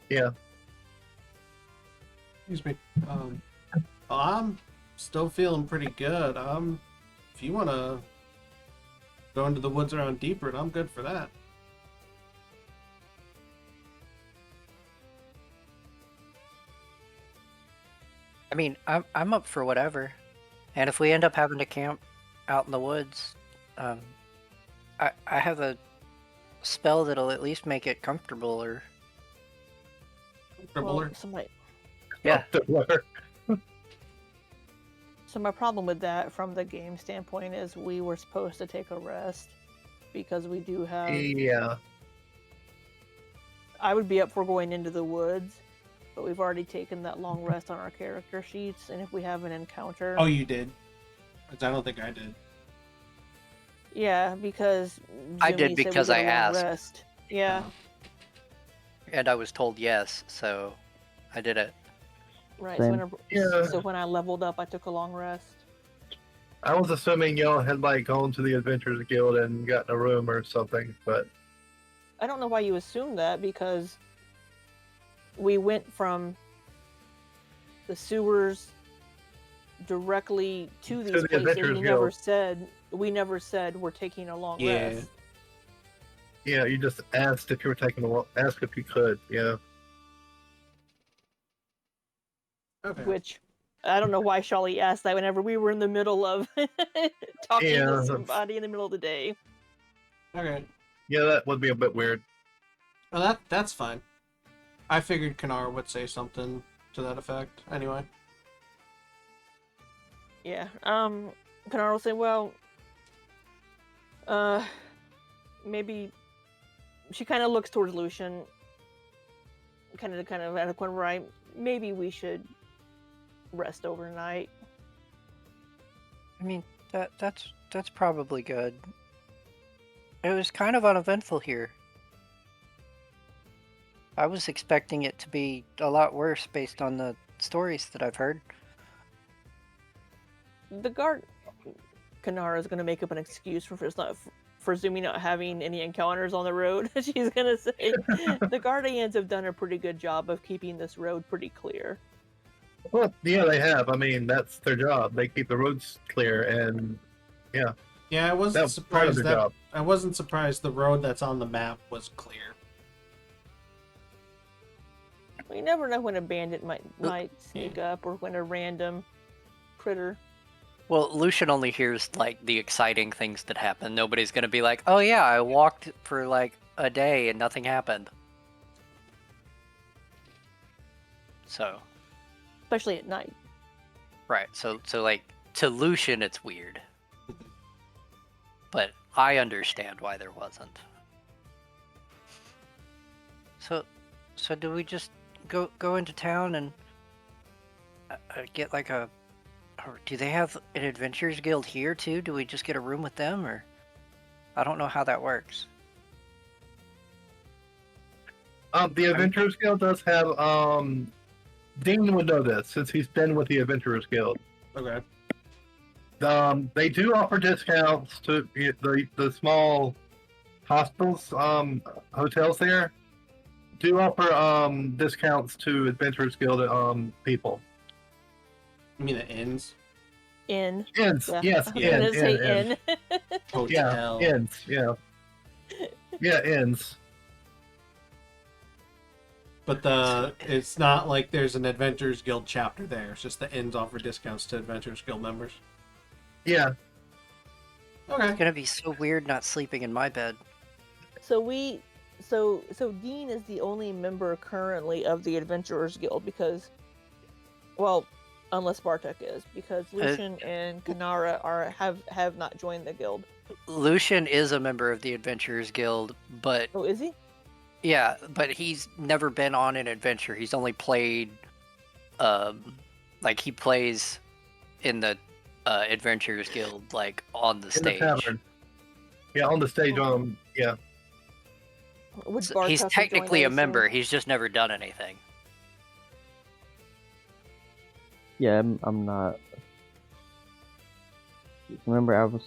Yeah. Excuse me. I'm still feeling pretty good. If you want to go into the woods around Deeper, I'm good for that. I mean, I'm up for whatever. And if we end up having to camp out in the woods, I have a spell that'll at least make it comfortable, or Well, yeah. So my problem with that from the game standpoint is we were supposed to take a rest because we do have... Yeah. I would be up for going into the woods, but we've already taken that long rest on our character sheets, and if we have an encounter... Oh, you did? 'Cause I don't think I did. Yeah, because... I Zoomy did said we because get I a long asked. Rest. Yeah. And I was told yes, so I did it. Right, Same. so when I leveled up, I took a long rest. I was assuming y'all had like gone to the Adventurers Guild and gotten a room or something, but I don't know why you assume that, because we went from the sewers directly to these the places. Adventurers We never said we're taking a long Yeah. rest. yeah, you just asked if you were taking asked if you could, yeah. Okay. Which I don't know why Sholly asked that whenever we were in the middle of talking Yeah, to that's- somebody in the middle of the day. Okay. Yeah, that would be a bit weird. Well, that's fine. I figured Kynara would say something to that effect. Anyway. Yeah. Kynara will say, well, maybe she kind of looks towards Lucien, kind of at a point where maybe we should rest overnight. I mean, that's probably good. It was kind of uneventful here. I was expecting it to be a lot worse based on the stories that I've heard. The guard, Kynara, is going to make up an excuse for Zoomy not having any encounters on the road. She's going to say the Guardians have done a pretty good job of keeping this road pretty clear. Well, yeah, they have. I mean, that's their job. They keep the roads clear, and yeah. Yeah, I wasn't That's part of surprised their that job. I wasn't surprised the road that's on the map was clear. We never know when a bandit might sneak up, or when a random critter. Well, Lucien only hears like the exciting things that happen. Nobody's gonna be like, "Oh yeah, I walked for like a day and nothing happened." So, Especially at night. right. So like to Lucien, it's weird, but I understand why there wasn't. So do we just go into town and get like a? Or do they have an Adventurers Guild here too? Do we just get a room with them, or I don't know how that works. The Adventurers Guild does have Dean would know this since he's been with the Adventurers Guild. Okay. They do offer discounts to the small hospitals, hotels there. Do offer discounts to Adventurers Guild people. You mean the inns? Inn. Inns, Yeah. yes, I was gonna say inn. Hotel. Yeah, inns, yeah. Yeah, inns. But it's not like there's an Adventurers Guild chapter there. It's just the inns offer discounts to Adventurers Guild members. Yeah. Okay. It's gonna be so weird not sleeping in my bed. So Dean is the only member currently of the Adventurers Guild, because Well, unless Bartuk is, because Lucien and Kynara have not joined the guild. Lucien is a member of the Adventurers Guild, but Oh, is he? yeah, but he's never been on an adventure. He's only played, like he plays in the Adventurers Guild, like on the In the stage. tavern. Yeah, on the stage. Yeah. Would So Bartuk he's have technically joined, I a member. assume? He's just never done anything. Yeah, I'm not. Remember, I was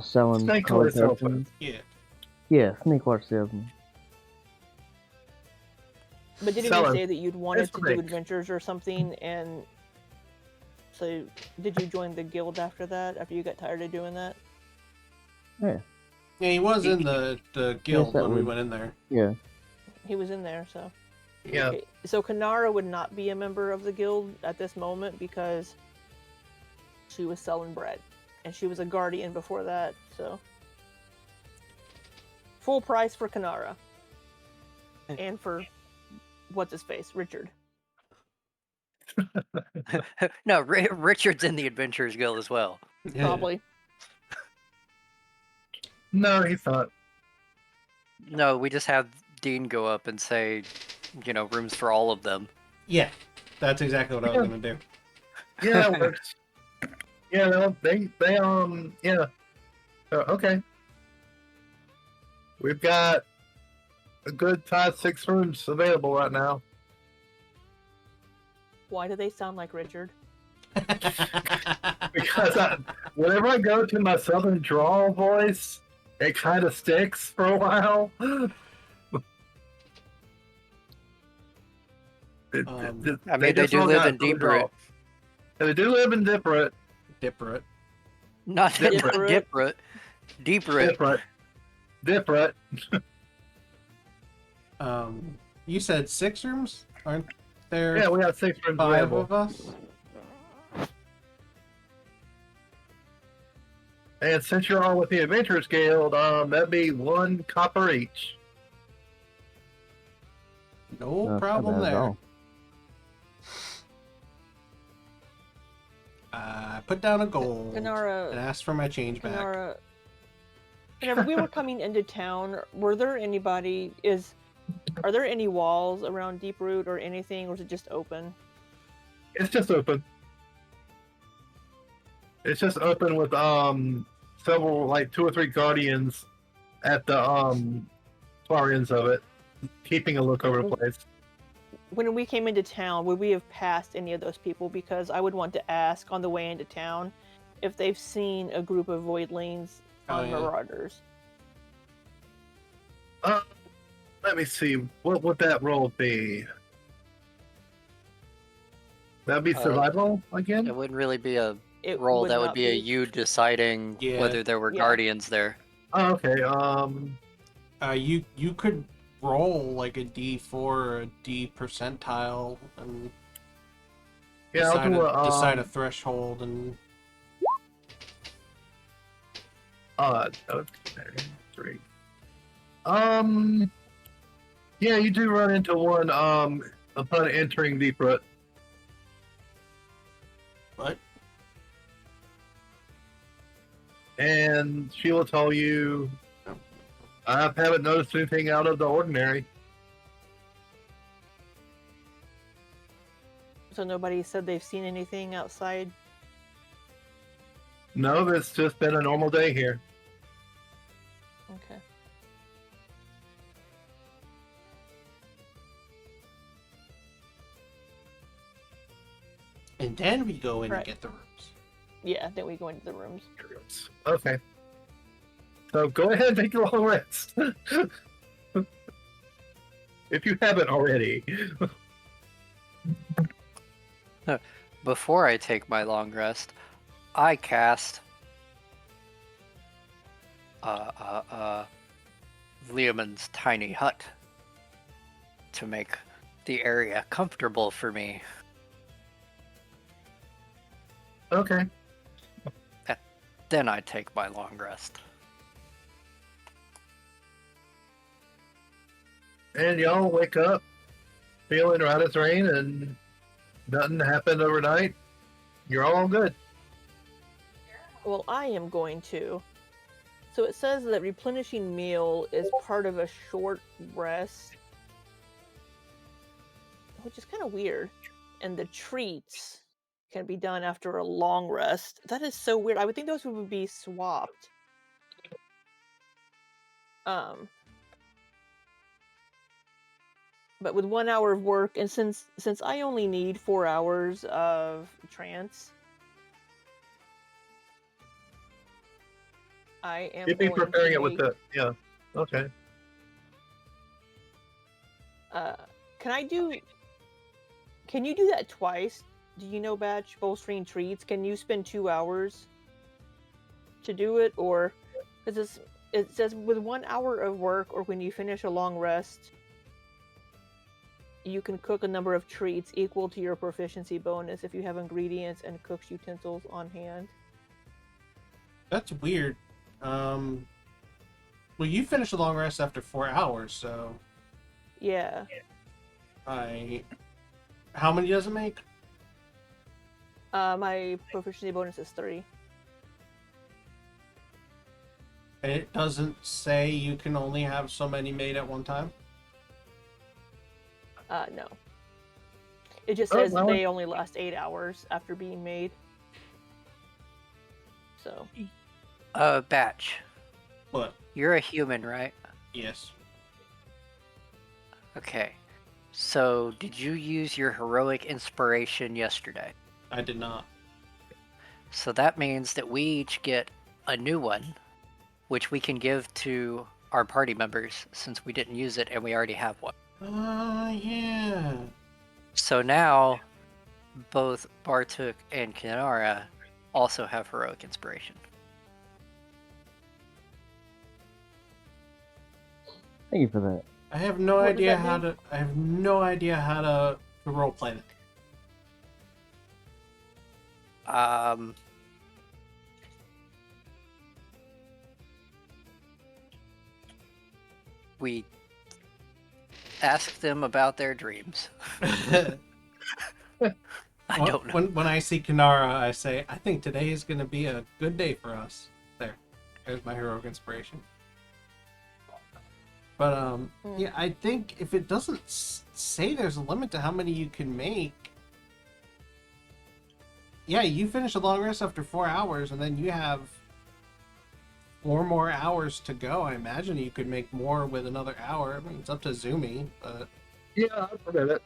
selling Snake colored oil salesman. parchment. Yeah. Yeah, snake oil salesman. But didn't Selling. you say that you'd wanted to do snake. adventures or something, and so did you join the guild after that? After you got tired of doing that? Yeah, Yeah, he was in the guild that when we would- went in there. yeah. He was in there, so. Yeah. Okay, so Kynara would not be a member of the guild at this moment because she was selling bread, and she was a guardian before that. So full price for Kynara, and for what's his face, Richard. No, Richard's in the Adventurers Guild as well. Yeah. Probably. No, he's not. No, we just have Dean go up and say, rooms for all of them. Yeah, that's exactly what I was gonna do. Yeah, it works. Yeah, no, they yeah. Okay. We've got a good 5-6 rooms available right now. Why do they sound like Richard? Because whenever I go to my southern drawl voice, it kind of sticks for a while. I mean, they do live in Deeproot. They do live in Deeproot. Dipperate. Not Deeproot. Deeproot. Deeproot. You said 6 rooms? Aren't there Yeah, we got 6 rooms 5 available. of us? And since you're all with the Adventurers Guild, that'd be 1 copper each. No Not problem bad at there. all. I put down a gold and Kynara, asked for my change back. Kynara. Whenever we were coming into town, are there any walls around Deeproot or anything, or is it just open? It's just open. It's just open with several, like 2 or 3 guardians at the far ends of it, keeping a look over the place. When we came into town, would we have passed any of those people? Because I would want to ask on the way into town if they've seen a group of voidlings on yeah. Marauders. Let me see. What would that roll be? That'd be survival again? It wouldn't really be a It roll. That would not be a you deciding Yeah. whether there were Yeah. guardians there. Oh, okay. You could roll like a D4 or a D percentile and Yeah, I'll do decide a threshold and okay, 3. Yeah, you do run into one upon entering Deeproot. what? And she will tell you, I haven't noticed anything out of the ordinary. So nobody said they've seen anything outside. No, it's just been a normal day here. Okay. And then we go in Right. and get the rooms. Yeah, then we go into the rooms. Okay. So go ahead and take your long rest. If you haven't already. Before I take my long rest, I cast Leomund's tiny hut to make the area comfortable for me. Okay. Then I take my long rest. And y'all wake up feeling right as rain and nothing happened overnight, you're all good. Well, I am going to. So it says that replenishing meal is part of a short rest, which is kind of weird. And the treats can be done after a long rest. That is so weird. I would think those would be swapped. But with 1 hour of work, and since I only need 4 hours of trance, I am You'd be going preparing to it with make, the okay. Can you do that twice? Do you know batch bolstering treats? Can you spend 2 hours to do it, or because it says with 1 hour of work or when you finish a long rest, you can cook a number of treats equal to your proficiency bonus if you have ingredients and cook's utensils on hand. That's weird. Well, you finished a long rest after 4 hours, so Yeah. How many does it make? My proficiency bonus is 3. It doesn't say you can only have so many made at one time? No. It just says they only last 8 hours after being made. So. Batch. What? You're a human, right? Yes. Okay. So, did you use your heroic inspiration yesterday? I did not. So that means that we each get a new one, which we can give to our party members since we didn't use it and we already have one. Yeah. So now, both Bartuk and Kynara also have heroic inspiration. Thank you for that. I have no What does idea that how mean? to. I have no idea how to roleplay it. We ask them about their dreams. I don't know. When I see Kynara, I say, I think today is going to be a good day for us. There's my heroic inspiration. But yeah, I think if it doesn't say there's a limit to how many you can make, yeah, you finish a long rest after 4 hours, and then you have 4 more hours to go. I imagine you could make more with another hour. I mean, it's up to Zoomy, but Yeah, I forget it.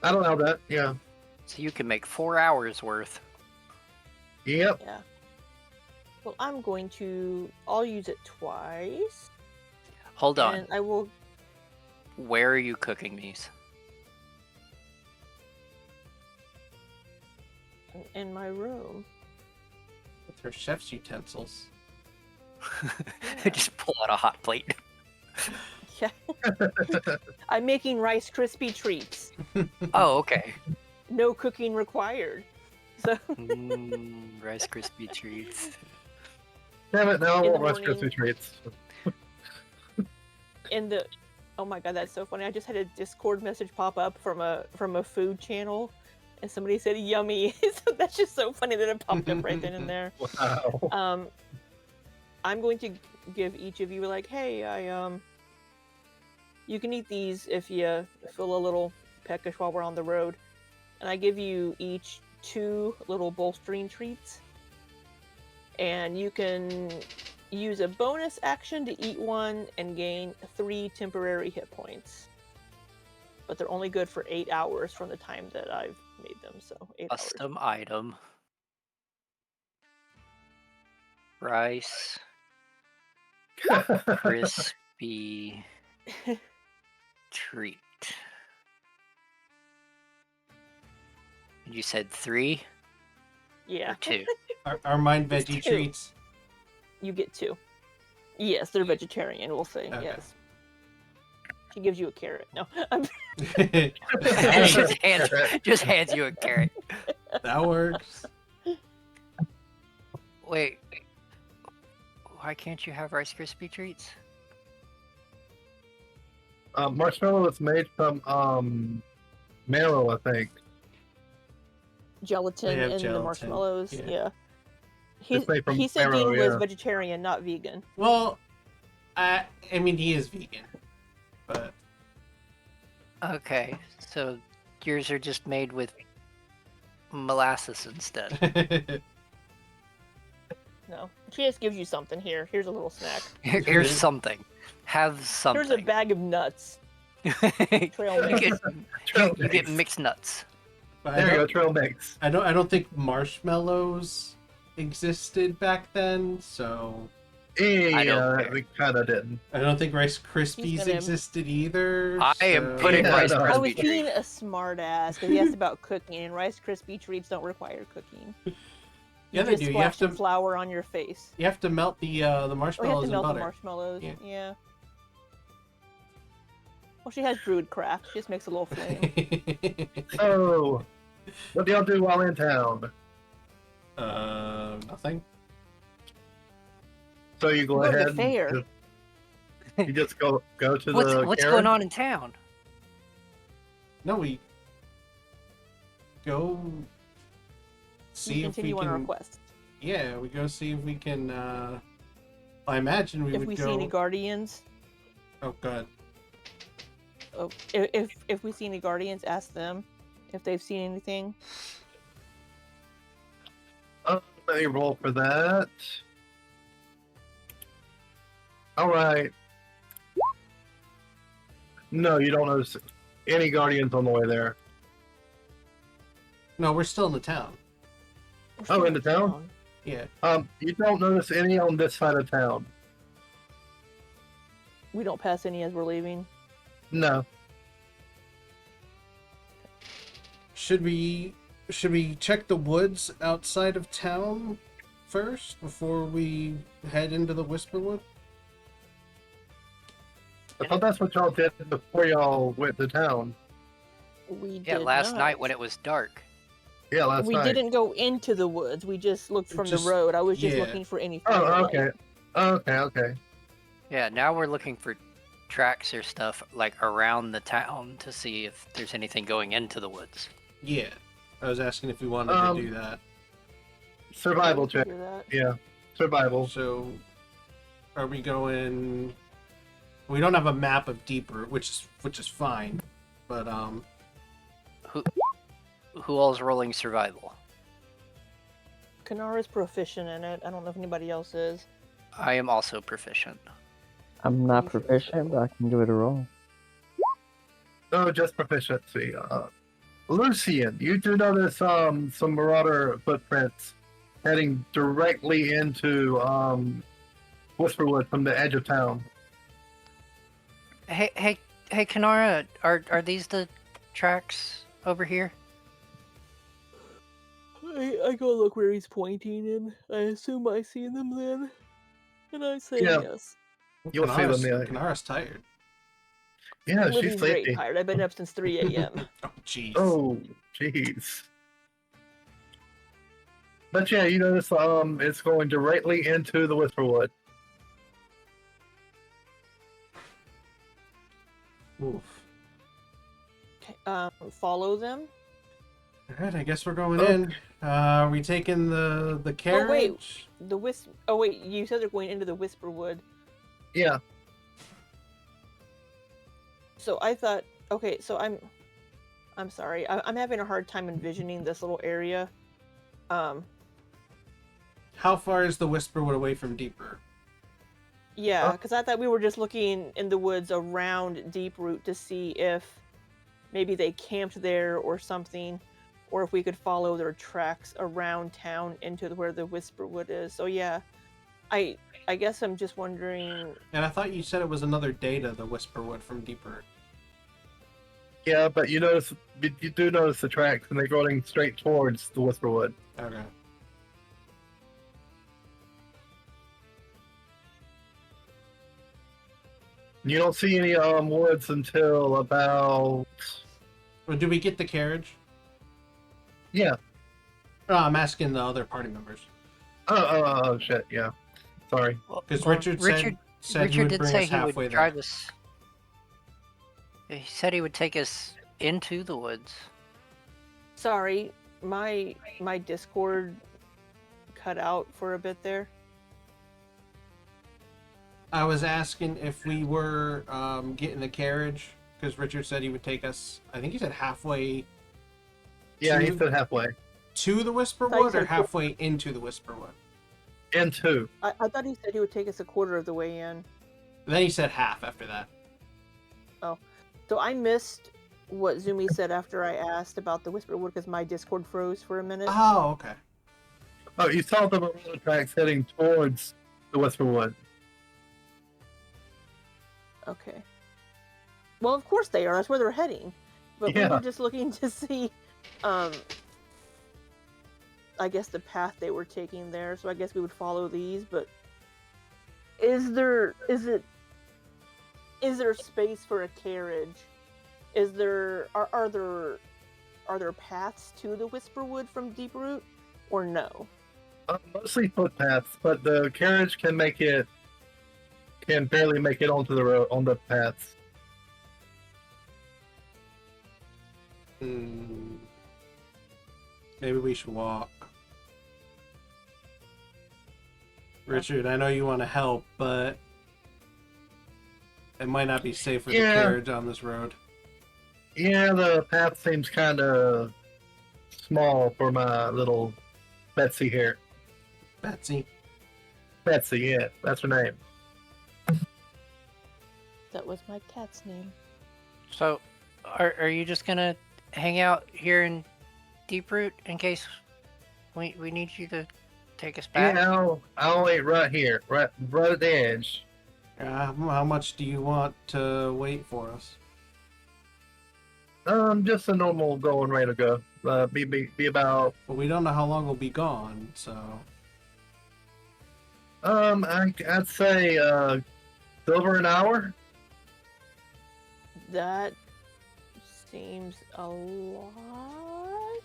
I don't know that. Yeah. So you can make 4 hours worth. Yep. Yeah. Well, I'll use it twice. Hold on. And I will. Where are you cooking these? In my room. with her chef's utensils. Just pull out a hot plate. Yeah. I'm making Rice Krispie treats. Oh, okay. No cooking required. So Rice Krispie treats. Damn it, now I In the want Rice morning. Krispie treats. oh my god, that's so funny. I just had a Discord message pop up from a food channel, and somebody said yummy. So that's just so funny that it popped up right then and there. Wow. I'm going to give each of you like, hey, you can eat these if you feel a little peckish while we're on the road. And I give you each 2 little bolstering treats. And you can use a bonus action to eat one and gain 3 temporary hit points. But they're only good for 8 hours from the time that I've made them, so 8 hours. Custom item. Rice Krispie treat. You said 3 Yeah, or 2? Are mine It's veggie 2. treats? You get 2. Yes, they're vegetarian, we'll say, Okay. yes. She gives you a carrot. No, just hands you a carrot. That works. Wait. Why can't you have Rice Krispie treats? Marshmallow is made from marrow, I think. Gelatin have in the gelatin, marshmallows. yeah. Yeah. It's made from He said marrow, Dean was yeah. vegetarian, not vegan. Well, I mean, he is vegan, but Okay, so yours are just made with molasses instead. No. She just gives you something here. Here's a little snack. Here's something. Have something. Here's a bag of nuts. Trail you, mix. get, you get mixed nuts. But There you go, trail mix. I don't think marshmallows existed back then, so Yeah, don't we kind of didn't. I don't think Rice He's Krispies gonna- existed either. I am so- putting Yeah, Rice no, I was Krispie being treat. a smart ass because he asked about cooking, and Rice Krispie treats don't require cooking. Yeah, You they just do. You splash have some to flour on your face. you have to melt the Oh, you have marshmallows to in melt the butter. marshmallows. Yeah. Yeah. Well, she has brewed craft. She just makes a little flame. So, what do y'all do while in town? Nothing. So you go Go to the ahead and fair. you just go to What's the what's carriage? going on in town? No, we go We see if we continue on our can. quest. Yeah, we go see if we can. I imagine we If would we go. see any guardians, Oh god. oh, if we see any guardians, ask them if they've seen anything. Let me roll for that. All right. No, you don't notice any guardians on the way there. No, we're still in the town. We're Oh, still in the town? Yeah. You don't notice any on this side of town. We don't pass any as we're leaving. No. Should we check the woods outside of town first before we head into the Whisperwood? I thought that's what y'all did before y'all went to town. We Yeah, did last not. night when it was dark. Yeah, last We night. didn't go into the woods. We just looked from Just- the road. I was just yeah. looking for any Oh, firelight. okay. Okay. Yeah, now we're looking for tracks or stuff like around the town to see if there's anything going into the woods. Yeah. I was asking if we wanted to do that. Survival We can check. do that. Yeah, survival. So, are we going? We don't have a map of Deeproot, which is fine, but Who all's rolling survival? Kynara's proficient in it. I don't know if anybody else is. I am also proficient. I'm not You sure? proficient, but I can give it a roll. No, just proficiency. Lucien, you do notice some marauder footprints heading directly into Whisperwood from the edge of town. Hey, Kynara, are these the tracks over here? I go look where he's pointing, and I assume I see them then. And I say Yeah. yes. You'll see them, yeah. Kynara's tired. Yeah, Living she's great sleepy. tired. I've been up since 3 a.m. Oh, jeez. Oh, jeez. But yeah, you notice it's going directly into the Whisperwood. Oof. Follow them. All right, I guess we're going Oh. in. Are we taking the carriage? Oh wait, you said they're going into the Whisperwood. Yeah. So I thought, okay, so I'm sorry. I'm having a hard time envisioning this little area. How far is the Whisperwood away from Deeproot? Yeah, Huh? because I thought we were just looking in the woods around Deeproot to see if maybe they camped there or something, or if we could follow their tracks around town into where the Whisperwood is. So yeah, I guess I'm just wondering. And I thought you said it was another day to the Whisperwood from Deeproot. Yeah, but you do notice the tracks, and they're going straight towards the Whisperwood. Okay. You don't see any woods until about Well, do we get the carriage? yeah. Oh, I'm asking the other party members. Oh shit, yeah. Sorry. Because Richard said he Richard would did bring say us he would halfway drive there. us. He said he would take us into the woods. Sorry, my Discord cut out for a bit there. I was asking if we were getting the carriage, because Richard said he would take us, I think he said halfway Yeah, he to- said halfway. to the I thought Whisperwood he or said- halfway into the Whisperwood. Into. I thought he said he would take us a quarter of the way in. Then he said half after that. So I missed what Zoomy said after I asked about the Whisperwood because my Discord froze for a minute. Oh, okay. Oh, you saw the railroad tracks heading towards the Whisperwood. Okay. Well, of course they are. That's where they're heading. But we Yeah. were just looking to see, I guess the path they were taking there. So I guess we would follow these. But is there space for a carriage? Are there paths to the Whisperwood from Deeproot, or no? Mostly footpaths, but the carriage can barely make it onto the road on the paths. Maybe we should walk. Richard, I know you want to help, but it might not be safe for the Yeah. carriage on this road. Yeah, the path seems kind of small for my little Betsy here. Betsy. Betsy, yeah, that's her name. That was my cat's name. So, are you just gonna hang out here in Deeproot in case we need you to take us back? Yeah, I'll wait right here, right at the edge. How much do you want to wait for us? Just a normal going rate to go. Be about. Well, we don't know how long we'll be gone, so... I'd say silver an hour. That seems a lot.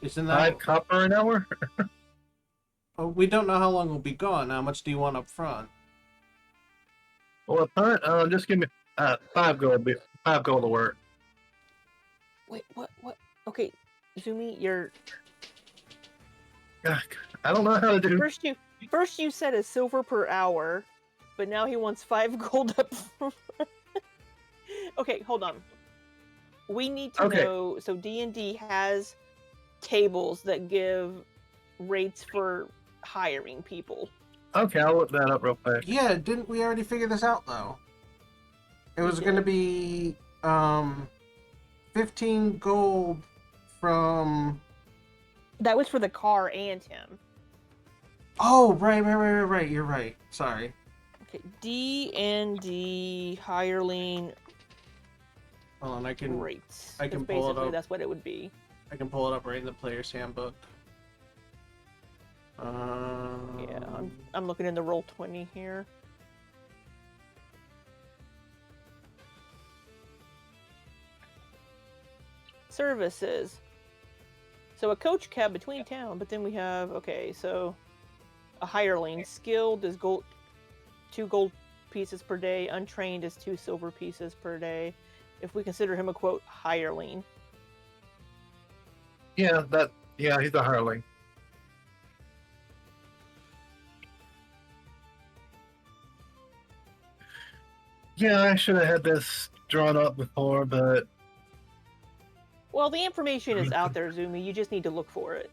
Isn't 5 that... copper an hour. Oh, we don't know how long we'll be gone. How much do you want up front? Well, just give me 5 gold. 5 gold to work. Wait, what? Okay, Zoomy, you're I don't know how to do. first you said a silver per hour, but now he wants 5 gold up front. Okay, hold on. We need to Okay. know. So D&D has tables that give rates for hiring people. Okay, I'll look that up real quick. Yeah, didn't we already figure this out, though? It was going to be 15 gold from... That was for the car and him. Oh, right. You're right. Sorry. Okay, D&D hireling Hold on, I can rates. I can 'Cause pull it basically up. that's what it would be. I can pull it up right in the player's handbook. Yeah, I'm looking in the Roll20 here. Services. So a coach cab between town, but then we have, okay, so a hireling. Skilled is 2 gold pieces per day. Untrained is 2 silver pieces per day. If we consider him a, quote, hireling. Yeah, he's a hireling. Yeah, I should have had this drawn up before, but Well, the information is out there, Zoomy. You just need to look for it.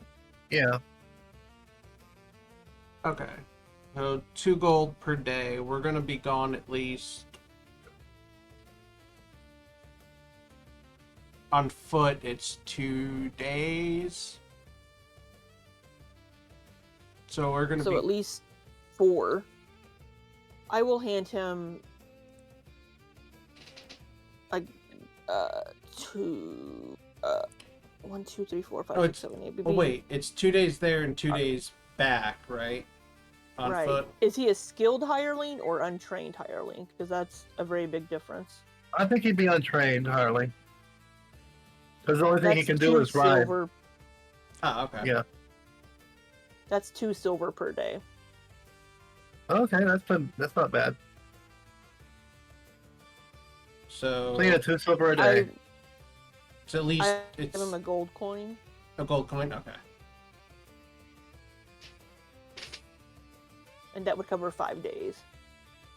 yeah. Okay. So 2 gold per day. We're gonna be gone at least... On foot, it's 2 days. So we're gonna So be... at least 4. I will hand him like 2 1 2 3 4 5 Oh, 6 it's- 7 8 Oh wait, it's 2 days there and 2 days back, right? On right. foot. Is he a skilled hireling or untrained hireling? Because that's a very big difference. I think he'd be untrained hireling. Because the only thing he That's can do 2 is ride. silver. Ah, okay. Yeah. That's 2 silver per day. Okay, that's not bad. So, yeah, 2 silver a day. so at least I it's give him a gold coin. a gold coin. Okay. And that would cover 5 days,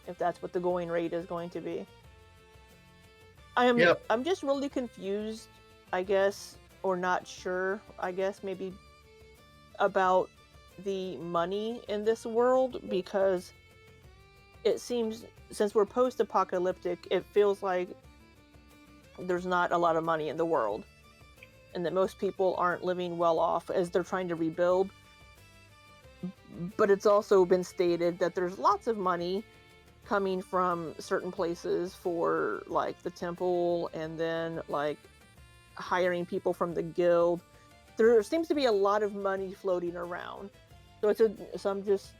if that's what the going rate is going to be. Yep. I'm just really confused, I guess, or not sure, I guess, maybe, about the money in this world, because it seems, since we're post-apocalyptic, it feels like there's not a lot of money in the world, and that most people aren't living well off as they're trying to rebuild. But it's also been stated that there's lots of money coming from certain places for, like, the temple, and then, like, hiring people from the guild. There seems to be a lot of money floating around. So I'm just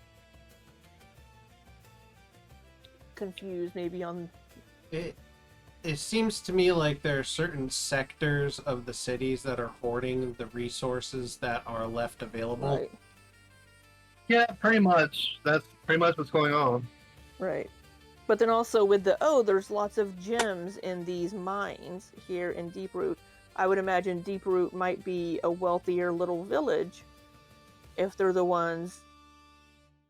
confused maybe on... It seems to me like there are certain sectors of the cities that are hoarding the resources that are left available. Right, Yeah, pretty much. That's pretty much what's going on. right. But then also with there's lots of gems in these mines here in Deeproot. I would imagine Deeproot might be a wealthier little village if they're the ones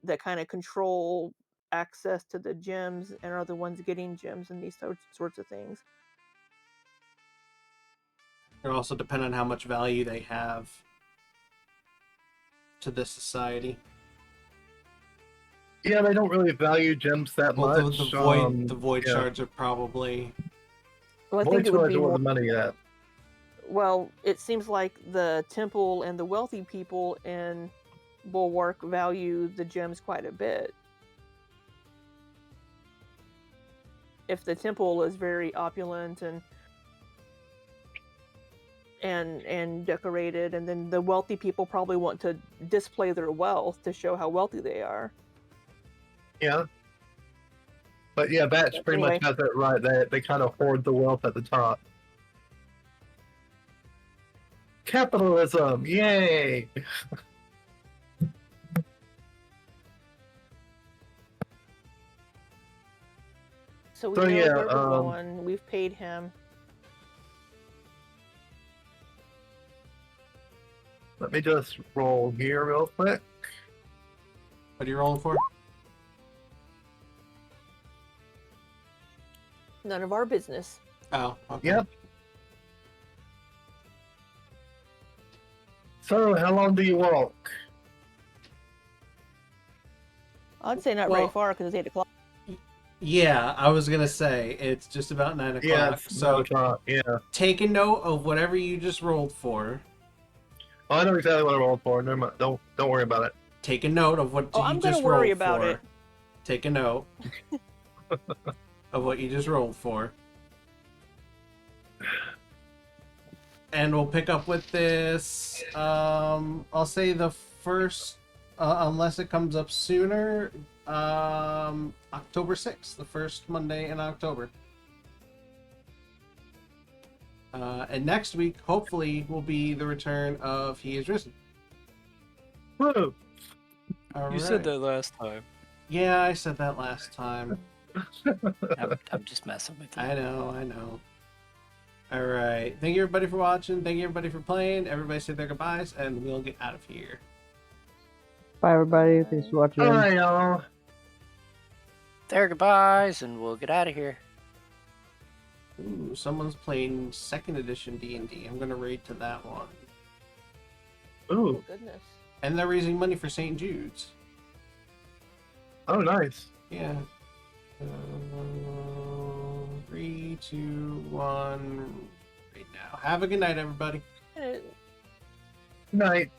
that kind of control access to the gems and are the ones getting gems and these sorts of things. It also depend on how much value they have to this society. Yeah, they don't really value gems that Well, much. the void yeah. shards are probably. Well, I Void think it would shards be are where more... the money at. Well, it seems like the temple and the wealthy people in Bulwark value the gems quite a bit. If the temple is very opulent and decorated, and then the wealthy people probably want to display their wealth to show how wealthy they are. Yeah. But yeah, Batch pretty Anyway. much has it right. They kind of hoard the wealth at the top. Capitalism, yay! So we So, know yeah, where we're going. We've paid him. Let me just roll here real quick. What are you rolling for? None of our business. Oh, okay. Yep. So, how long do you walk? I'd say not very far because it's 8 o'clock. Yeah, I was gonna say it's just about 9 o'clock. Yeah, it's 9 o'clock. Yeah. Take a note of whatever you just rolled for. Oh, I know exactly what I rolled for. Never mind. Don't worry about it. Take a note of what I'm you gonna just worry rolled about for. it. Take a note of what you just rolled for. And we'll pick up with this. I'll say the first, unless it comes up sooner, October 6th, the first Monday in October. And next week, hopefully, will be the return of He Is Risen. Woo! You said that last time. Yeah, I said that last time. I'm just messing with you. I know. Alright. Thank you everybody for watching. Thank you everybody for playing. Everybody say their goodbyes, and we'll get out of here. Bye, everybody. Thanks for watching. Bye, y'all. Their goodbyes, and we'll get out of here. Ooh, someone's playing 2nd edition D&D. I'm gonna raid to that one. Ooh. Oh, goodness. And they're raising money for St. Jude's. Oh, nice. Yeah. 3, 2, 1. Right now. Have a good night, everybody. Eh, Night.